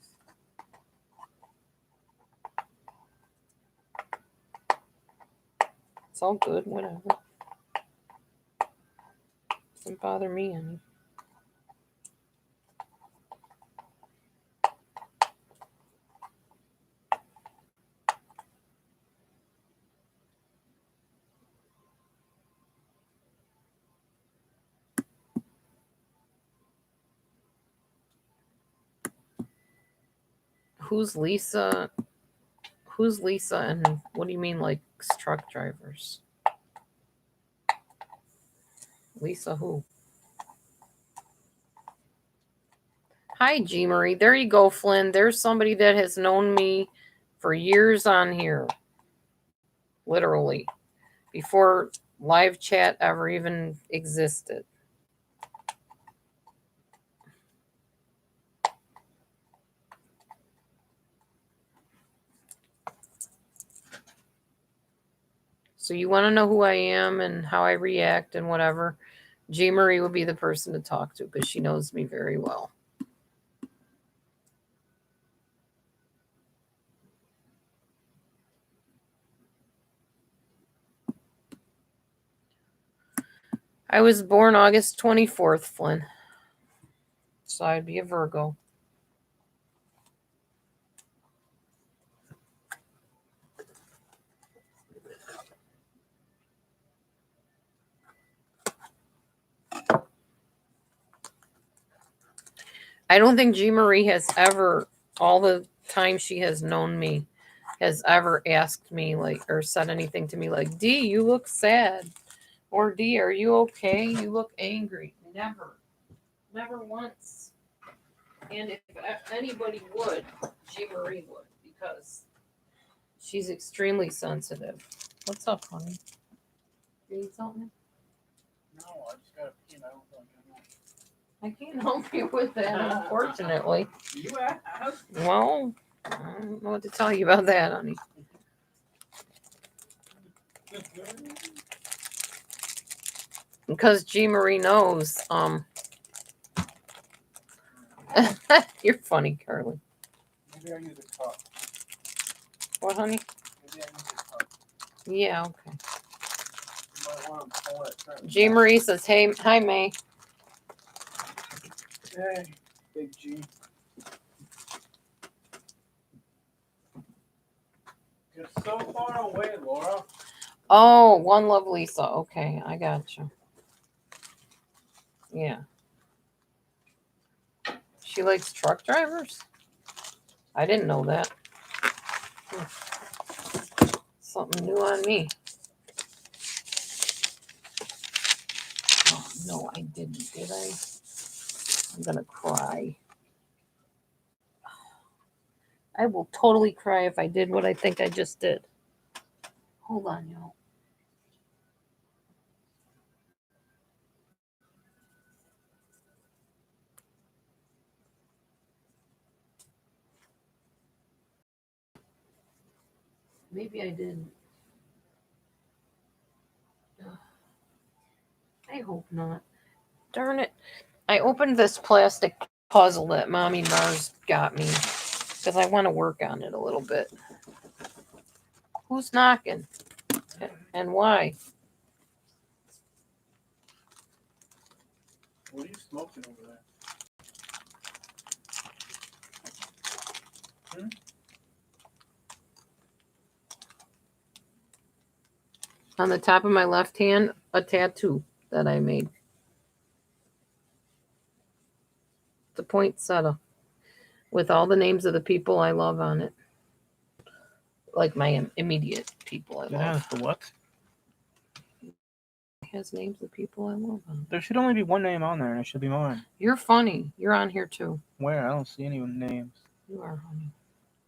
It's all good, whatever. Doesn't bother me any. Who's Lisa? Who's Lisa, and what do you mean, like truck drivers? Lisa who? Hi, G. Marie. There you go, Flynn. There's somebody that has known me for years on here. Literally. Before live chat ever even existed. So you want to know who I am and how I react and whatever? G. Marie would be the person to talk to because she knows me very well. I was born August 24th, Flynn. So I'd be a Virgo. I don't think G. Marie has ever, all the time she has known me, has ever asked me, like, or said anything to me like, D, you look sad. Or D, are you okay? You look angry. Never. Never once. And if anybody would, G. Marie would, because she's extremely sensitive. What's up, honey? You need something? No, I just got to pee and I don't feel like doing that. I can't help you with that, unfortunately. You asked. Well, I don't know what to tell you about that, honey. Because G. Marie knows, you're funny, Carly. Maybe I use a cup. What, honey? the end of the cup. Yeah, okay. You might want to pull it. G. Marie says, hey, hi, May. Hey, Big G. You're so far away, Laura. Oh, One Love Lisa. Okay, I got you. Yeah. She likes truck drivers? I didn't know that. Something new on me. Oh, no, I didn't, did I? I'm going to cry. I will totally cry if I did what I think I just did. Hold on, y'all. Maybe I didn't. I hope not. Darn it. I opened this plastic puzzle that Mommy Mars got me because I want to work on it a little bit. Who's knocking? And why? What are you smoking over there? On the top of my left hand, a tattoo that I made. The poinsettia with all the names of the people I love on it. Like my immediate people I love. The what? It has names of people I love on it. There should only be one name on there, and it should be mine. You're funny. You're on here too. Where? I don't see any names. You are, honey.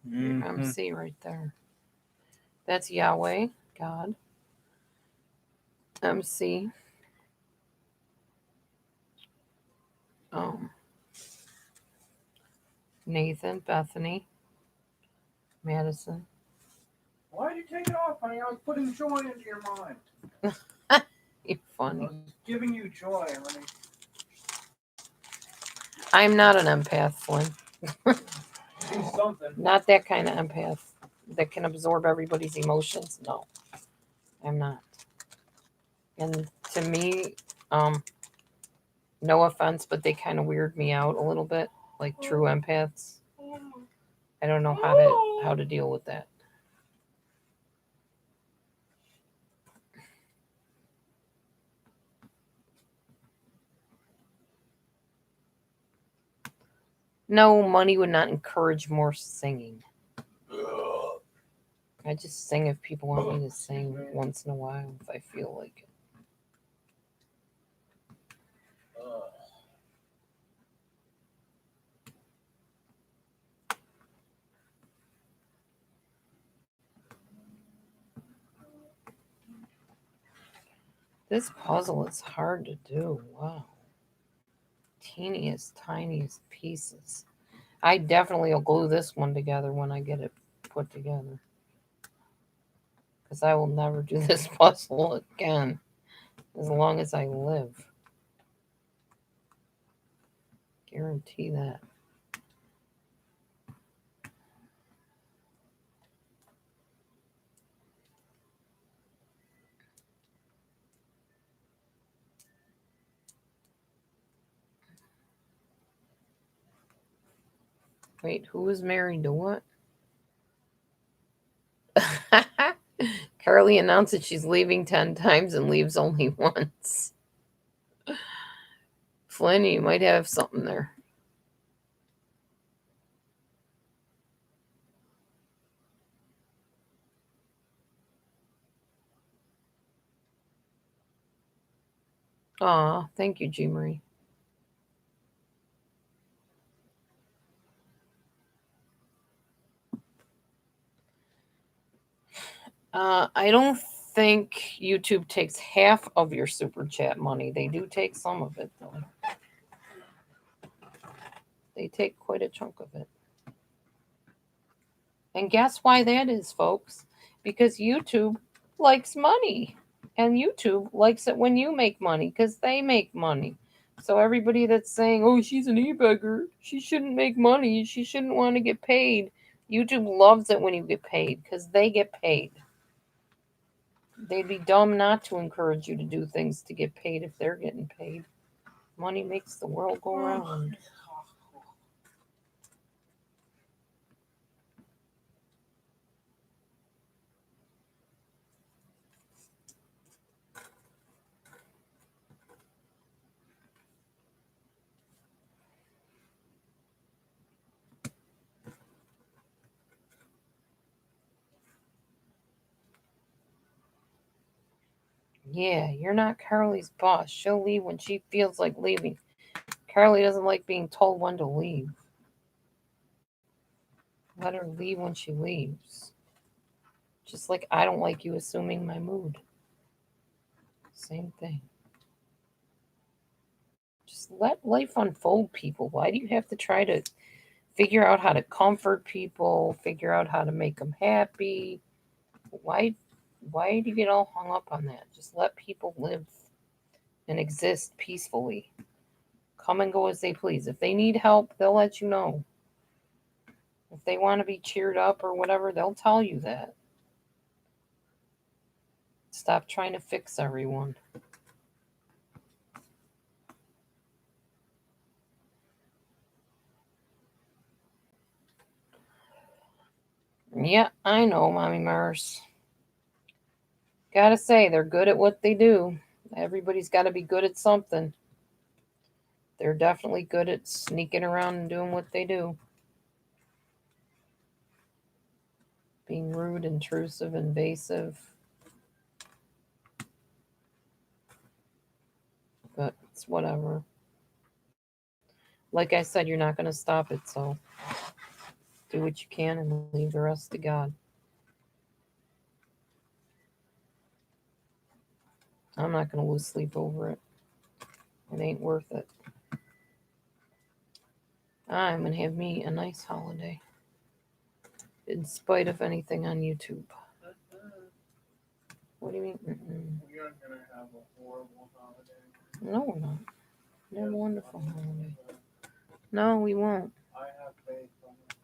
Mm-hmm. Your MC right there. That's Yahweh, God. MC. Nathan, Bethany, Madison. Why did you take it off, honey? I was putting joy into your mind. You're funny. I was giving you joy, honey. I'm not an empath, Flynn. Do something. Not that kind of empath that can absorb everybody's emotions. No, I'm not. And to me, no offense, but they kind of weird me out a little bit, like true empaths. I don't know how to deal with that. No, money would not encourage more singing. I just sing if people want me to sing once in a while, if I feel like it. This puzzle is hard to do. Wow. Teeniest, tiniest pieces. I definitely will glue this one together when I get it put together. Because I will never do this puzzle again as long as I live. Guarantee that. Wait, who is married to what? Carly announced that she's leaving 10 times and leaves only once. Flynn, you might have something there. Aw, thank you, G. Marie. I don't think YouTube takes half of your super chat money. They do take some of it, though. They take quite a chunk of it. And guess why that is, folks? Because YouTube likes money. And YouTube likes it when you make money because they make money. So everybody that's saying, oh, she's an e-beggar, she shouldn't make money, she shouldn't want to get paid. YouTube loves it when you get paid because they get paid. They'd be dumb not to encourage you to do things to get paid if they're getting paid. Money makes the world go round. Yeah, you're not Carly's boss. She'll leave when she feels like leaving. Carly doesn't like being told when to leave. Let her leave when she leaves. Just like I don't like you assuming my mood. Same thing. Just let life unfold, people. Why do you have to try to figure out how to comfort people, figure out how to make them happy? Why do you get all hung up on that? Just let people live and exist peacefully. Come and go as they please. If they need help, they'll let you know. If they want to be cheered up or whatever, they'll tell you that. Stop trying to fix everyone. Yeah, I know, Mommy Mars. Gotta say, they're good at what they do. Everybody's got to be good at something. They're definitely good at sneaking around and doing what they do. Being rude, intrusive, invasive. But it's whatever. Like I said, you're not going to stop it, so do what you can and leave the rest to God. I'm not going to lose sleep over it. It ain't worth it. I'm going to have me a nice holiday. In spite of anything on YouTube. What do you mean? We aren't going to have a horrible holiday. No, we're not. We have a wonderful holiday. No, we won't. I have faith on it.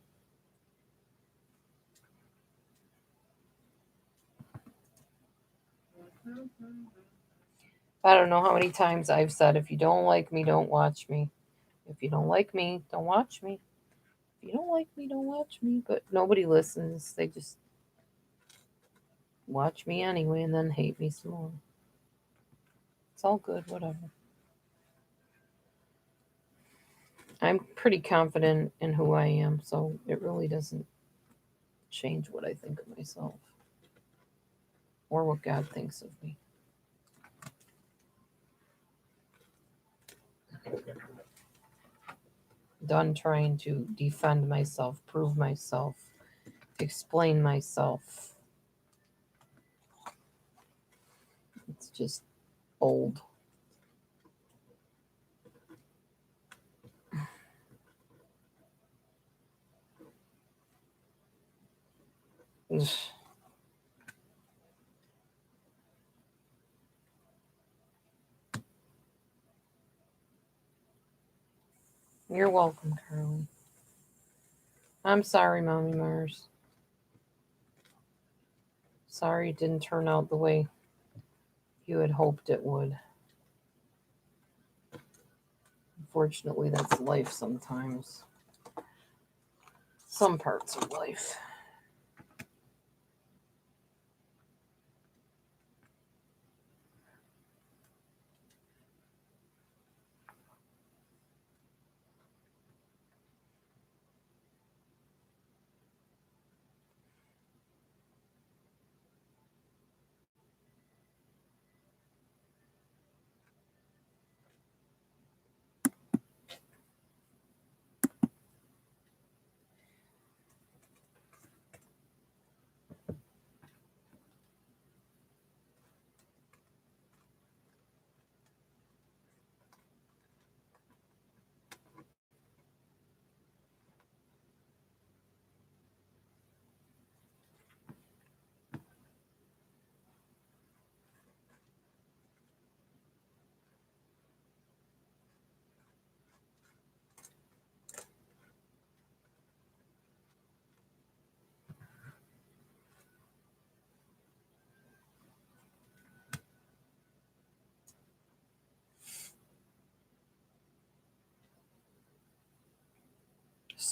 I don't know how many times I've said, if you don't like me, don't watch me. If you don't like me, don't watch me. If you don't like me, don't watch me. But nobody listens. They just watch me anyway and then hate me some more. It's all good, whatever. I'm pretty confident in who I am, so it really doesn't change what I think of myself or what God thinks of me. Done trying to defend myself, prove myself, explain myself. It's just old. You're welcome, Carly. I'm sorry, Mommy Mars. Sorry it didn't turn out the way you had hoped it would. Unfortunately, that's life sometimes. Some parts of life.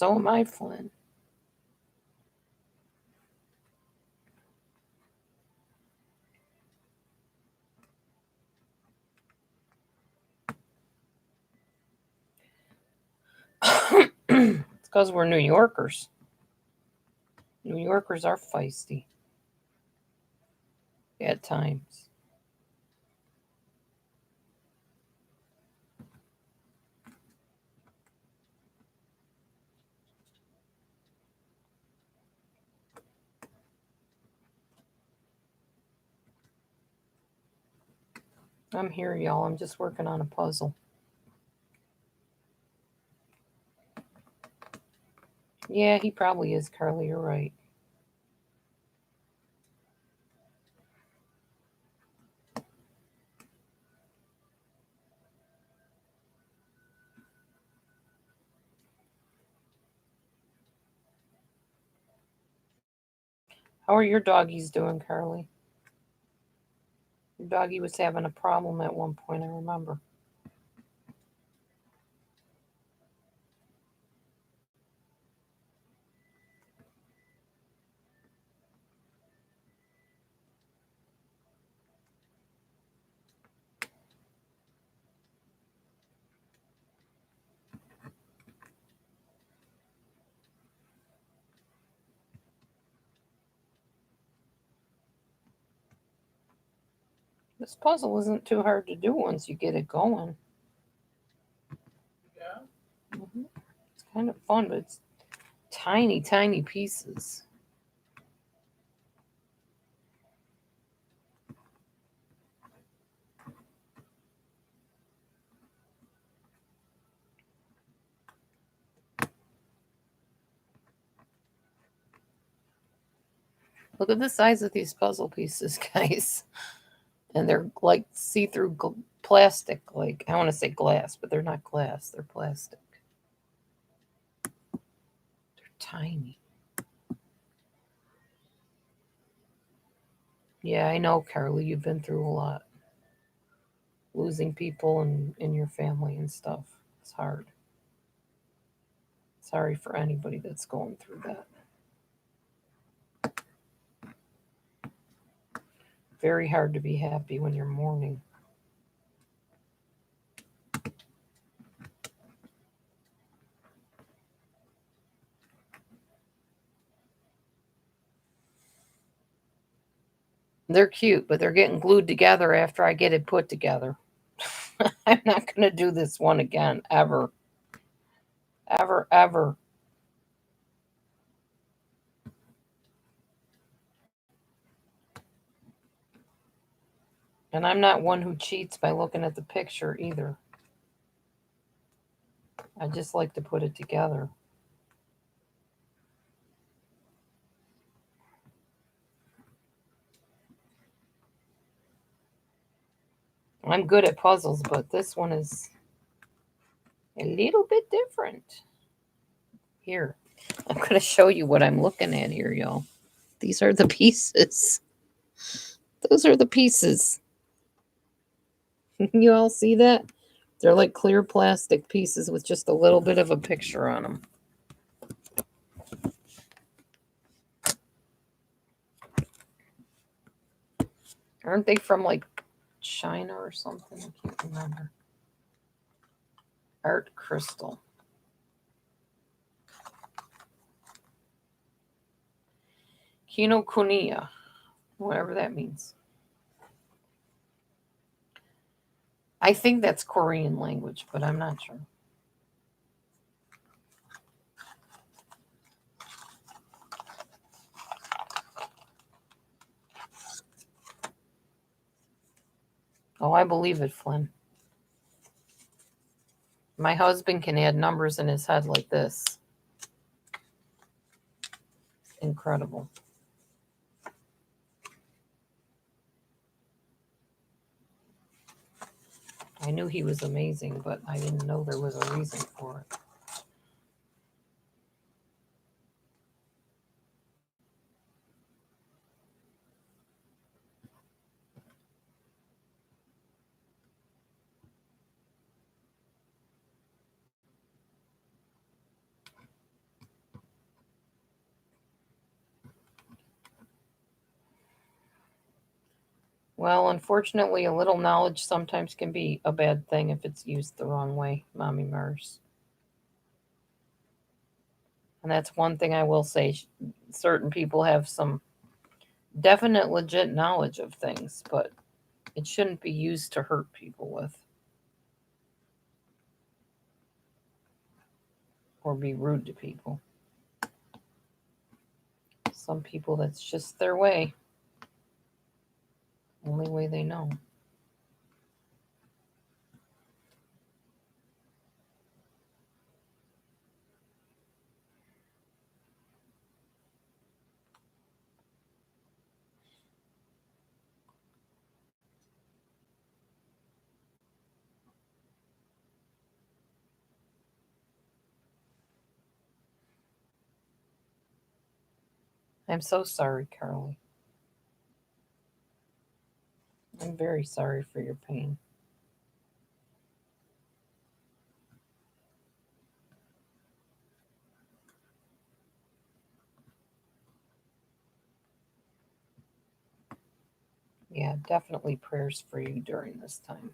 So am I, Flynn. It's because we're New Yorkers. New Yorkers are feisty at times. I'm here, y'all. I'm just working on a puzzle. Yeah, he probably is, Carly. You're right. How are your doggies doing, Carly? Your doggie was having a problem at one point, I remember. This puzzle isn't too hard to do once you get it going. Yeah. It's kind of fun, but it's tiny, tiny pieces. Look at the size of these puzzle pieces, guys. And they're like see-through plastic. Like, I want to say glass, but they're not glass. They're plastic. They're tiny. Yeah, I know, Carly. You've been through a lot. Losing people in your family and stuff. It's hard. Sorry for anybody that's going through that. Very hard to be happy when you're mourning. They're cute, but they're getting glued together after I get it put together. I'm not going to do this one again, ever. Ever, ever. And I'm not one who cheats by looking at the picture either. I just like to put it together. I'm good at puzzles, but this one is a little bit different. Here, I'm going to show you what I'm looking at here, y'all. These are the pieces. Those are the pieces. You all see that? They're like clear plastic pieces with just a little bit of a picture on them. Aren't they from like China or something? I can't remember. Art crystal. Kinokuniya, whatever that means. I think that's Korean language, but I'm not sure. Oh, I believe it, Flynn. My husband can add numbers in his head like this. Incredible. I knew he was amazing, but I didn't know there was a reason for it. Well, unfortunately, a little knowledge sometimes can be a bad thing if it's used the wrong way, Mommy Mars. And that's one thing I will say. Certain people have some definite, legit knowledge of things, but it shouldn't be used to hurt people with or be rude to people. Some people, that's just their way. Only way they know. I'm so sorry, Carly. I'm very sorry for your pain. Yeah, definitely prayers for you during this time.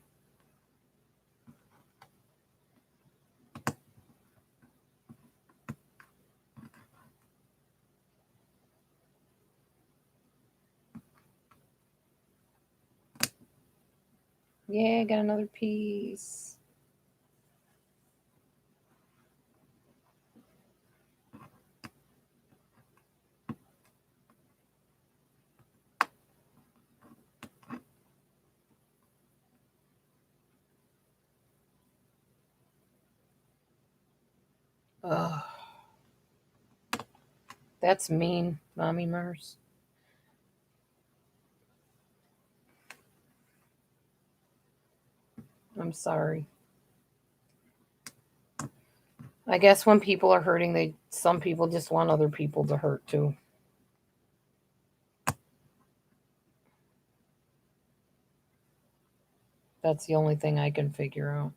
Yeah, got another piece. Ugh. That's mean, Mommy Mars. I'm sorry. I guess when people are hurting, some people just want other people to hurt too. That's the only thing I can figure out.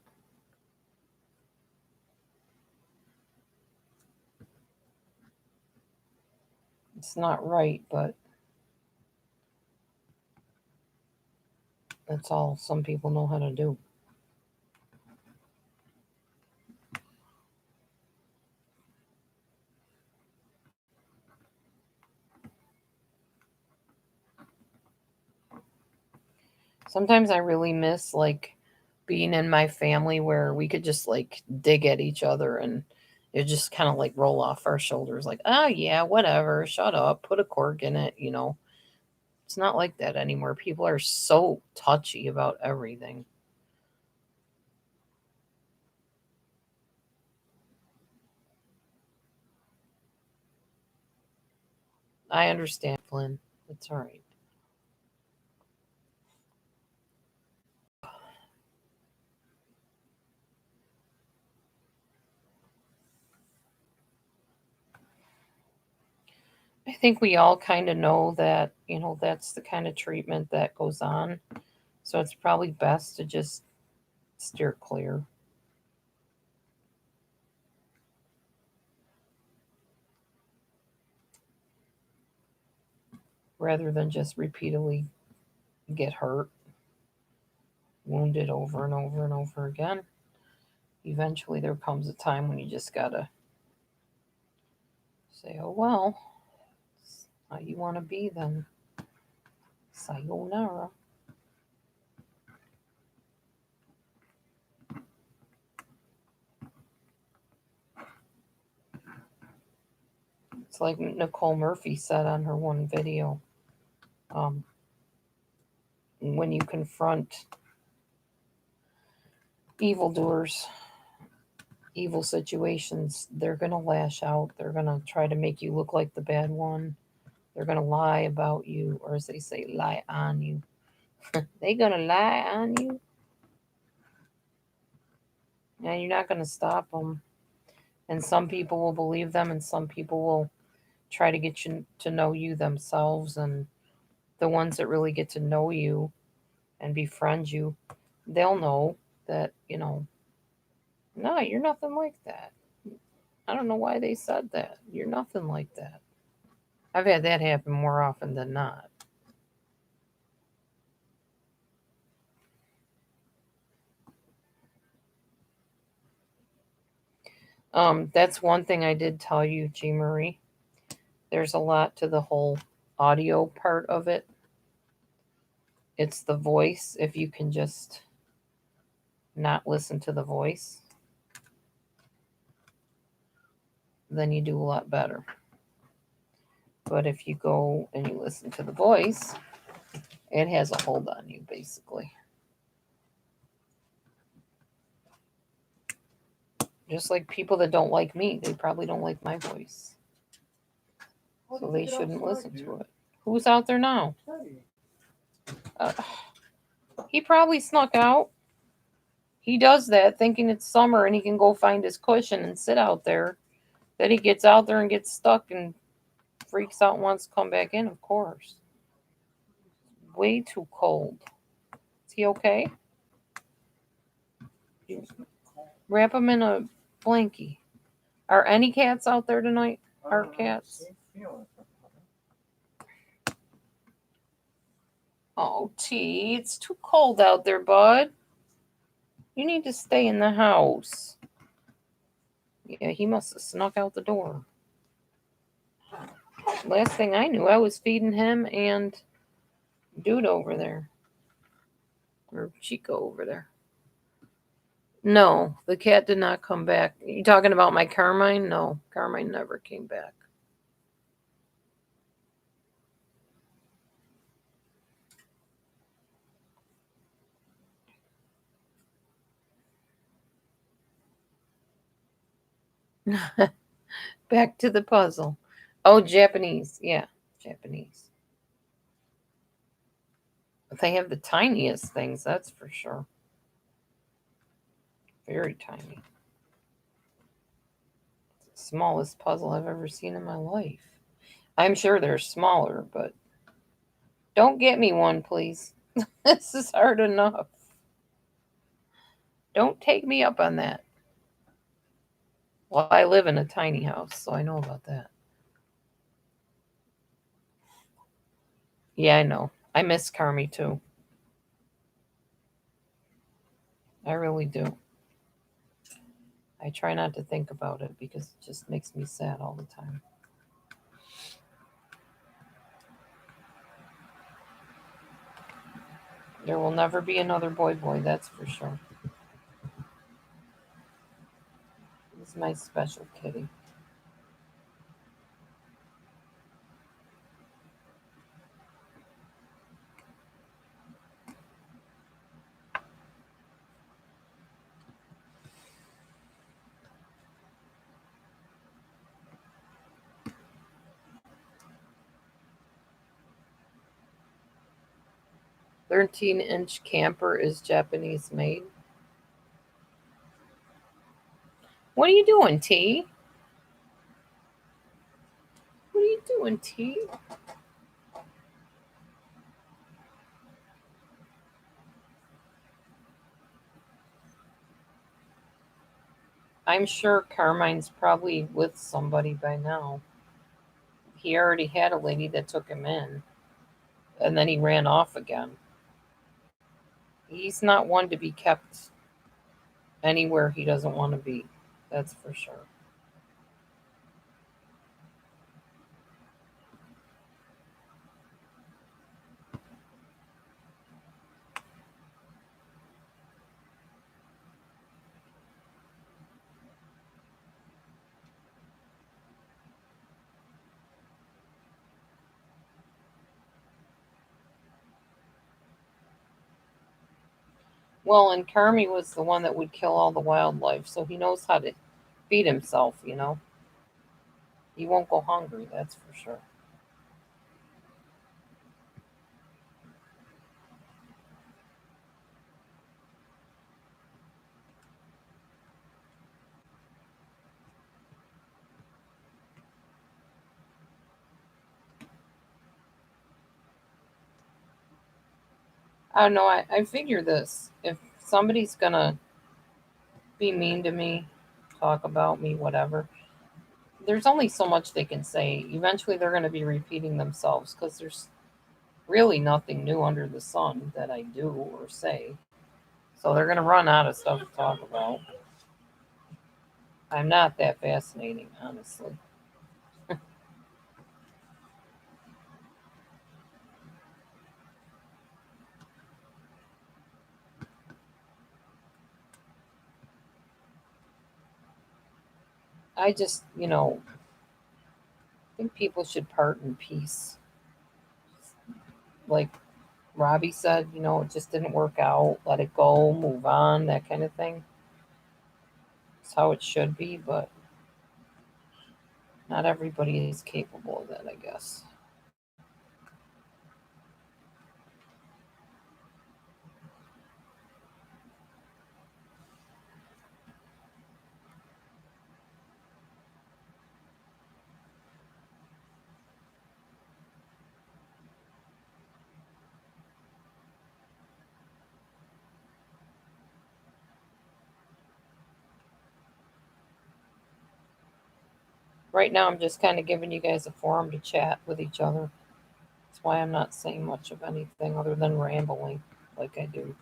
It's not right, but that's all some people know how to do. Sometimes I really miss like being in my family where we could just like dig at each other and it just kind of like roll off our shoulders like, oh yeah, whatever, shut up, put a cork in it. It's not like that anymore. People are so touchy about everything. I understand, Flynn. It's all right. I think we all kind of know that that's the kind of treatment that goes on. So it's probably best to just steer clear rather than just repeatedly get hurt, wounded over and over and over again. Eventually, there comes a time when you just gotta say, oh, well, it's how you want to be then. Sayonara. It's like Nicole Murphy said on her one video. Um, when you confront evildoers, evil situations, they're going to lash out. They're going to try to make you look like the bad one. They're going to lie about you, or as they say, lie on you. They're going to lie on you, and you're not going to stop them. And some people will believe them, and some people will try to get you to know you themselves. And the ones that really get to know you and befriend you, they'll know that, no, you're nothing like that. I don't know why they said that. You're nothing like that. I've had that happen more often than not. That's one thing I did tell you, G. Marie. There's a lot to the whole audio part of it. It's the voice. If you can just not listen to the voice, then you do a lot better. But if you go and you listen to the voice, it has a hold on you, basically. Just like people that don't like me, they probably don't like my voice. So they shouldn't listen to it. Who's out there now? Uh, he probably snuck out. He does that thinking it's summer and he can go find his cushion and sit out there. Then he gets out there and gets stuck and freaks out and wants to come back in, of course. Way too cold. Is he okay? Wrap him in a blankie. Are any cats out there tonight? Our cats? Oh, T, it's too cold out there, bud. You need to stay in the house. Yeah, he must have snuck out the door. Last thing I knew, I was feeding him and Dude over there. Or Chico over there. No, the cat did not come back. You talking about my Carmine? No, Carmine never came back. Back to the puzzle. Oh, Japanese. Yeah, Japanese. They have the tiniest things, that's for sure. Very tiny. It's the smallest puzzle I've ever seen in my life. I'm sure they're smaller, but don't get me one, please. This is hard enough. Don't take me up on that. Well, I live in a tiny house, so I know about that. Yeah, I know. I miss Carmi too. I really do. I try not to think about it because it just makes me sad all the time. There will never be another boy, that's for sure. He's my special kitty. "13-inch camper is Japanese made." What are you doing, T? What are you doing, T? I'm sure Carmine's probably with somebody by now. He already had a lady that took him in, and then he ran off again. He's not one to be kept anywhere he doesn't want to be. That's for sure. Well, and Carmi was the one that would kill all the wildlife, so he knows how to feed himself, you know. He won't go hungry, that's for sure. I don't know, I figure this. If somebody's gonna be mean to me, talk about me, whatever, there's only so much they can say. Eventually they're gonna be repeating themselves because there's really nothing new under the sun that I do or say. So they're gonna run out of stuff to talk about. I'm not that fascinating, honestly. I just, think people should part in peace. Like Robbie said, it just didn't work out. Let it go, move on, that kind of thing. It's how it should be, but not everybody is capable of that, I guess. Right now, I'm just kind of giving you guys a forum to chat with each other. That's why I'm not saying much of anything other than rambling like I do.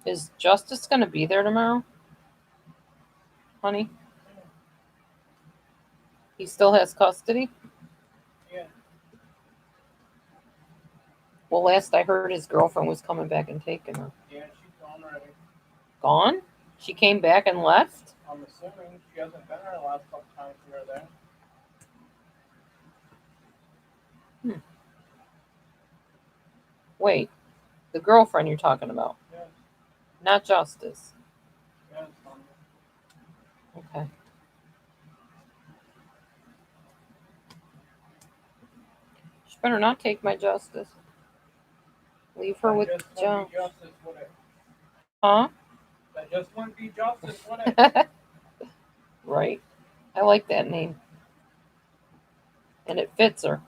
Is Justice going to be there tomorrow, honey? He still has custody? Yeah. Well, last I heard, his girlfriend was coming back and taking her. Yeah, she's gone already. Gone? She came back and left? I'm assuming she hasn't been there the last couple times we were there. Wait, the girlfriend you're talking about? Yes. Not Justice. Yes. Okay. She better not take my Justice. Leave her with Joe. Justice, would it? Huh? That just wouldn't be Justice, would it? Right. I like that name. And it fits her.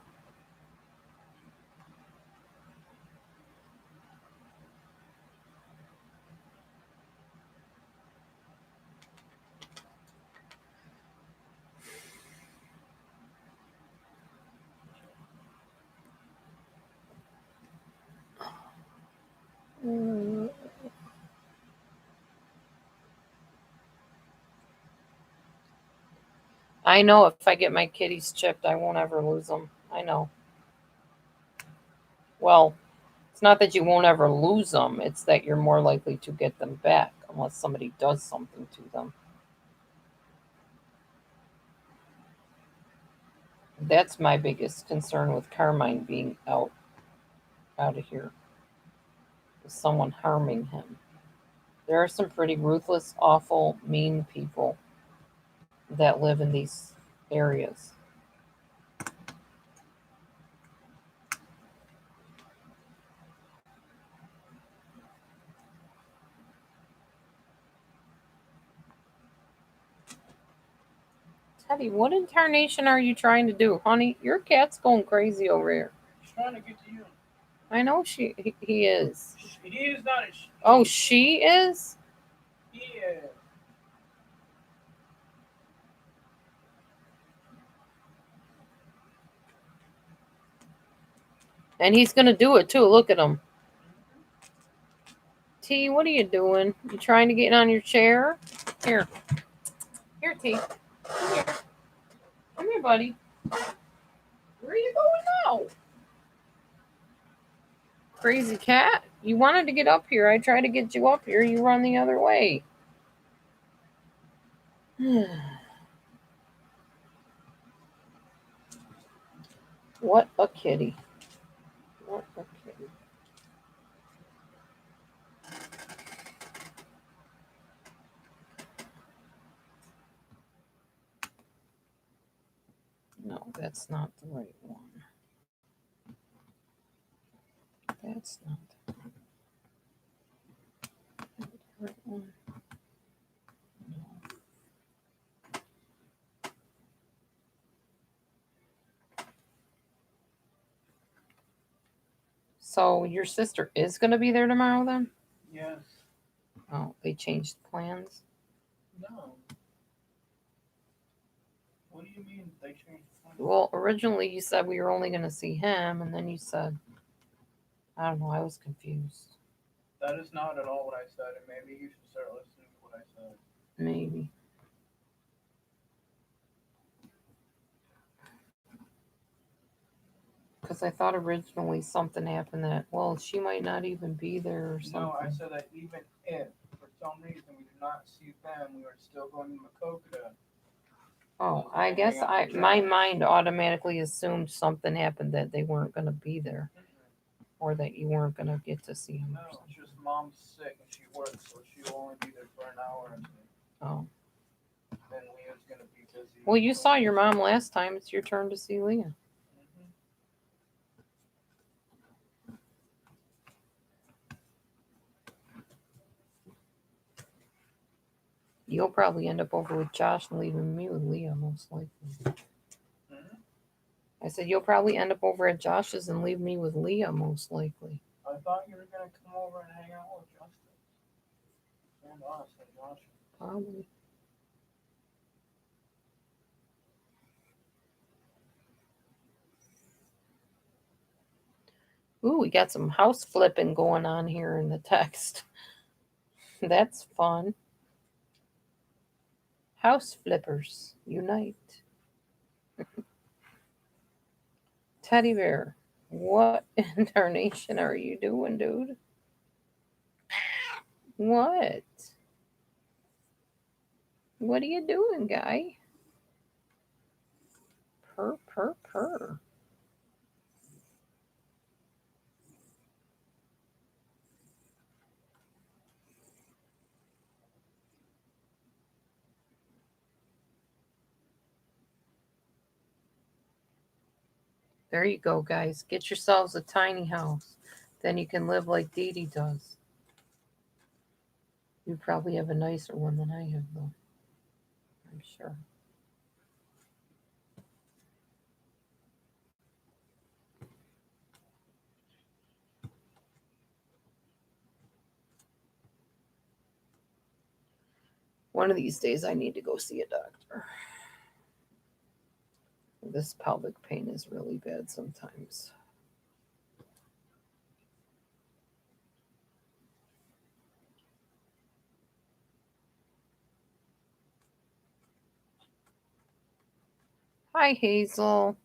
I know if I get my kitties chipped, I won't ever lose them. I know. Well, it's not that you won't ever lose them, it's that you're more likely to get them back unless somebody does something to them. That's my biggest concern with Carmine being out of here. Is someone harming him. There are some pretty ruthless, awful, mean people that live in these areas. Teddy, what in tarnation are you trying to do? Honey, your cat's going crazy over here. She's trying to get to you. I know he is. He is not a Oh, she is? He is. And he's going to do it too. Look at him. T, what are you doing? You trying to get on your chair? Here. Here, T. Come here. Come here, buddy. Where are you going now? Crazy cat. You wanted to get up here. I tried to get you up here. You run the other way. What a kitty. What a kitty. No, that's not the right one. That's not the right one. No. So your sister is going to be there tomorrow then? Yes. Oh, they changed plans? No. What do you mean they changed the time? Well, originally you said we were only going to see him, and then you said, I don't know, I was confused. That is not at all what I said, and maybe you should start listening to what I said. Maybe. Because I thought originally something happened that, well, she might not even be there or something. No, I said that even if, for some reason, we did not see them, we were still going to Makokata. Oh, I guess my mind automatically assumed something happened that they weren't going to be there, or that you weren't going to get to see him. No, it's just mom's sick and she works, so she'll only be there for an hour or two. Oh. Then Leah's going to be busy. Well, you saw your mom last time. It's your turn to see Leah. You'll probably end up over with Josh and leaving me with Leah, most likely. I said, you'll probably end up over at Josh's and leave me with Leah, most likely. I thought you were going to come over and hang out with Justin. And us and Josh. Probably. Ooh, we got some house flipping going on here in the text. That's fun. House flippers, unite. Teddy bear, what in tarnation are you doing, dude? What? What are you doing, guy? Purr. There you go, guys. Get yourselves a tiny house. Then you can live like Dee Dee does. You probably have a nicer one than I have, though. I'm sure. One of these days, I need to go see a doctor. This pelvic pain is really bad sometimes. Hi, Hazel.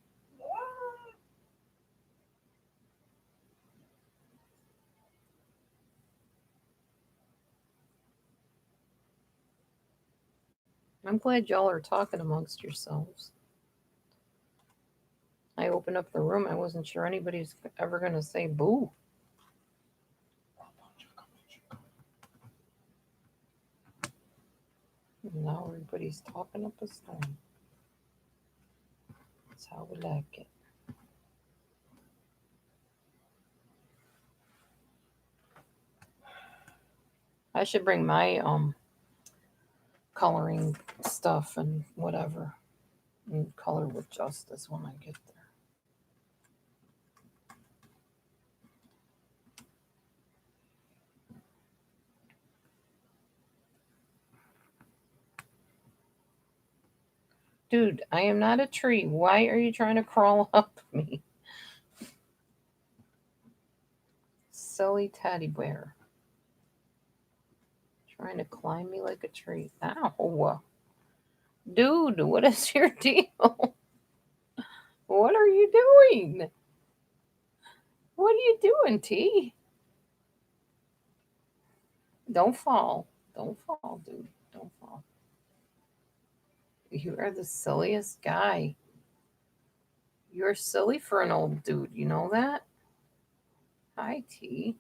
I'm glad y'all are talking amongst yourselves. I opened up the room. I wasn't sure anybody's ever going to say boo. Now everybody's talking up a storm. That's how we like it. I should bring my coloring stuff and whatever and color with Justice when I get there. Dude, I am not a tree. Why are you trying to crawl up me? Silly teddy bear. Trying to climb me like a tree. Ow. Dude, what is your deal? What are you doing? What are you doing, T? Don't fall. Don't fall, dude. Don't fall. You are the silliest guy. You're silly for an old dude. You know that? Hi, T.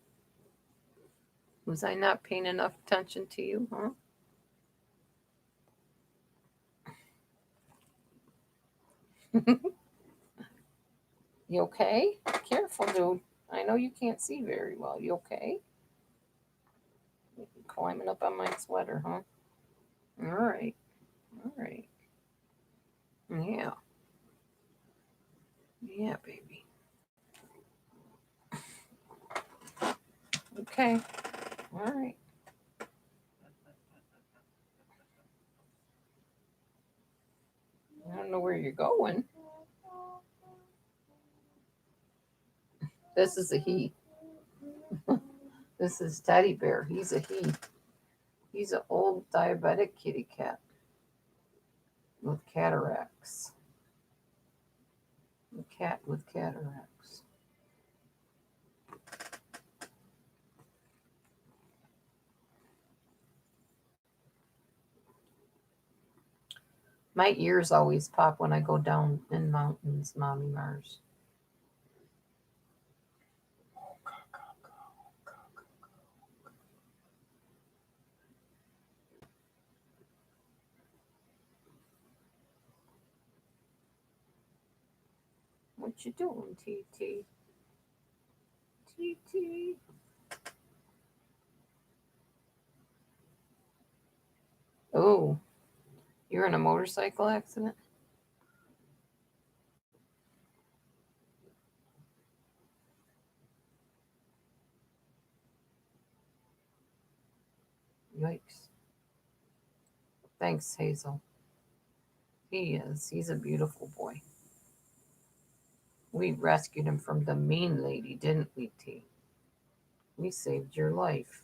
Was I not paying enough attention to you, huh? You okay? Careful, dude. I know you can't see very well. You okay? Climbing up on my sweater, huh? All right. Yeah. Yeah, baby. Okay. All right. All don't know where you're going. This is a he. This is Teddy Bear. He's a he. He's an old diabetic kitty cat with cataracts. A cat with cataracts. My ears always pop when I go down in mountains, Mommy Mars. What you doing, TT? TT. Oh, you're in a motorcycle accident? Yikes. Thanks, Hazel. He is. He's a beautiful boy. We rescued him from the mean lady, didn't we, T? We saved your life.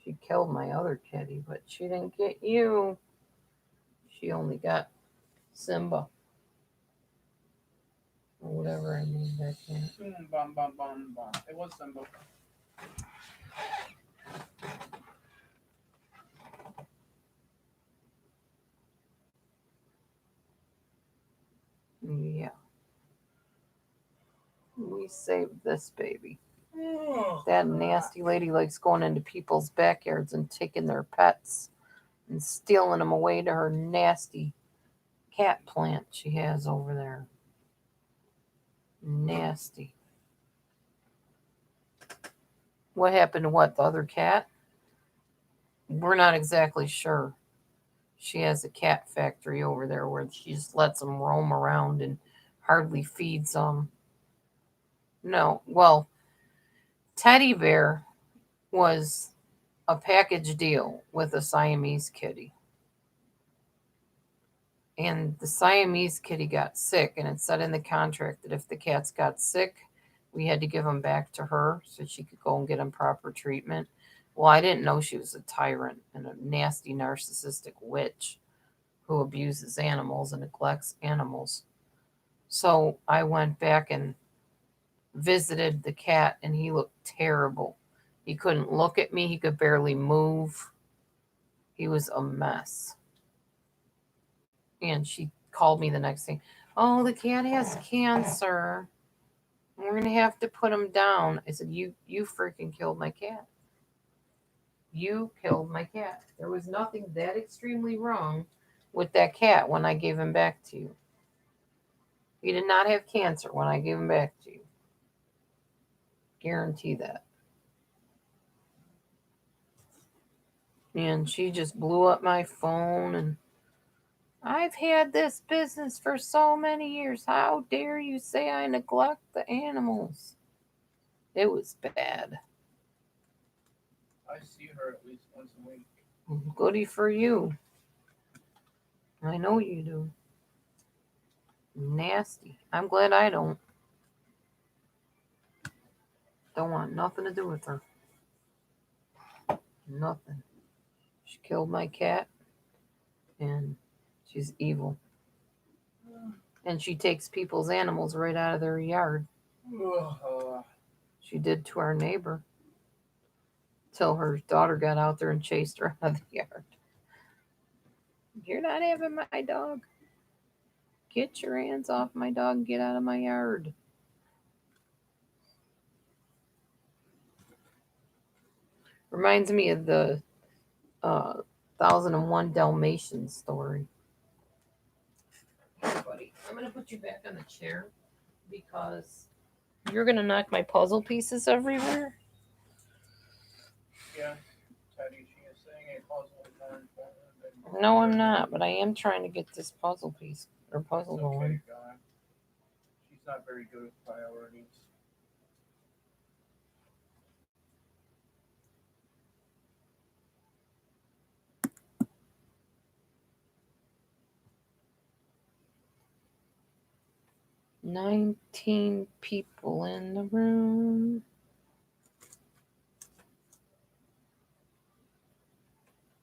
She killed my other kitty, but she didn't get you. She only got Simba. Or whatever I named that cat. Bum, bum, bum, bum. It was Simba. Yeah. We saved this baby. Oh, That nasty lady likes going into people's backyards and taking their pets and stealing them away to her nasty cat plant she has over there. Nasty. What happened to what? The other cat? We're not exactly sure. She has a cat factory over there where she just lets them roam around and hardly feeds them. No, well, Teddy Bear was a package deal with a Siamese kitty. And the Siamese kitty got sick, and it said in the contract that if the cats got sick, we had to give them back to her so she could go and get them proper treatment. Well, I didn't know she was a tyrant and a nasty narcissistic witch who abuses animals and neglects animals. So I went back and visited the cat, and he looked terrible. He couldn't look at me. He could barely move. He was a mess. And she called me the next day. Oh, the cat has cancer. We're going to have to put him down. I said, you freaking killed my cat. You killed my cat. There was nothing that extremely wrong with that cat when I gave him back to you. He did not have cancer when I gave him back to you. Guarantee that. And she just blew up my phone, and I've had this business for so many years. How dare you say I neglect the animals? It was bad. I see her at least once a week. Goody for you. I know you do. Nasty. I'm glad I don't. Don't want nothing to do with her. Nothing. She killed my cat, and she's evil. And she takes people's animals right out of their yard. She did to our neighbor. Till her daughter got out there and chased her out of the yard. You're not having my dog. Get your hands off my dog and get out of my yard. Reminds me of the 1001 Dalmatians story. Here, buddy, I'm going to put you back on the chair because you're going to knock my puzzle pieces everywhere. Yeah, Teddy, she is saying a puzzle is more important than... No, I'm not, but I am trying to get this puzzle piece or puzzle It's going. okay, guy. She's not very good with priorities. 19 people in the room.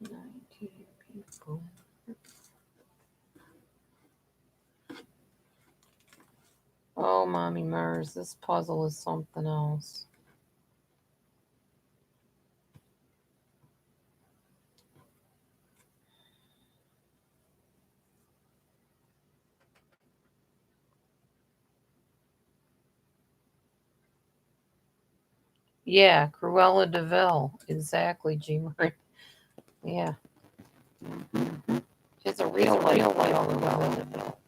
19 people. Oh, Mommy Mars, this puzzle is something else. Yeah, Cruella de Vil. Exactly, G. Marie. Yeah. She's a real Cruella de Vil.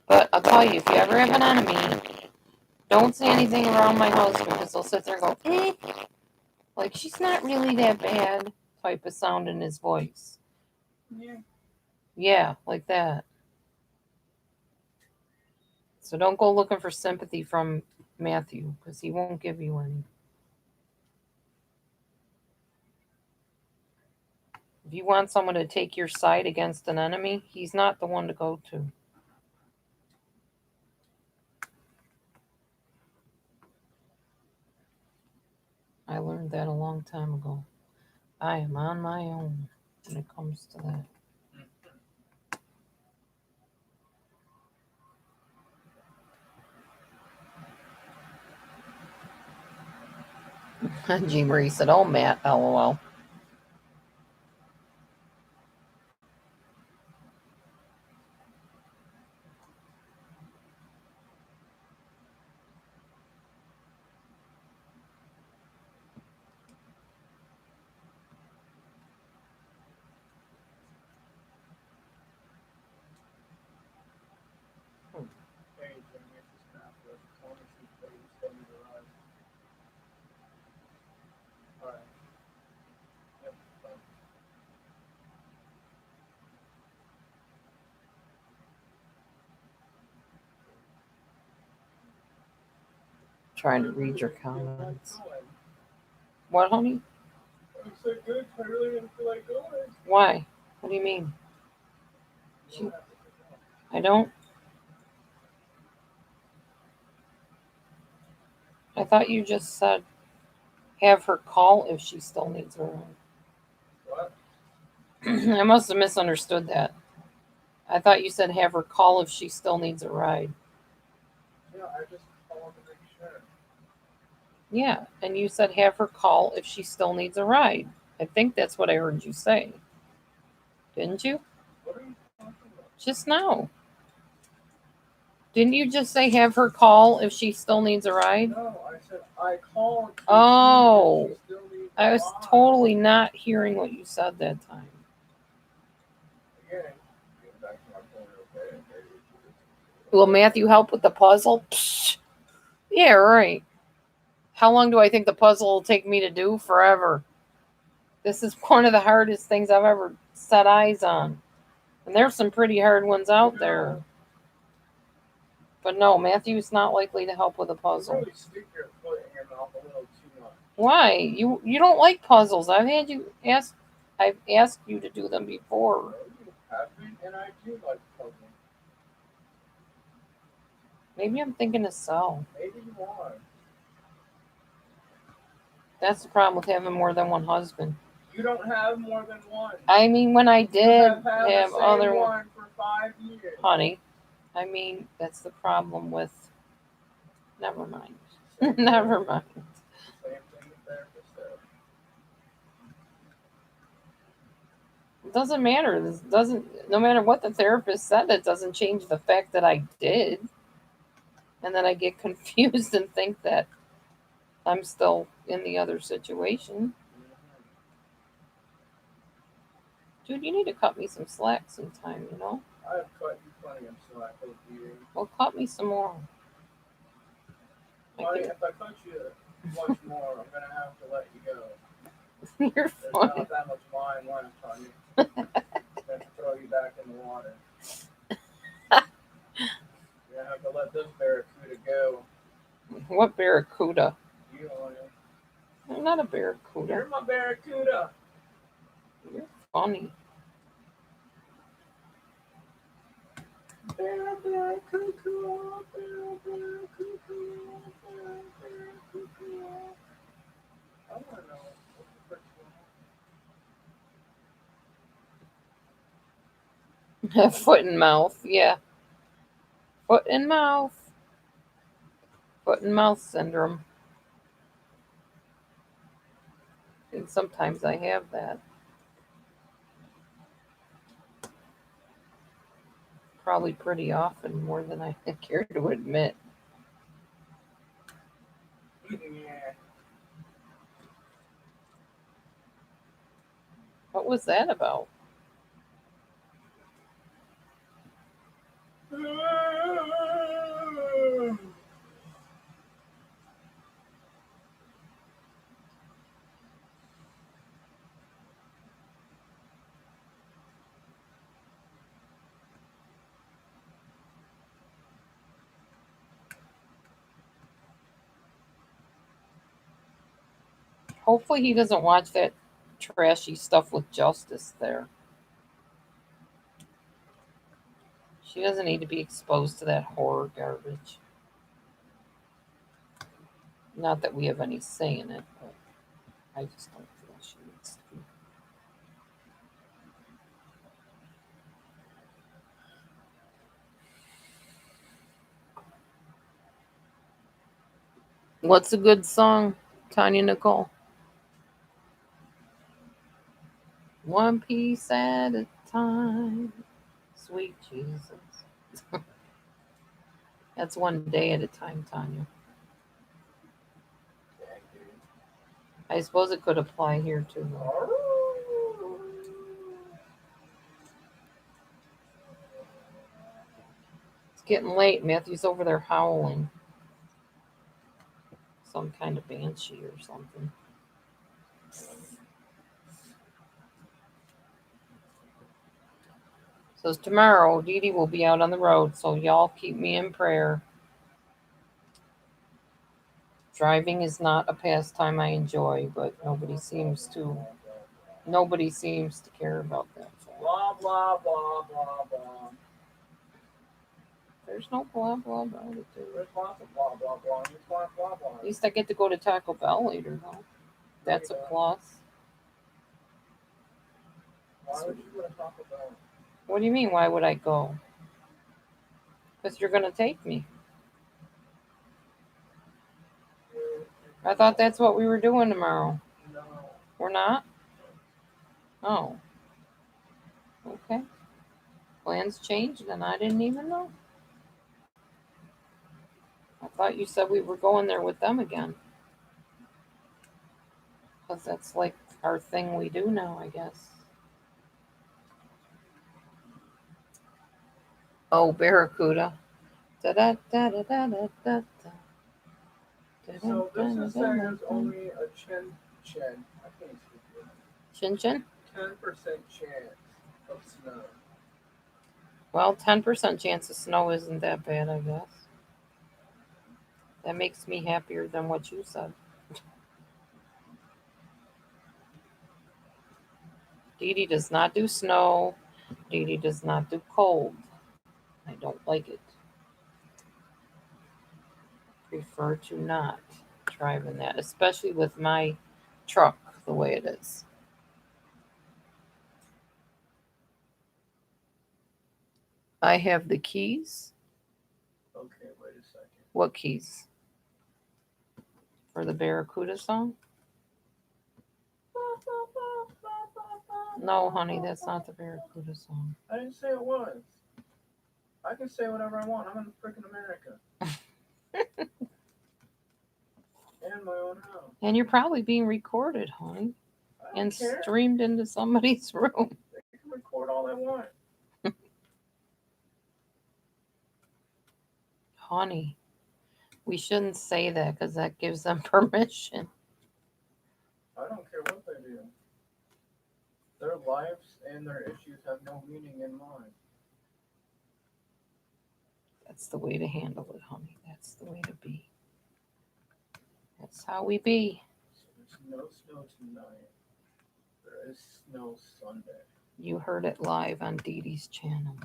But I'll tell you, if you ever have an enemy, don't say anything around my husband because he'll sit there and go, eh. Like, she's not really that bad type of sound in his voice. Yeah. Yeah, like that. So don't go looking for sympathy from Matthew because he won't give you any. If you want someone to take your side against an enemy, he's not the one to go to. I learned that a long time ago. I am on my own when it comes to that. G. Marie said, oh, Matt, lol. Hey, Jimmy, it's just crap. Let's tell me some things. Tell me the rise. Alright. Yep, fine. Trying to read your comments. What, honey? I'm so good. I really didn't feel like going. Why? What do you mean? I don't. I thought you just said have her call if she still needs a ride. What? I must have misunderstood that. I thought you said have her call if she still needs a ride. Yeah, I just called to make sure. Yeah, and you said have her call if she still needs a ride. I think that's what I heard you say. Didn't you? What are you talking about? Just now. Didn't you just say have her call if she still needs a ride? No, I said I called. Oh, she still needs I was a ride. totally not hearing what you said that time. Again, get back to my point, okay? Will Matthew help with the puzzle? Psh. Yeah, right. How long do I think the puzzle will take me to do? Forever. This is one of the hardest things I've ever set eyes on. And there's some pretty hard ones out there. But no, Matthew's not likely to help with a puzzle. You really stick your foot in your mouth a little too much. Why? You don't like puzzles. I've asked you to do them before. No, you haven't, and I do like puzzles. Maybe I'm thinking of Sal. Maybe you are. That's the problem with having more than one husband. You don't have more than one. I mean, when I did you have have the same other one for 5 years. Honey, I mean, that's the problem with. Never mind. Same Never thing. mind. Same thing the therapist said. It doesn't matter. This doesn't. No matter what the therapist said, it doesn't change the fact that I did, and then I get confused and think that I'm still in the other situation. Dude, you need to cut me some slack sometime, you know? I have cut you plenty of slack over the years. Well, cut me some more. If I cut you much more, I'm going to have to let you go. You're There's funny. not that much wine left on you. Then throw you back in the water. You're going to have to let this barracuda go. What barracuda? You on it. I'm not a barracuda. You're my barracuda. You're funny. Bear, bear, cuckoo, bear, bear, cuckoo, bear, bear, cuckoo. I want to know what the frick's going on. Foot and mouth. Yeah. Foot and mouth. Foot and mouth syndrome. And sometimes I have that. Probably pretty often, more than I care to admit. Yeah. What was that about? Hopefully he doesn't watch that trashy stuff with Justice there. She doesn't need to be exposed to that horror garbage. Not that we have any say in it, but I just don't feel she needs to be. What's a good song, Tanya Nicole? One piece at a time, sweet Jesus. That's one day at a time, Tanya. I suppose it could apply here too, though. It's getting late. Matthew's over there howling. Some kind of banshee or something. So tomorrow, Dee Dee will be out on the road, so y'all keep me in prayer. Driving is not a pastime I enjoy, but nobody seems to care about that. Blah, blah, blah, blah, blah. There's no blah blah blah. There's lots of blah, blah, blah. There's blah, blah, blah. At least I get to go to Taco Bell later, though. That's a plus. Why would you go to Taco Bell? What do you mean? Why would I go? Because you're gonna take me. I thought that's what we were doing tomorrow. No. We're not? Oh. Okay. Plans changed and I didn't even know. I thought you said we were going there with them again. Because that's like our thing we do now, I guess. Oh, Barracuda. Da da da da da da da. So this is saying there's only a chin. I can't speak it. Chin chin? 10% chance of snow. Well, 10% chance of snow isn't that bad, I guess. That makes me happier than what you said. Dee Dee does not do snow. Dee Dee does not do cold. I don't like it. Prefer to not drive in that, especially with my truck the way it is. I have the keys. Okay, wait a second. What keys? For the Barracuda song? No, honey, that's not the Barracuda song. I didn't say it was. I can say whatever I want. I'm in freaking America. And my own house. And you're probably being recorded, honey, and streamed into somebody's room. They can record all they want. Honey, we shouldn't say that because that gives them permission. I don't care what they do. Their lives and their issues have no meaning in mine. That's the way to handle it, honey. That's the way to be. That's how we be. So there's no snow tonight. There is snow Sunday. You heard it live on Dee Dee's channel.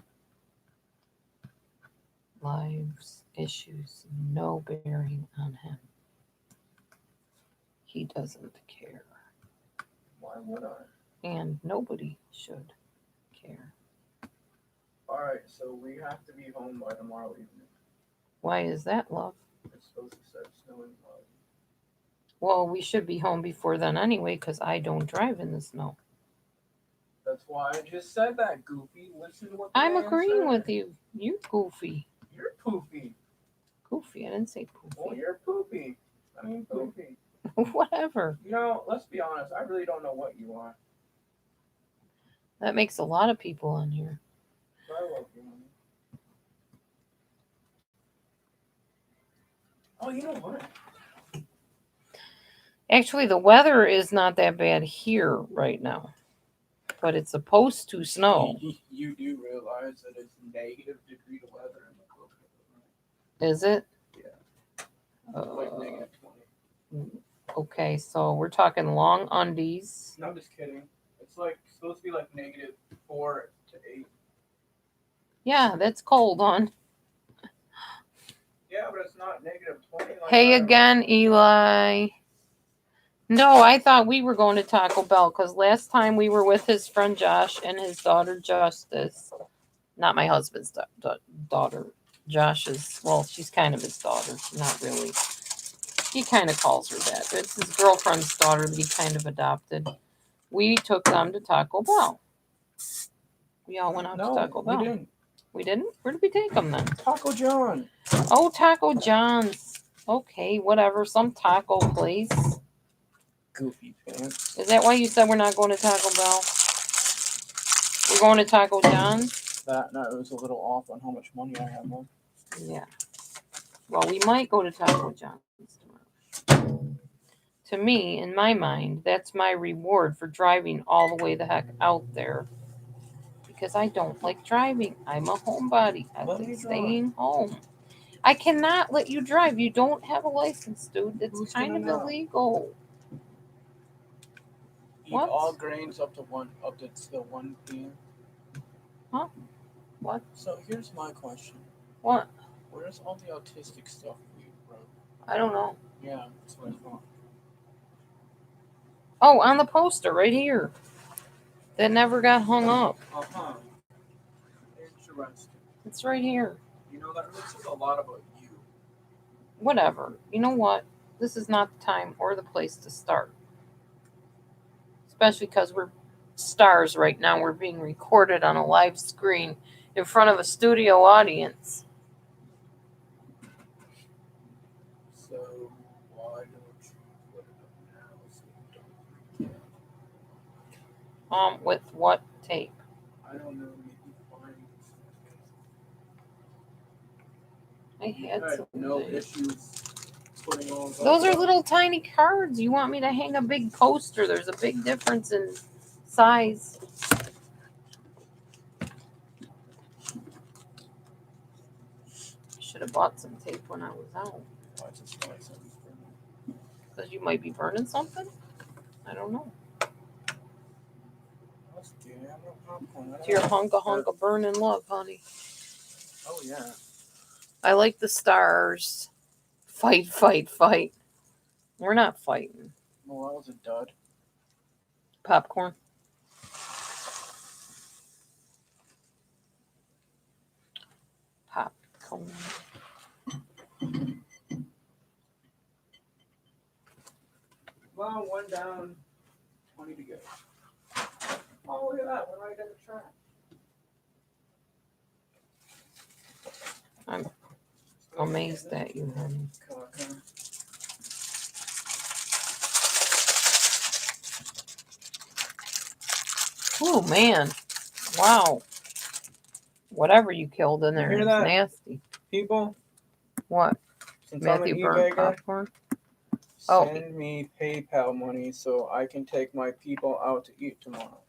lives issues no bearing on him. He doesn't care. Why would I? And nobody should care. Alright, so we have to be home by tomorrow evening. Why is that, love? It's supposed to start snowing tomorrow. Well, we should be home before then anyway, because I don't drive in the snow. That's why I just said that, Goofy. Listen to what the I'm man agreeing said. with you. You're goofy. You're poofy. Goofy. I didn't say Well, poofy. you're poopy. I mean, poofy. Whatever. You know, let's be honest. I really don't know what you are. That makes a lot of people on here. But I love you, honey. Oh, you know what? Actually, the weather is not that bad here right now, but it's supposed to snow. You do realize that it's negative degree to weather in the Brooklyn, right? Is it? Yeah. Like negative 20. Okay, so we're talking long undies. No, I'm just kidding. It's like supposed to be like negative 4 to 8. Yeah, that's cold, hon. Yeah, but it's not negative 20. Like Hey that. again, Eli. No, I thought we were going to Taco Bell because last time we were with his friend Josh and his daughter Justice. Not my husband's daughter. Josh's, well, she's kind of his daughter. Not really. He kind of calls her that. It's his girlfriend's daughter that he kind of adopted. We took them to Taco Bell. We all went out to Taco Bell. We didn't. We didn't? Where did we take them then? Taco John. Oh, Taco John's. Okay, whatever. Some taco place. Goofy pants. Is that why you said we're not going to Taco Bell? We're going to Taco John's? That was a little off on how much money I have on. Yeah. Well, we might go to Taco John's tomorrow. To me, in my mind, that's my reward for driving all the way the heck out there. Because I don't like driving. I'm a homebody. I like staying home. I cannot let you drive. You don't have a license, dude. It's kind of illegal. Eat What? all grains up to the 1 p.m. Huh? What? So here's my question. What? Where's all the autistic stuff we wrote? I don't know. Yeah, that's what I thought. Oh, on the poster right here. That never got hung up. Uh-huh. Interesting. It's right here. You know, that really says a lot about you. Whatever. You know what? This is not the time or the place to start. Especially because we're stars right now. We're being recorded on a live screen in front of a studio audience. So why don't you put it up now so you don't forget? With what tape? I don't know, maybe find I had some. no issues putting all Those are little tiny cards. You want me to hang a big poster? There's a big difference in size. Should have bought some tape when I was out. Because you might be burning something? I don't know. It's your hunka burning love, honey. Oh, yeah. I like the stars. Fight, fight, fight. We're not fighting. Well, that was a dud. Popcorn. Popcorn. Well, 1 down, 20 to go. Oh, look at that. We're right at the track. I'm amazed at you, honey. Oh, man. Wow. Whatever you killed in there is nasty. People? What? Since Matthew I'm an burnt e-bagger, popcorn? send me PayPal money so I can take my people out to eat tomorrow.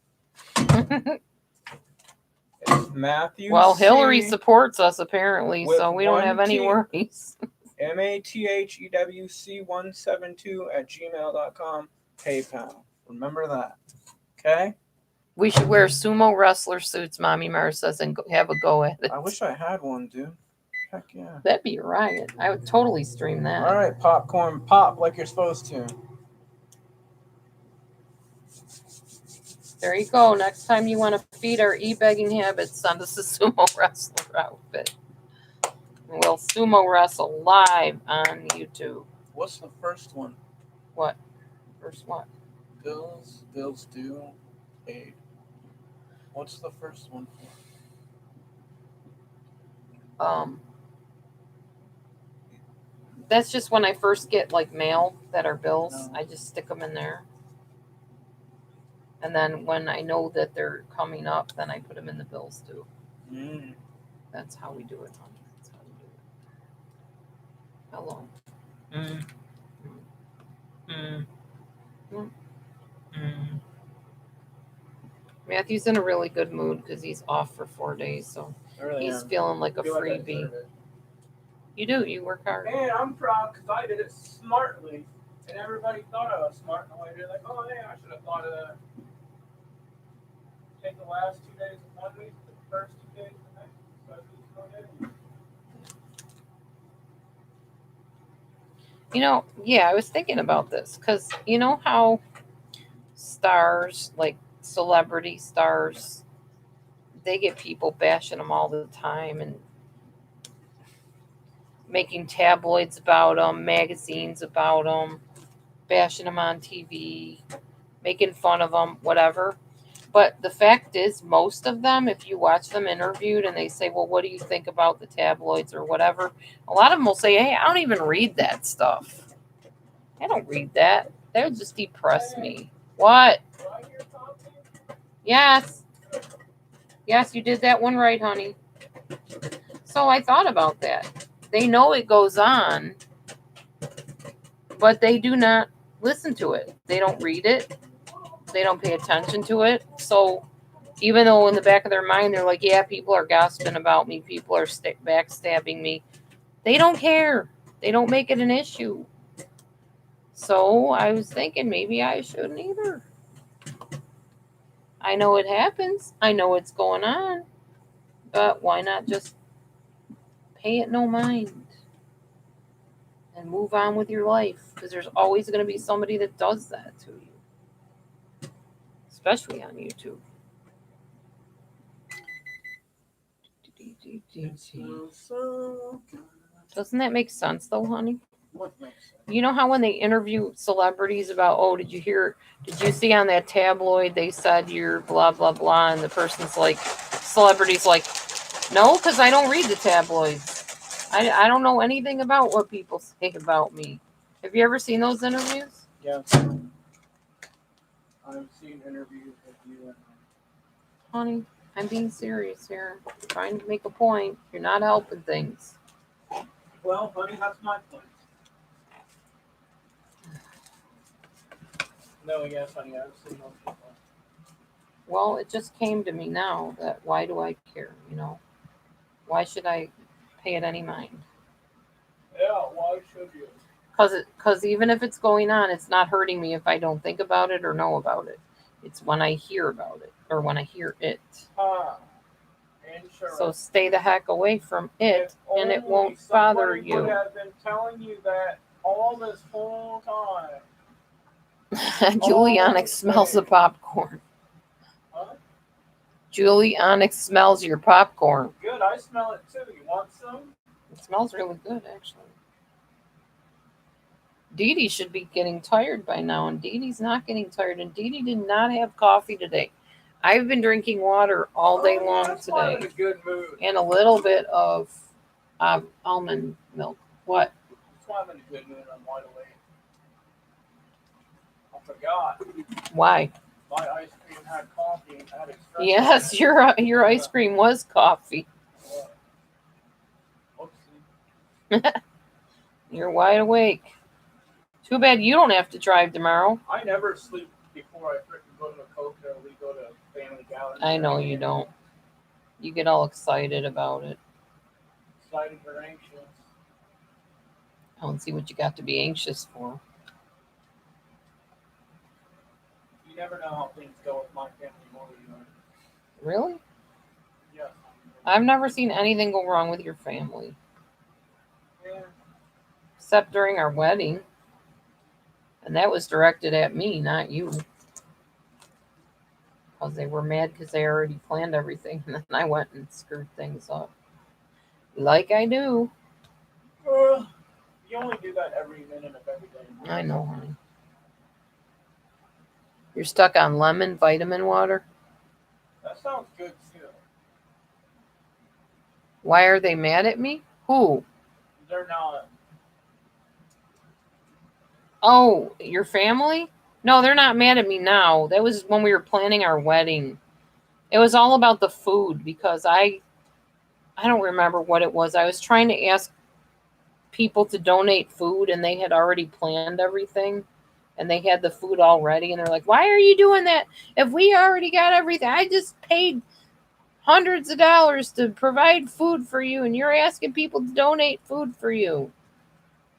It's Matthew. Well, Hillary supports us apparently, so we don't have any worries. MATHEWC172@gmail.com. PayPal. Remember that. Okay? We should wear sumo wrestler suits, Mommy Mara says, and have a go at it. I wish I had one, dude. Heck yeah. That'd be a riot. I would totally stream that. All right, popcorn, pop like you're supposed to. There you go. Next time you want to feed our e-begging habits, send us a sumo wrestler outfit. We'll sumo wrestle live on YouTube. What's the first one? What? First what? Bills due paid. What's the first one for? That's just when I first get like mail that are bills. No. I just stick them in there. And then when I know that they're coming up, then I put them in the bills too. That's how we do it, honey. That's how we do it. Hello. Matthew's in a really good mood because he's off for 4 days, so he's feeling like a freebie. You do. You work hard. And I'm proud because I did it smartly, and everybody thought I was smart in a way. They're like, "Oh, yeah, I should have thought of that." Take the last 2 days of 1 week, the first 2 days of the next, so I lose 4 days. You know, yeah, I was thinking about this because you know how stars, like celebrity stars, they get people bashing them all the time and making tabloids about them, magazines about them, bashing them on TV, making fun of them, whatever. But the fact is, most of them, if you watch them interviewed and they say, well, what do you think about the tabloids or whatever? A lot of them will say, hey, I don't even read that stuff. I don't read that. They'll just depress me. What? Yes. Yes, you did that one right, honey. So I thought about that. They know it goes on, but they do not listen to it. They don't read it. They don't pay attention to it. So even though in the back of their mind, they're like, yeah, people are gossiping about me. People are backstabbing me. They don't care. They don't make it an issue. So I was thinking maybe I shouldn't either. I know it happens. I know it's going on. But why not just pay it no mind and move on with your life? Because there's always going to be somebody that does that to you. Especially on YouTube. Doesn't that make sense though, honey? What makes sense? You know how when they interview celebrities about, oh, did you see on that tabloid they said you're blah, blah, blah, and the person's like, celebrity's like, no, because I don't read the tabloids. I don't know anything about what people say about me. Have you ever seen those interviews? Yes. I've seen interviews with you. Honey, I'm being serious here. I'm trying to make a point. You're not helping things. Well, honey, that's my point. No, yes, honey, I've seen those people. Well, it just came to me now that why do I care, you know? Why should I pay it any mind? Yeah, why should you? Because even if it's going on, it's not hurting me if I don't think about it or know about it. It's when I hear about it or when I hear it. So stay the heck away from it, and it won't bother you. Would have been telling you that all this whole time. Julie Onyx smells the popcorn. Huh? Julie Onyx smells your popcorn. Good, I smell it too. You want some? It smells really good, actually. Dee Dee should be getting tired by now, and Dee Dee's not getting tired, and Dee Dee did not have coffee today. I've been drinking water all day long today. I'm in a good mood. And a little bit of almond milk. What? That's why I'm in a good mood. I'm wide awake. I forgot. Why? My ice cream had coffee and had espresso. Yes, your ice cream was coffee. Oopsie. You're wide awake. Too bad you don't have to drive tomorrow. I never sleep before I freaking go to a Coke or we go to Family Gallery. I know you don't. You get all excited about it. Excited or anxious. I don't see what you got to be anxious for. You never know how things go with my family more than yours. Really? Yes. I've never seen anything go wrong with your family. except during our wedding. And that was directed at me, not you. Because they were mad because they already planned everything. And then I went and screwed things up. Like I do. You only do that every minute of every day. I know, honey. You're stuck on lemon vitamin water? That sounds good too. Why are they mad at me? Who? They're not. Oh, your family? No, they're not mad at me now. That was when we were planning our wedding. It was all about the food because I don't remember what it was. I was trying to ask people to donate food and they had already planned everything and they had the food all ready and they're like, "Why are you doing that? If we already got everything, I just paid hundreds of dollars to provide food for you and you're asking people to donate food for you."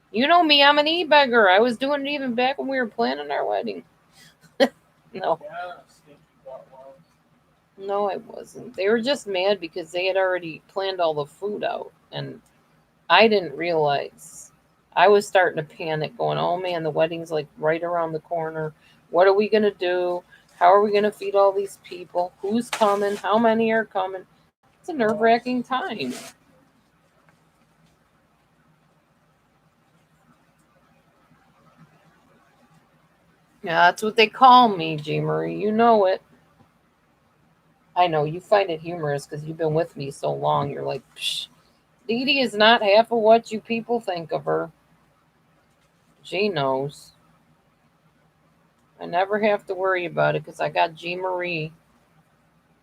You know me, I'm an e-beggar. I was doing it even back when we were planning our wedding. No. Yeah, stinky butt ones. No, I wasn't. They were just mad because they had already planned all the food out. And I didn't realize. I was starting to panic, going, oh man, the wedding's like right around the corner. What are we going to do? How are we going to feed all these people? Who's coming? How many are coming? It's a nerve-wracking time. Yeah, that's what they call me, G. Marie. You know it. I know you find it humorous because you've been with me so long. You're like, psh, Dee Dee is not half of what you people think of her. She knows. I never have to worry about it because I got G. Marie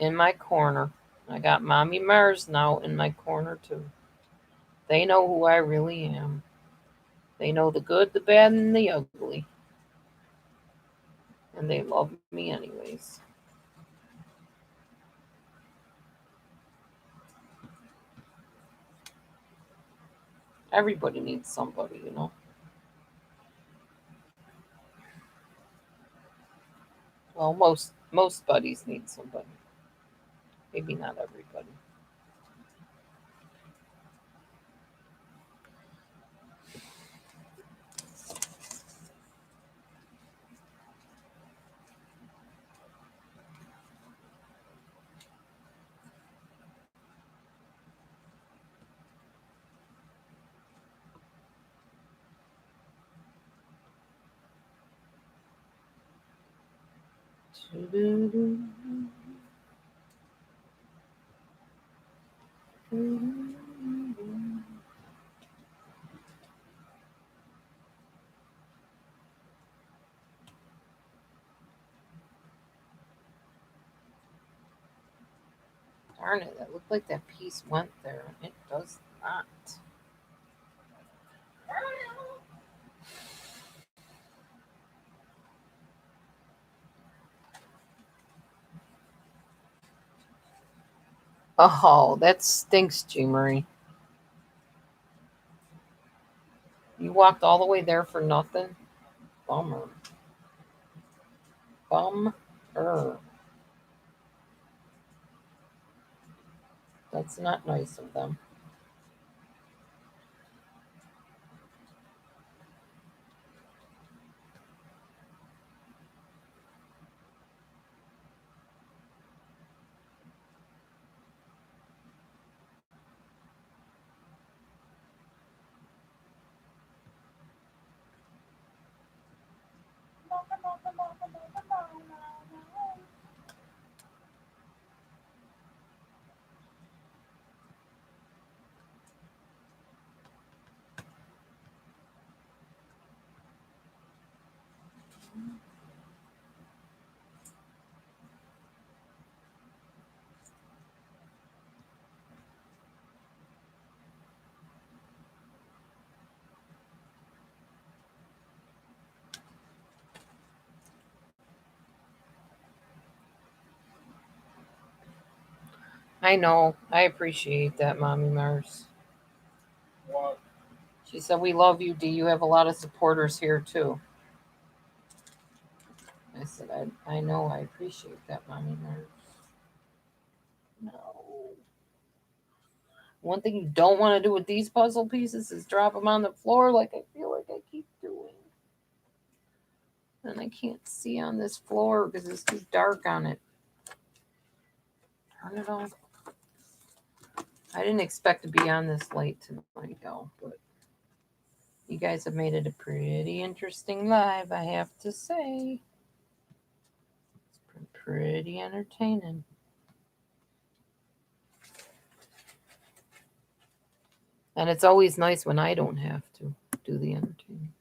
in my corner. I got Mommy Mars now in my corner too. They know who I really am. They know the good, the bad, and the ugly. And they love me anyways. Everybody needs somebody, you know. Well, most buddies need somebody. Maybe not everybody. Darn it, that looked like that piece went there. It does not. Oh, that stinks, G. Marie. You walked all the way there for nothing? Bummer. Bummer. That's not nice of them. I know. I appreciate that, Mommy Mars. What? She said, we love you, D. You have a lot of supporters here, too. I said, I know. I appreciate that, Mommy Mars. No. One thing you don't want to do with these puzzle pieces is drop them on the floor like I feel like I keep doing. And I can't see on this floor because it's too dark on it. Turn it off. I didn't expect to be on this late tonight, though, but you guys have made it a pretty interesting live, I have to say. It's been pretty entertaining. And it's always nice when I don't have to do the entertaining.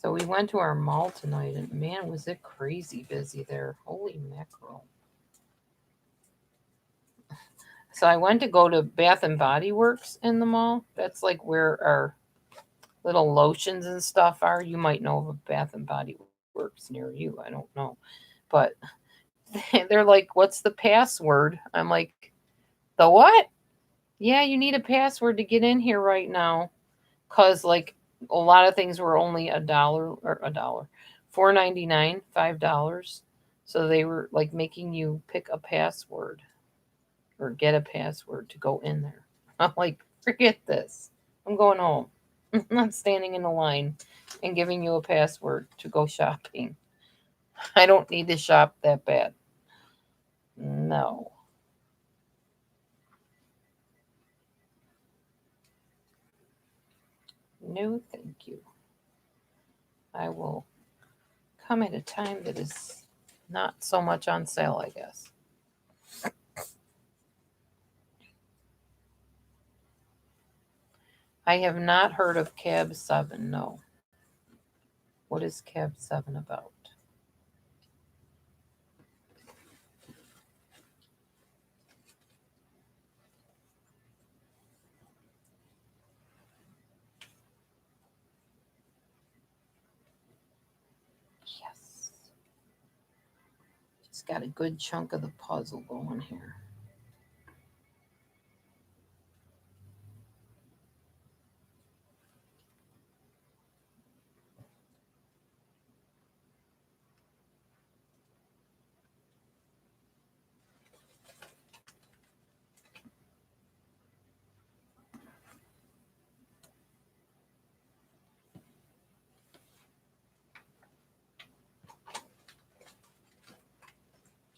So we went to our mall tonight, and man, was it crazy busy there. Holy mackerel. So I went to go to Bath and Body Works in the mall. That's like where our little lotions and stuff are. You might know of a Bath and Body Works near you. I don't know. But they're like, what's the password? I'm like, the what? Yeah, you need a password to get in here right now. Because like a lot of things were only $1 or $4.99, $5. So they were like making you pick a password or get a password to go in there. I'm like, forget this. I'm going home. I'm not standing in a line and giving you a password to go shopping. I don't need to shop that bad. No. No, thank you. I will come at a time that is not so much on sale, I guess. I have not heard of Cab 7, no. What is Cab 7 about? Yes. It's got a good chunk of the puzzle going here.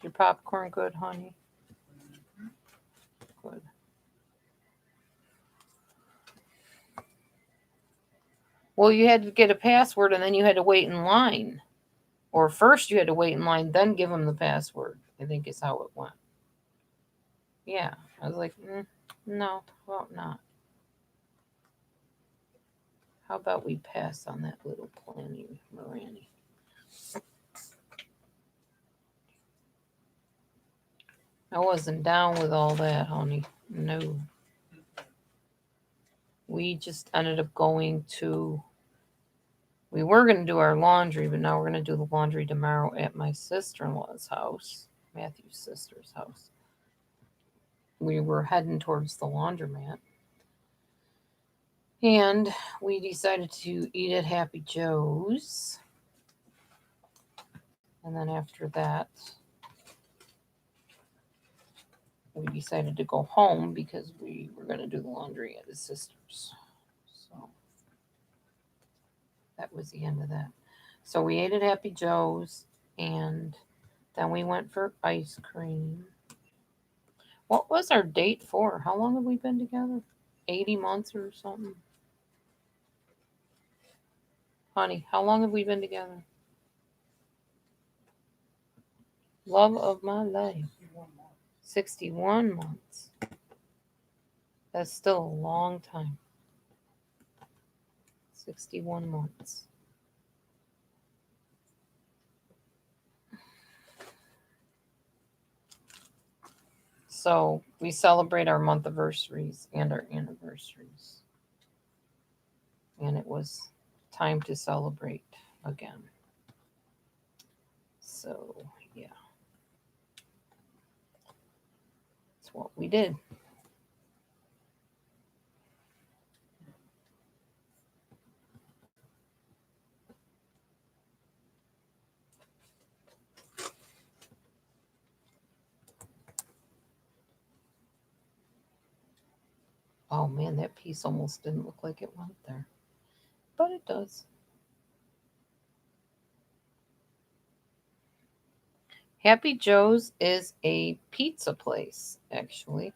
Is your popcorn good, honey? Good. Well, you had to get a password and then you had to wait in line. Or first you had to wait in line, then give them the password, I think is how it went. Yeah. I was like, no, well, not. How about we pass on that little planny, Mirani? I wasn't down with all that, honey. No. We just ended up going to... We were going to do our laundry, but now we're going to do the laundry tomorrow at my sister-in-law's house, Matthew's sister's house. We were heading towards the laundromat. And we decided to eat at Happy Joe's. And then after that, we decided to go home because we were going to do the laundry at his sister's. So that was the end of that. So we ate at Happy Joe's, and then we went for ice cream. What was our date for? How long have we been together? 80 months or something? Honey, how long have we been together? Love of my life. 61 months. That's still a long time. 61 months. So we celebrate our month anniversaries and our anniversaries. And it was time to celebrate again. So, yeah. That's what we did. Oh man, that piece almost didn't look like it went there. But it does. Happy Joe's is a pizza place, actually.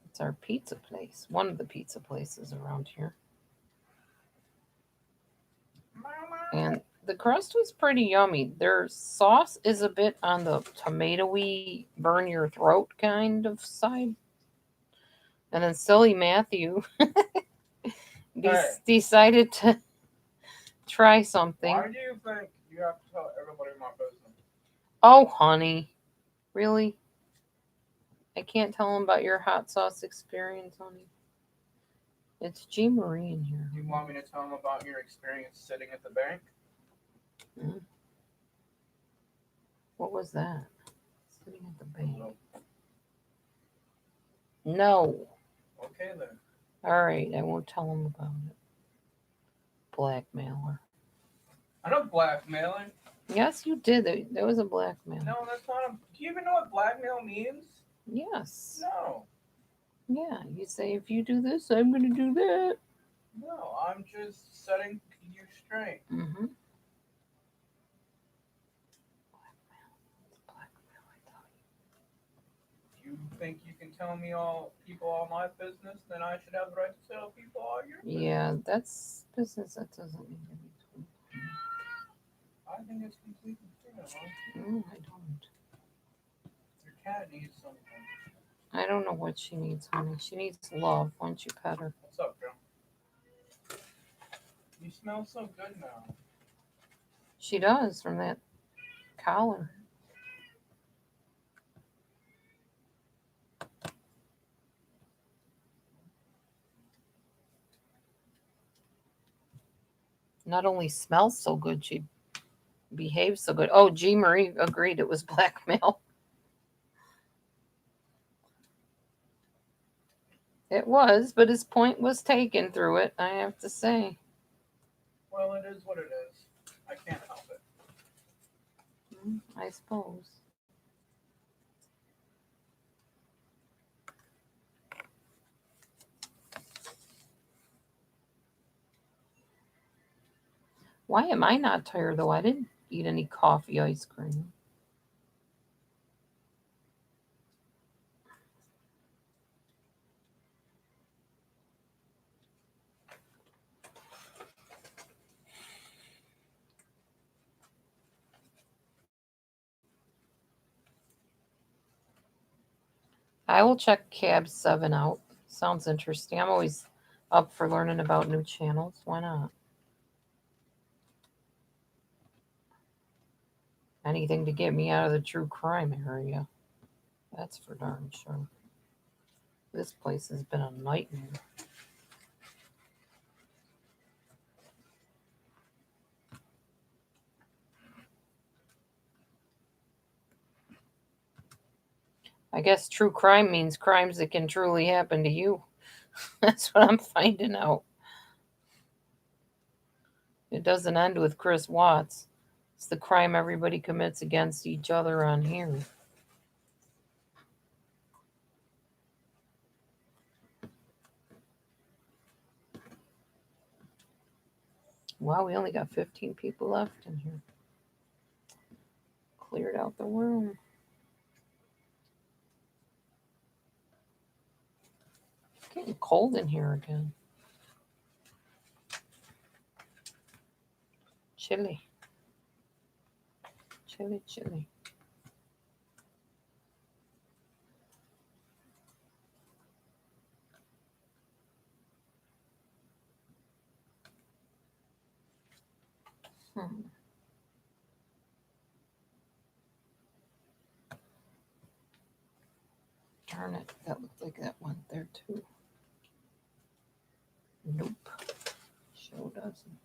It's our pizza place. One of the pizza places around here. And the crust was pretty yummy. Their sauce is a bit on the tomatoey, burn your throat kind of side. And then Silly Matthew decided to try something. Why do you think you have to tell everybody my business? Oh, honey. Really? I can't tell them about your hot sauce experience, honey. It's G. Marie in here. You want me to tell them about your experience sitting at the bank? Mm. What was that? Sitting at the bank. No. Okay then. All right, I won't tell them about it. Blackmailer. I'm not blackmailing. Yes, you did. That was a blackmail. No, that's not a... Do you even know what blackmail means? Yes. No. Yeah, you say, if you do this, I'm going to do that. No, I'm just setting you straight. Mm-hmm. If you think you can tell me all my business, then I should have the right to tell people all your business. Yeah, that's business that doesn't need to be told. I think it's completely fair, huh? No, I don't. Your cat needs something. I don't know what she needs, honey. She needs love. Why don't you pet her? What's up, girl? You smell so good now. She does, from that collar. Not only smells so good, she behaves so good. Oh, G. Marie agreed it was blackmail. It was, but his point was taken through it, I have to say. Well, it is what it is. I can't help it. I suppose. Why am I not tired, though? I didn't eat any coffee ice cream. I will check Cab 7 out. Sounds interesting. I'm always up for learning about new channels. Why not? Anything to get me out of the true crime area. That's for darn sure. This place has been a nightmare. I guess true crime means crimes that can truly happen to you. That's what I'm finding out. It doesn't end with Chris Watts. It's the crime everybody commits against each other on here. Wow, we only got 15 people left in here. Cleared out the room. It's getting cold in here again. Chilly. Chilly, chilly. Darn it, that looked like that went there too. Nope. Sure doesn't.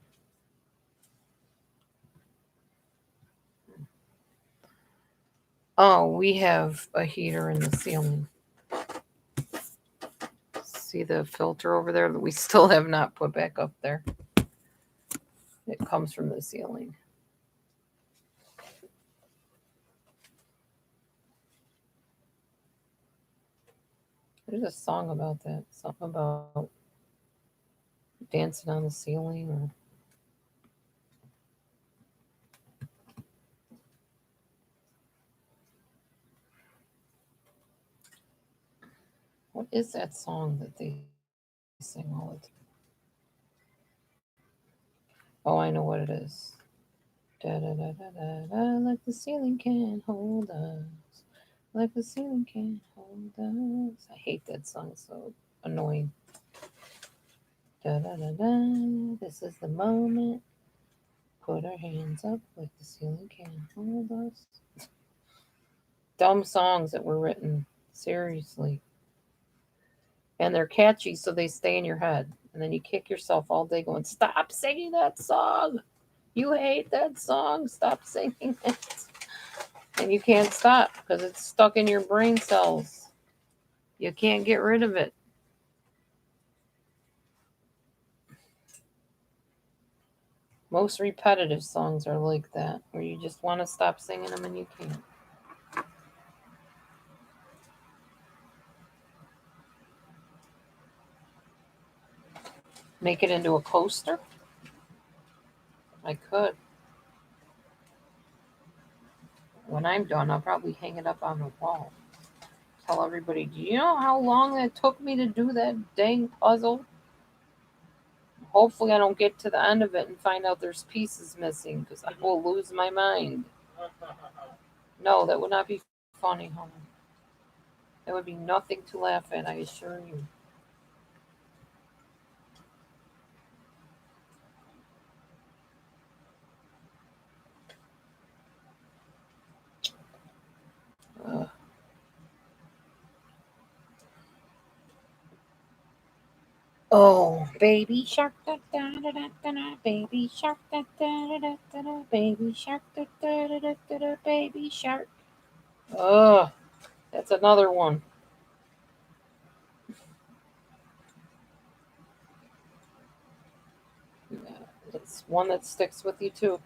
Oh, we have a heater in the ceiling. See the filter over there that we still have not put back up there? It comes from the ceiling. There's a song about that. Something about dancing on the ceiling or what is that song that they sing all the time? Oh, I know what it is. Da da da da da da, like the ceiling can't hold us. Like the ceiling can't hold us. I hate that song, so annoying. Da da da da, this is the moment. Put our hands up like the ceiling can't hold us. Dumb songs that were written, seriously. And they're catchy, so they stay in your head. And then you kick yourself all day going, stop singing that song. You hate that song. Stop singing it. And you can't stop because it's stuck in your brain cells. You can't get rid of it. Most repetitive songs are like that, where you just want to stop singing them and you can't. Make it into a coaster? I could. When I'm done, I'll probably hang it up on the wall. Tell everybody, do you know how long that took me to do that dang puzzle? Hopefully I don't get to the end of it and find out there's pieces missing because I will lose my mind. No, that would not be funny, honey. That would be nothing to laugh at, I assure you. Ugh. Oh, baby shark, da da da da da da, baby shark, da da da da da, baby shark, da da da da da, baby shark. Ugh, that's another one. It's one that sticks with you too.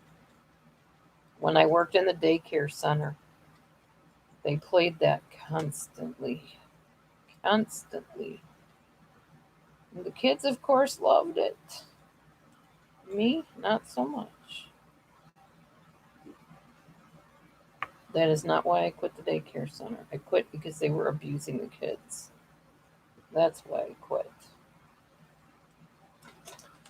When I worked in the daycare center, they played that constantly. Constantly. And the kids, of course, loved it. Me, not so much. That is not why I quit the daycare center. I quit because they were abusing the kids. That's why I quit.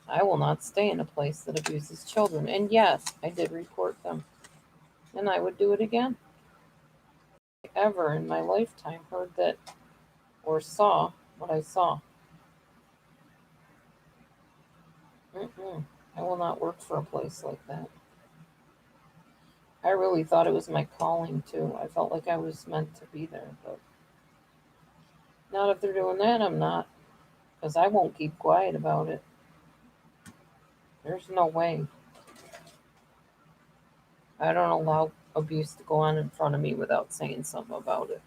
I will not stay in a place that abuses children. And yes, I did report them. And I would do it again. Ever in my lifetime heard that or saw what I saw. Mm-mm. I will not work for a place like that. I really thought it was my calling too. I felt like I was meant to be there, but not if they're doing that, I'm not. Because I won't keep quiet about it. There's no way. I don't allow abuse to go on in front of me without saying something about it.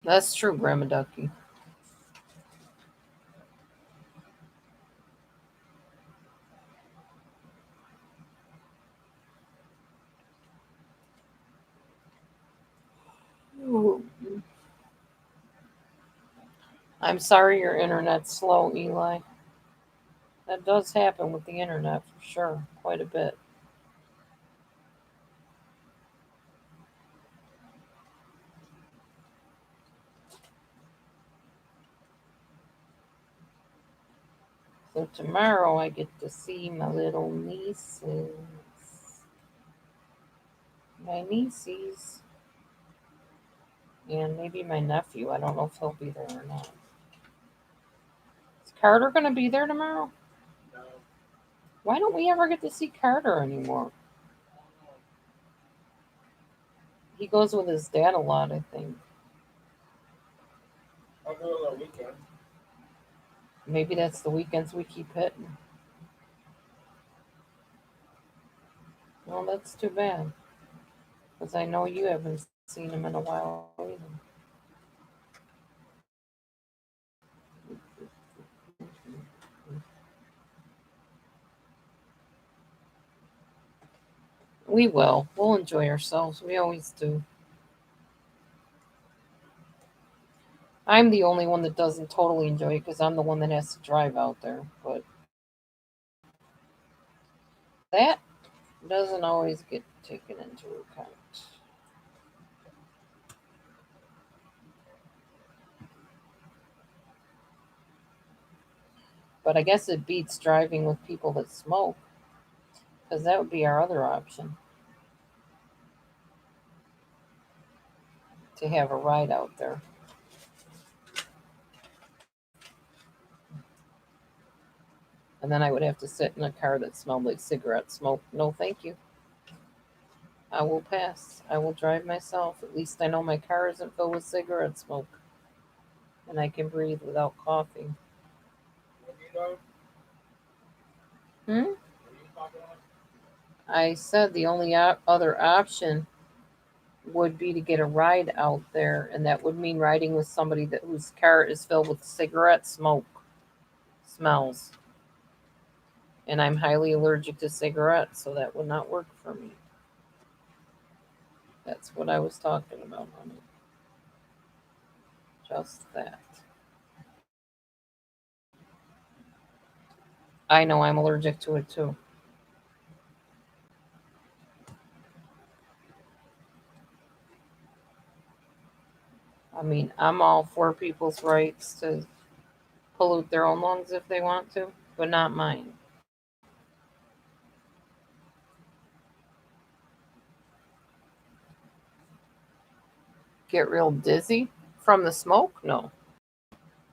That's true, Grandma Ducky. Ooh. I'm sorry your internet's slow, Eli. That does happen with the internet for sure, quite a bit. So tomorrow I get to see my little nieces. My nieces. And maybe my nephew. I don't know if he'll be there or not. Is Carter going to be there tomorrow? No. Why don't we ever get to see Carter anymore? He goes with his dad a lot, I think. I'll go on the weekend. Maybe that's the weekends we keep hitting. Well, that's too bad. Because I know you haven't seen him in a while either. We will. We'll enjoy ourselves. We always do. I'm the only one that doesn't totally enjoy it because I'm the one that has to drive out there. But that doesn't always get taken into account. But I guess it beats driving with people that smoke because that would be our other option to have a ride out there. And then I would have to sit in a car that smelled like cigarette smoke. No, thank you. I will pass. I will drive myself. At least I know my car isn't filled with cigarette smoke and I can breathe without coughing. What do you know? Hmm? What are you talking about? I said the only other option would be to get a ride out there, and that would mean riding with somebody whose car is filled with cigarette smoke smells. And I'm highly allergic to cigarettes, so that would not work for me. That's what I was talking about, honey. Just that. I know I'm allergic to it too. I mean, I'm all for people's rights to pollute their own lungs if they want to, but not mine. Get real dizzy from the smoke? No.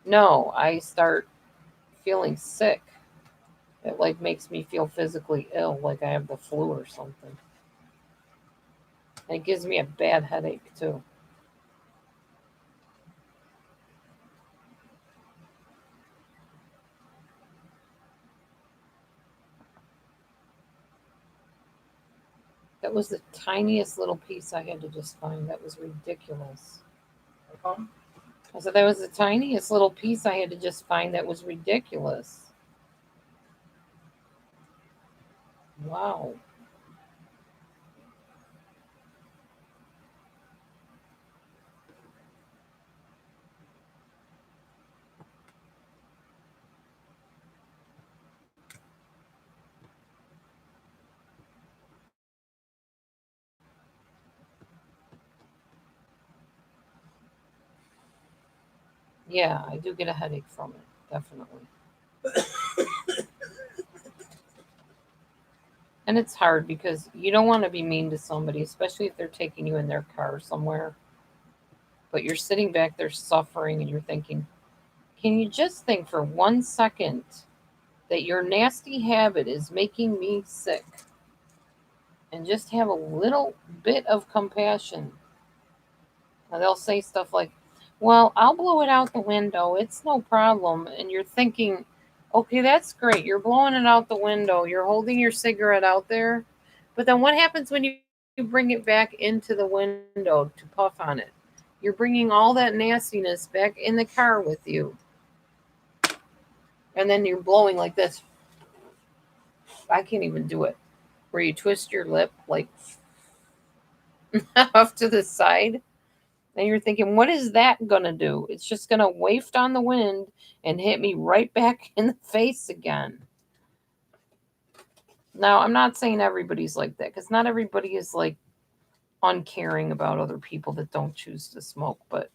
No, I start feeling sick. It like makes me feel physically ill, like I have the flu or something. And it gives me a bad headache too. That was the tiniest little piece I had to just find. That was ridiculous. How come? I said that was the tiniest little piece I had to just find. That was ridiculous. Wow. Yeah, I do get a headache from it, definitely. And it's hard because you don't want to be mean to somebody, especially if they're taking you in their car somewhere. But you're sitting back there suffering and you're thinking, can you just think for 1 second that your nasty habit is making me sick and just have a little bit of compassion? And they'll say stuff like, well, I'll blow it out the window. It's no problem. And you're thinking, okay, that's great. You're blowing it out the window. You're holding your cigarette out there. But then what happens when you bring it back into the window to puff on it? You're bringing all that nastiness back in the car with you. And then you're blowing like this. I can't even do it. Where you twist your lip like off to the side. And you're thinking, what is that going to do? It's just going to waft on the wind and hit me right back in the face again. Now, I'm not saying everybody's like that because not everybody is like uncaring about other people that don't choose to smoke, but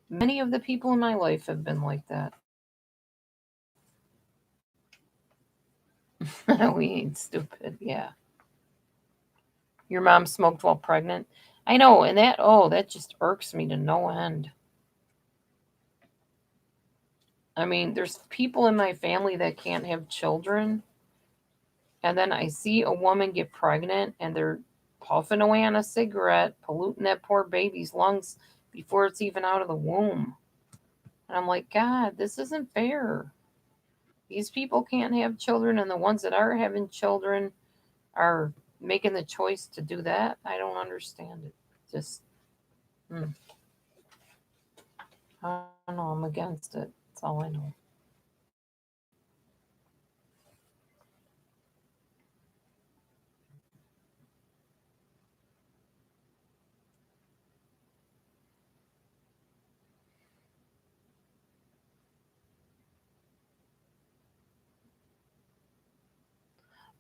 many of the people in my life have been like that. We ain't stupid. Yeah. Your mom smoked while pregnant. I know. And that, oh, that just irks me to no end. I mean, there's people in my family that can't have children. And then I see a woman get pregnant and they're puffing away on a cigarette, polluting that poor baby's lungs before it's even out of the womb. And I'm like, God, this isn't fair. These people can't have children, and the ones that are having children are making the choice to do that, I don't understand it. Just, I don't know. I'm against it. That's all I know.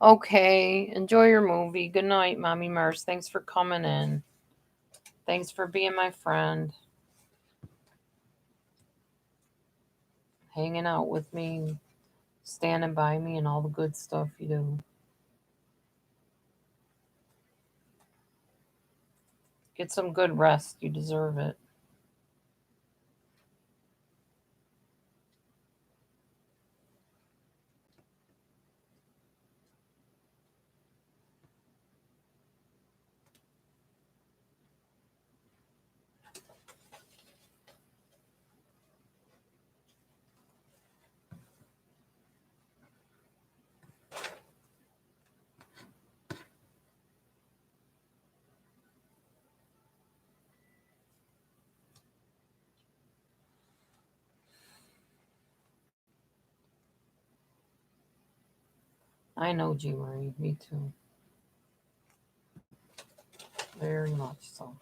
Okay, enjoy your movie. Good night, Mommy Mars. Thanks for coming in. Thanks for being my friend. Hanging out with me, standing by me, and all the good stuff you do. Get some good rest. You deserve it. I know, G. Marie. Me too. Very much so.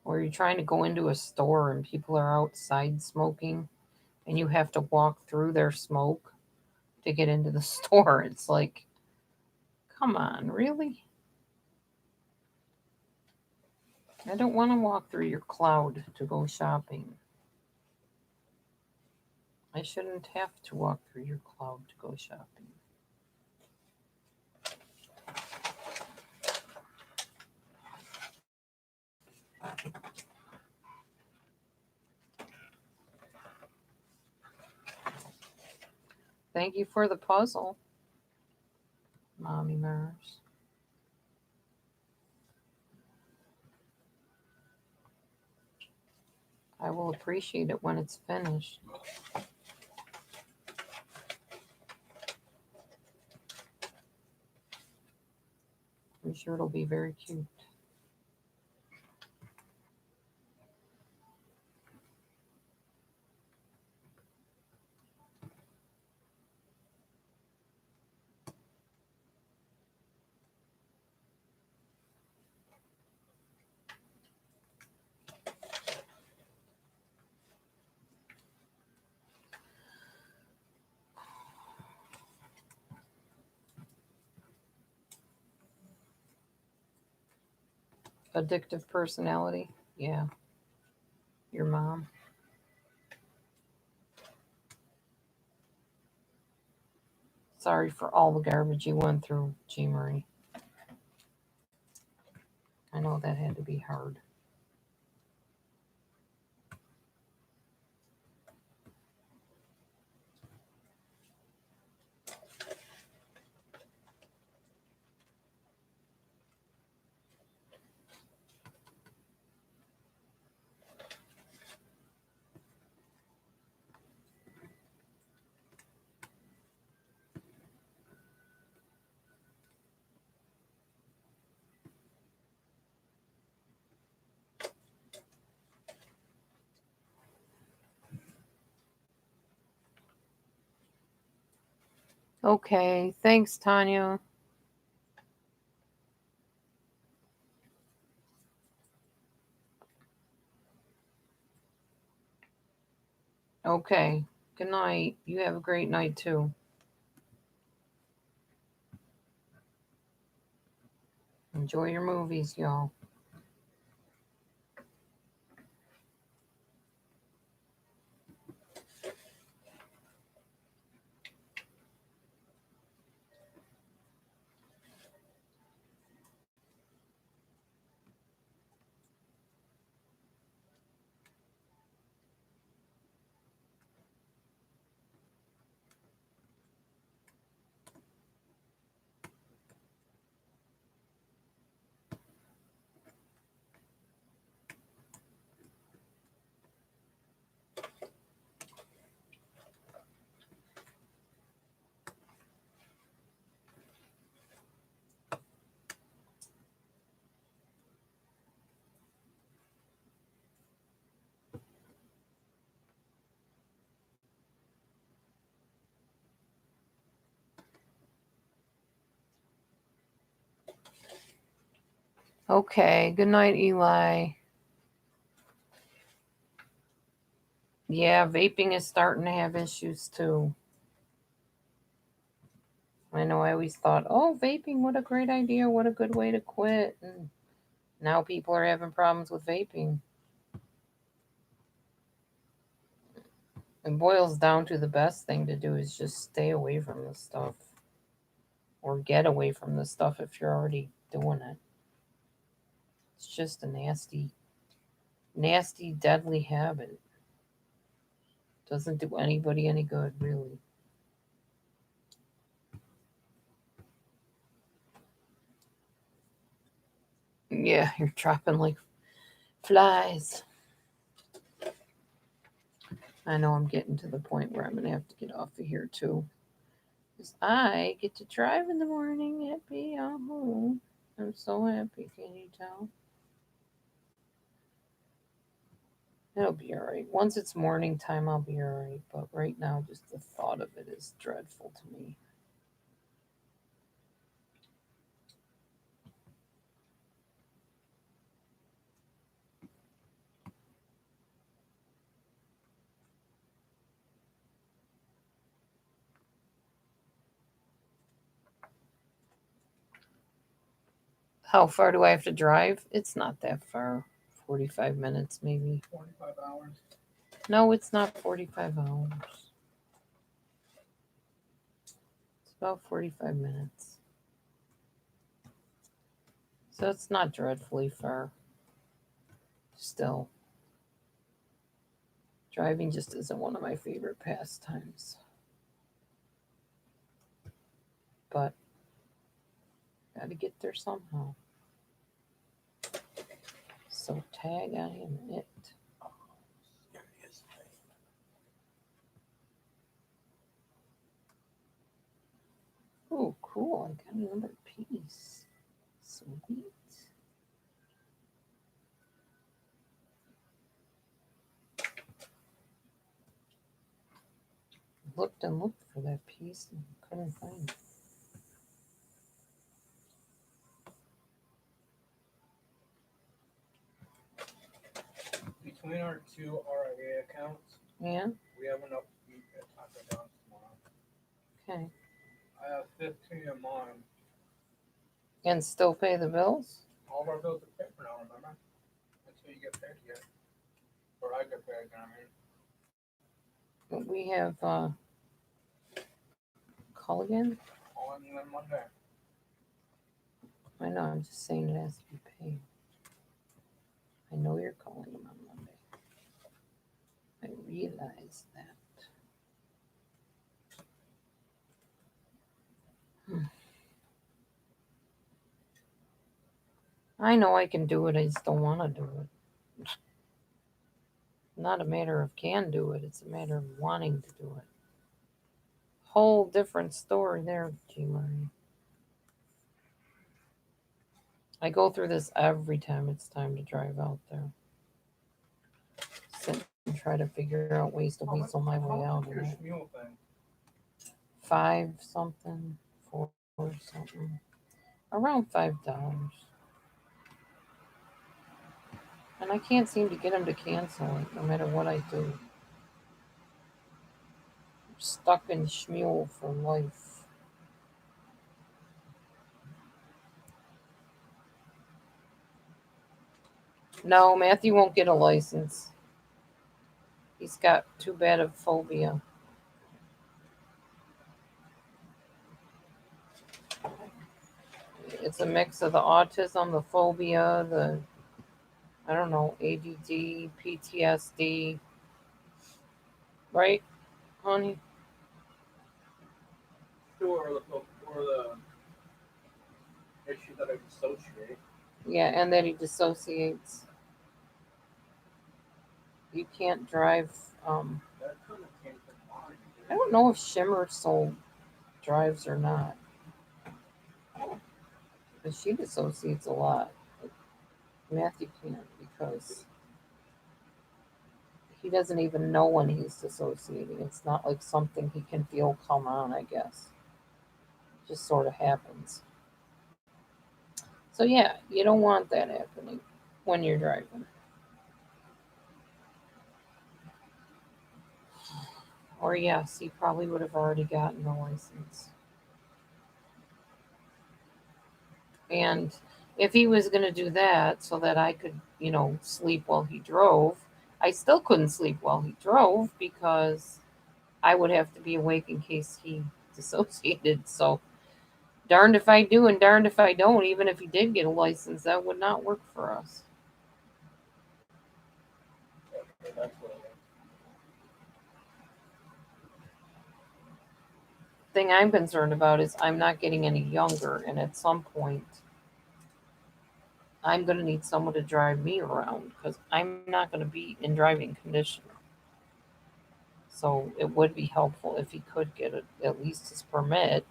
Or you're trying to go into a store and people are outside smoking and you have to walk through their smoke to get into the store. It's like, come on, really? I don't want to walk through your cloud to go shopping. I shouldn't have to walk through your cloud to go shopping. Thank you for the puzzle, Mommy Mars. I will appreciate it when it's finished. I'm sure it'll be very cute. Addictive personality? Yeah. Your mom? Sorry for all the garbage you went through, G. Marie. I know that had to be hard. Okay, thanks, Tanya. Okay, good night. You have a great night too. Enjoy your movies, y'all. Okay, good night, Eli. Yeah, vaping is starting to have issues too. I know I always thought, oh, vaping, what a great idea, what a good way to quit. And now people are having problems with vaping. It boils down to the best thing to do is just stay away from the stuff or get away from the stuff if you're already doing it. It's just a nasty, nasty, deadly habit. Doesn't do anybody any good, really. Yeah, you're dropping like flies. I know I'm getting to the point where I'm going to have to get off of here too. Because I get to drive in the morning. Happy, I'm so happy, can you tell? It'll be alright. Once it's morning time, I'll be alright. But right now, just the thought of it is dreadful to me. How far do I have to drive? It's not that far. 45 minutes, maybe. 25 hours. No, it's not 45 hours. It's about 45 minutes. So it's not dreadfully far. Still. Driving just isn't one of my favorite pastimes. But gotta get there somehow. So tag I am it. Oh, cool. I got another piece. Sweet. Looked and looked for that piece and couldn't find it. Between our two RIA accounts, Yeah? we have enough to eat at Taco John's tomorrow. Okay. I have 15 in mine. And still pay the bills? All of our bills are paid for now, remember? Until you get paid yet. Or I get paid, I mean. But we have call again? All in on Monday. I know, I'm just saying it has to be paid. I know you're calling them on Monday. I realize that. I know I can do it, I just don't want to do it. Not a matter of can do it, it's a matter of wanting to do it. Whole different story there, G. Marie. I go through this every time it's time to drive out there. Sit and try to figure out ways to weasel my way out of Your it. Shmuel thing. 5 something, 4 something. Around $5. And I can't seem to get him to cancel it, no matter what I do. I'm stuck in Shmuel for life. No, Matthew won't get a license. He's got too bad of phobia. It's a mix of the autism, the phobia, the, I don't know, ADD, PTSD. Right, honey? Or the issue that I dissociate. Yeah, and that he dissociates. You can't drive. That kind of came from mine. I don't know if Shimmer Soul drives or not. But she dissociates a lot. Matthew can't because he doesn't even know when he's dissociating. It's not like something he can feel come on, I guess. It just sort of happens. So So yeah, you don't want that happening when you're driving. Or yes, he probably would have already gotten a license. And if he was going to do that so that I could, sleep while he drove, I still couldn't sleep while he drove because I would have to be awake in case he dissociated. So darned if I do and darned if I don't. Even if he did get a license, that would not work for us. Okay, that's what Thing I'm concerned about is I'm not getting any younger, and at some point I'm going to need someone to drive me around because I'm not going to be in driving condition. So it would be helpful if he could get at least his permit.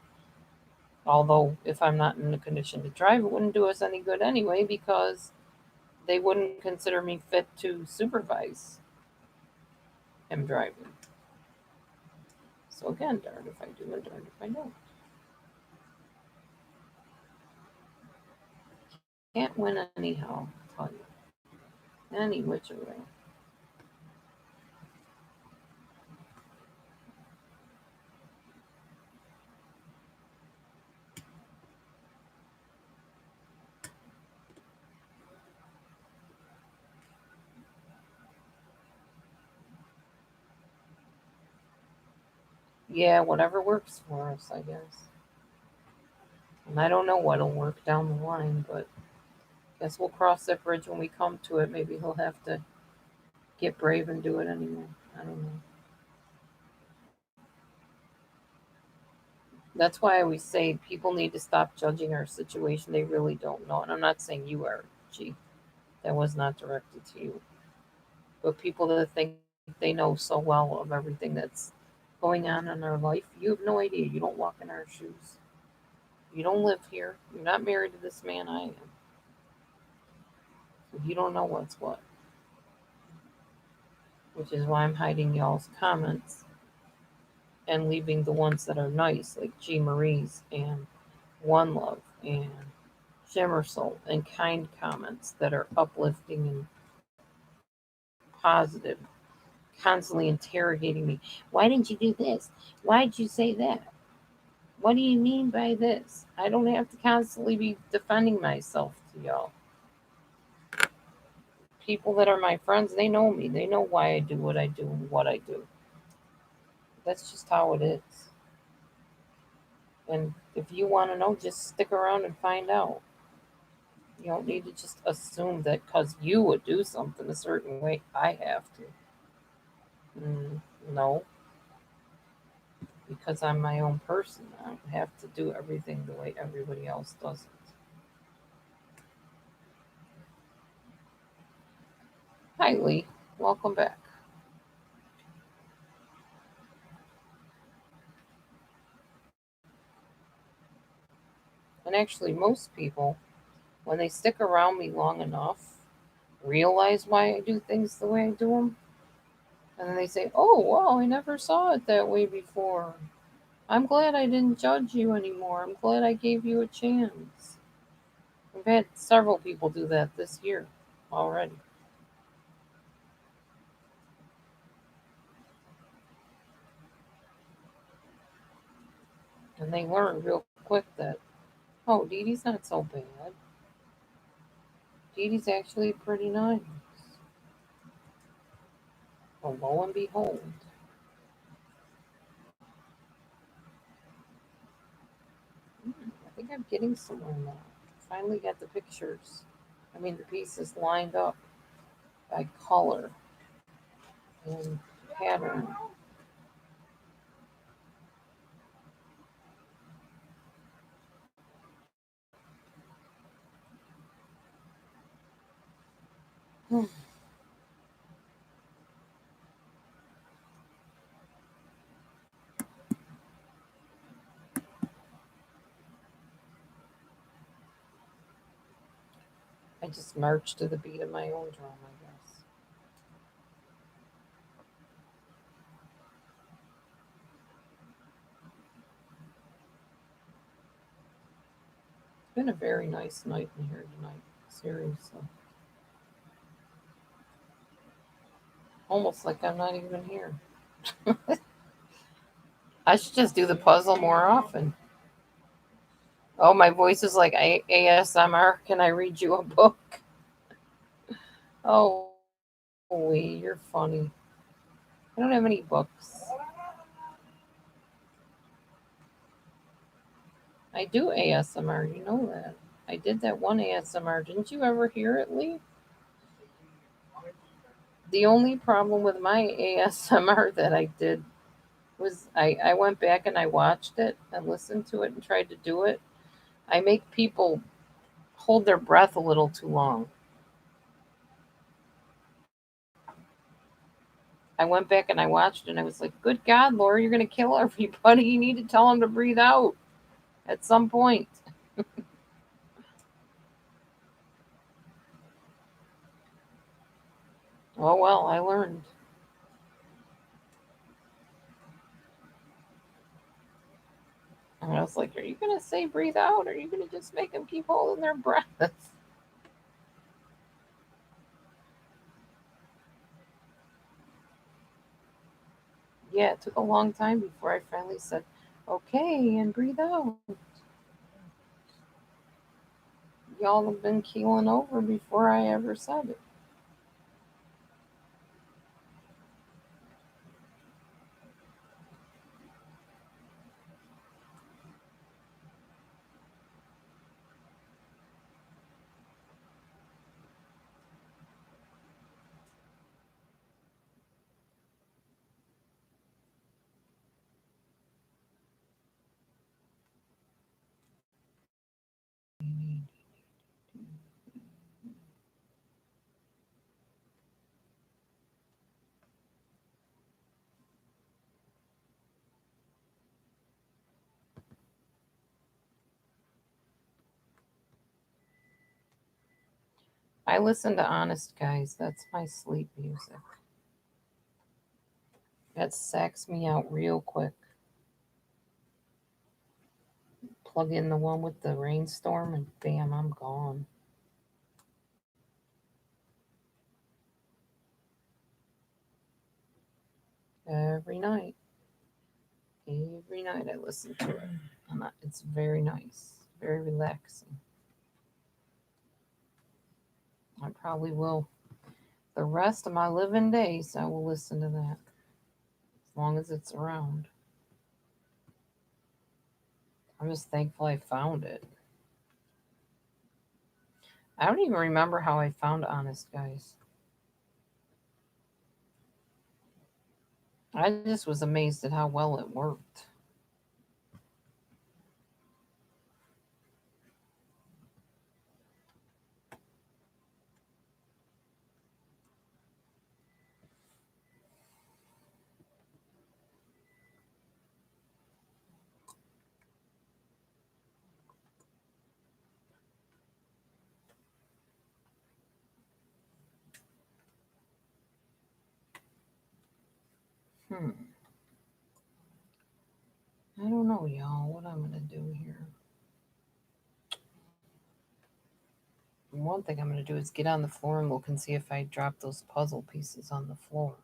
Although if I'm not in a condition to drive, it wouldn't do us any good anyway because they wouldn't consider me fit to supervise him driving. So again, darned if I do and darned if I don't. Can't win anyhow, I'll tell you. Any which way. Yeah, whatever works for us, I guess. And I don't know what'll work down the line, but guess we'll cross that bridge when we come to it. Maybe he'll have to get brave and do it anyway. I don't know. That's why I always say people need to stop judging our situation. They really don't know. And I'm not saying you are, G. That was not directed to you. But people that think they know so well of everything that's going on in our life, you have no idea. You don't walk in our shoes. You don't live here. You're not married to this man I am. So you don't know what's what. Which is why I'm hiding y'all's comments and leaving the ones that are nice, like G. Marie's and One Love and Shimmersol, and kind comments that are uplifting and positive, constantly interrogating me. Why didn't you do this? Why did you say that? What do you mean by this? I don't have to constantly be defending myself to y'all. People that are my friends, they know me. They know why I do what I do and what I do. That's just how it is. And if you want to know, just stick around and find out. You don't need to just assume that because you would do something a certain way, I have to. No, because I'm my own person. I don't have to do everything the way everybody else does it. Hi, Lee. Welcome back. And actually, most people, when they stick around me long enough, realize why I do things the way I do them. And then they say, oh, wow, I never saw it that way before. I'm glad I didn't judge you anymore. I'm glad I gave you a chance. I've had several people do that this year already. And they learn real quick that, oh, Dee Dee's not so bad. Dee Dee's actually pretty nice. Well, lo and behold. I think I'm getting somewhere now. Finally got the pictures. I mean, the pieces lined up by color and pattern. I just marched to the beat of my own drum, I guess. been a very nice night in here tonight. Seriously. Almost like I'm not even here. I should just do the puzzle more often. Oh, my voice is like ASMR. Can I read you a book? Oh, Lee, you're funny. I don't have any books. I do ASMR, you know that. I did that one ASMR. Didn't you ever hear it, Lee? The only problem with my ASMR that I did was I went back and I watched it and listened to it and tried to do it. I make people hold their breath a little too long. I went back and I watched it and I was like, good God, Laura, you're going to kill everybody. You need to tell them to breathe out at some point. Oh, well, I learned. And I was like, are you going to say breathe out or are you going to just make them keep holding their breath? Yeah, it took a long time before I finally said, okay, and breathe out. Y'all have been keeling over before I ever said it. I listen to Honest Guys. That's my sleep music. That sacks me out real quick. Plug in the one with the rainstorm and bam, I'm gone. Every night. Every night I listen to it. And it's very nice. Very relaxing. I probably will. The rest of my living days, I will listen to that. As long as it's around. I'm just thankful I found it. I don't even remember how I found Honest Guys. I just was amazed at how well it worked. Hmm. I don't know, y'all, what I'm going to do here. One thing I'm going to do is get on the floor and look and see if I drop those puzzle pieces on the floor.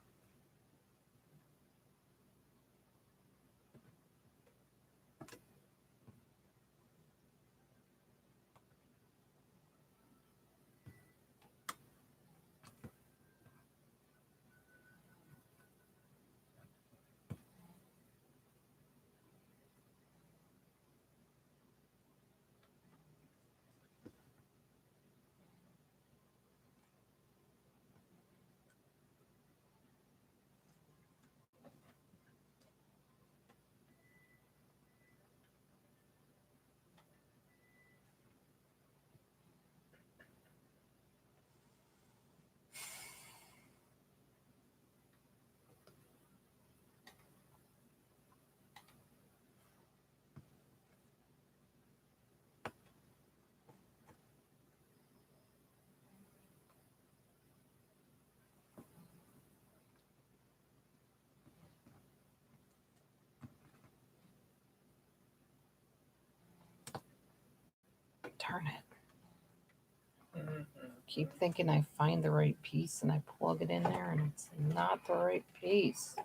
Darn it. Mhm. Keep thinking I find the right piece and I plug it in there and it's not the right piece.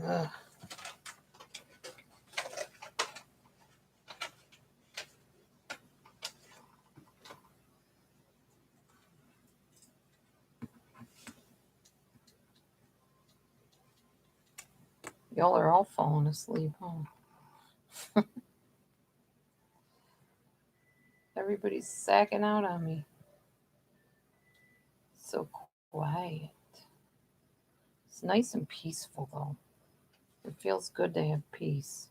Ugh. Y'all are all falling asleep, huh? Everybody's sacking out on me. So quiet. It's nice and peaceful, though. It feels good to have peace.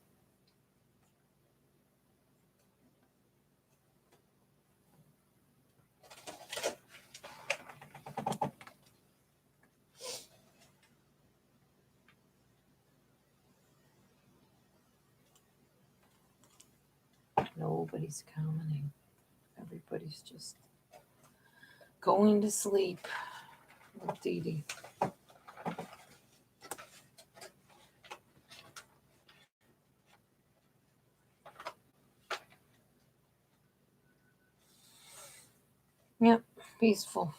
Nobody's commenting. Everybody's just going to sleep with Dee Dee. Yep, peaceful.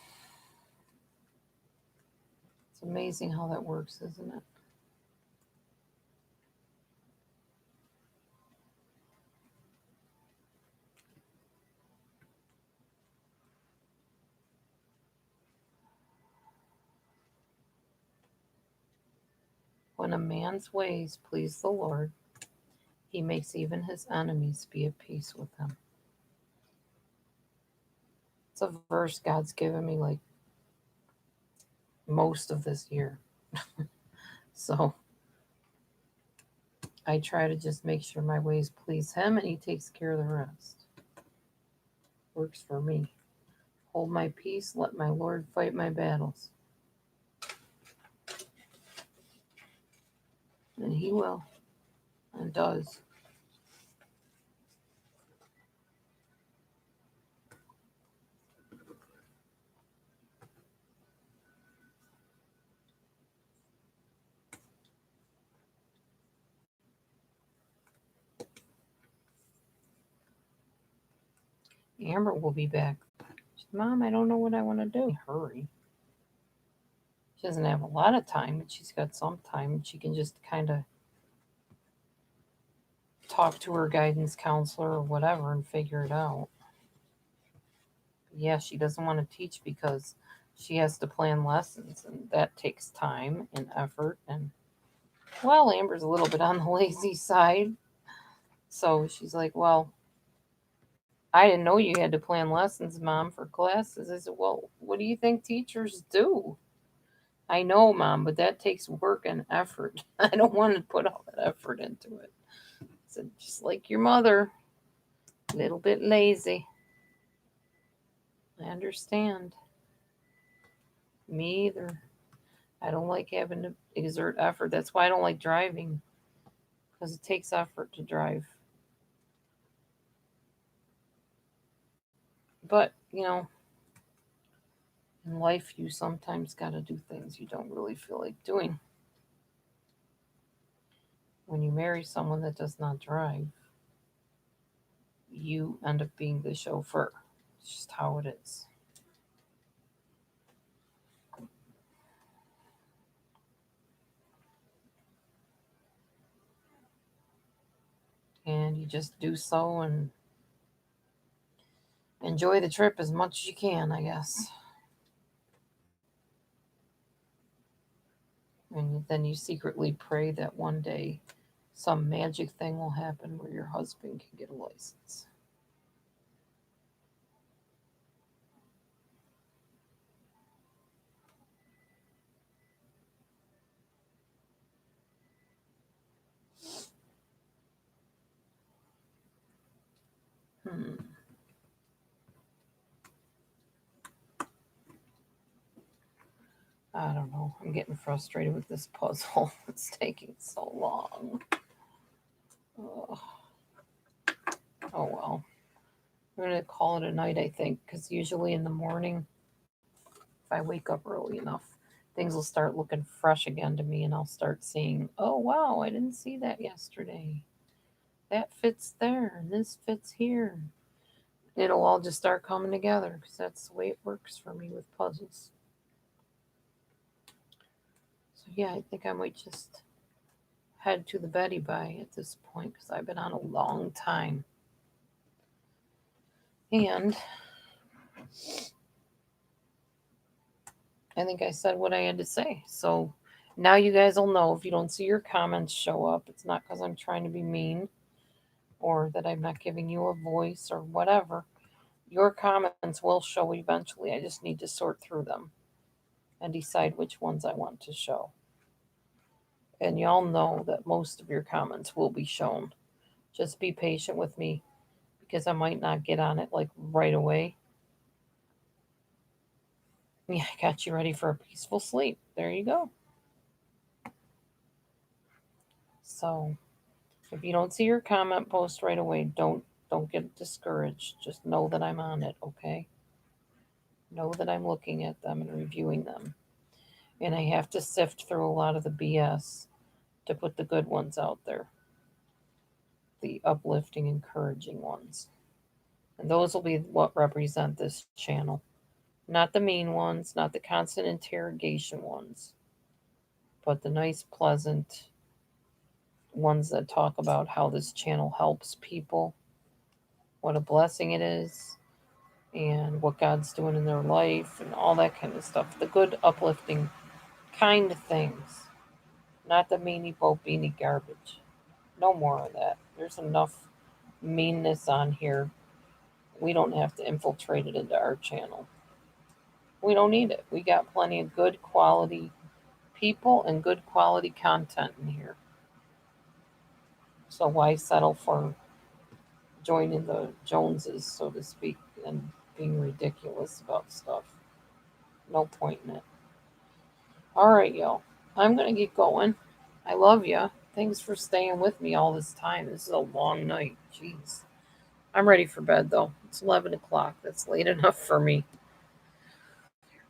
It's amazing how that works, isn't it? When a man's ways please the Lord, he makes even his enemies be at peace with him. It's a verse God's given me like most of this year. So I try to just make sure my ways please him and he takes care of the rest. Works for me. Hold my peace, let my Lord fight my battles. And he will, and does. Amber will be back. She said, Mom, I don't know what I want to do. Hurry. She doesn't have a lot of time, but she's got some time. She can just kind of talk to her guidance counselor or whatever and figure it out. Yeah, she doesn't want to teach because she has to plan lessons, and that takes time and effort. And well, Amber's a little bit on the lazy side. So she's like, well, I didn't know you had to plan lessons, Mom, for classes. I said, well, what do you think teachers do? I know, Mom, but that takes work and effort. I don't want to put all that effort into it. I said, just like your mother, a little bit lazy. I understand. Me either. I don't like having to exert effort. That's why I don't like driving, because it takes effort to drive. But, in life, you sometimes got to do things you don't really feel like doing. When you marry someone that does not drive, you end up being the chauffeur. It's just how it is. And you just do so and enjoy the trip as much as you can, I guess. And then you secretly pray that one day some magic thing will happen where your husband can get a license. Hmm. I don't know. I'm getting frustrated with this puzzle. It's taking so long. Ugh. Oh well. I'm going to call it a night, I think, because usually in the morning, if I wake up early enough, things will start looking fresh again to me and I'll start seeing, oh wow, I didn't see that yesterday. That fits there and this fits here. it'll all just start coming together because that's the way it works for me with puzzles. So yeah, I think I might just head to the Betty Bye at this point because I've been on a long time. And I think I said what I had to say. So now you guys will know if you don't see your comments show up, it's not because I'm trying to be mean or that I'm not giving you a voice or whatever. Your comments will show eventually. I just need to sort through them and decide which ones I want to show. And y'all know that most of your comments will be shown. Just be patient with me because I might not get on it like right away. Yeah, I got you ready for a peaceful sleep. There you go. So if you don't see your comment post right away, don't get discouraged. Just know that I'm on it, okay? Know that I'm looking at them and reviewing them. And I have to sift through a lot of the BS to put the good ones out there. The uplifting, encouraging ones. And those will be what represent this channel. Not the mean ones, not the constant interrogation ones, but the nice, pleasant ones that talk about how this channel helps people, what a blessing it is, and what God's doing in their life, and all that kind of stuff. The good, uplifting kind of things. Not the meanie bo beanie garbage. No more of that. There's enough meanness on here. We don't have to infiltrate it into our channel. We don't need it. We got plenty of good quality people and good quality content in here. So why settle for joining the Joneses, so to speak, and being ridiculous about stuff? No point in it. All right, y'all. I'm going to get going. I love you. Thanks for staying with me all this time. This is a long night. Jeez. I'm ready for bed, though. It's 11 o'clock. That's late enough for me.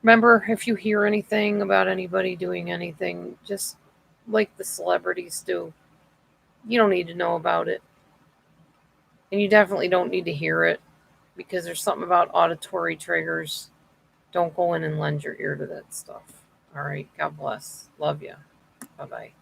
Remember, if you hear anything about anybody doing anything, just like the celebrities do, you don't need to know about it. And you definitely don't need to hear it because there's something about auditory triggers. Don't go in and lend your ear to that stuff. All right. God bless. Love you. Bye bye.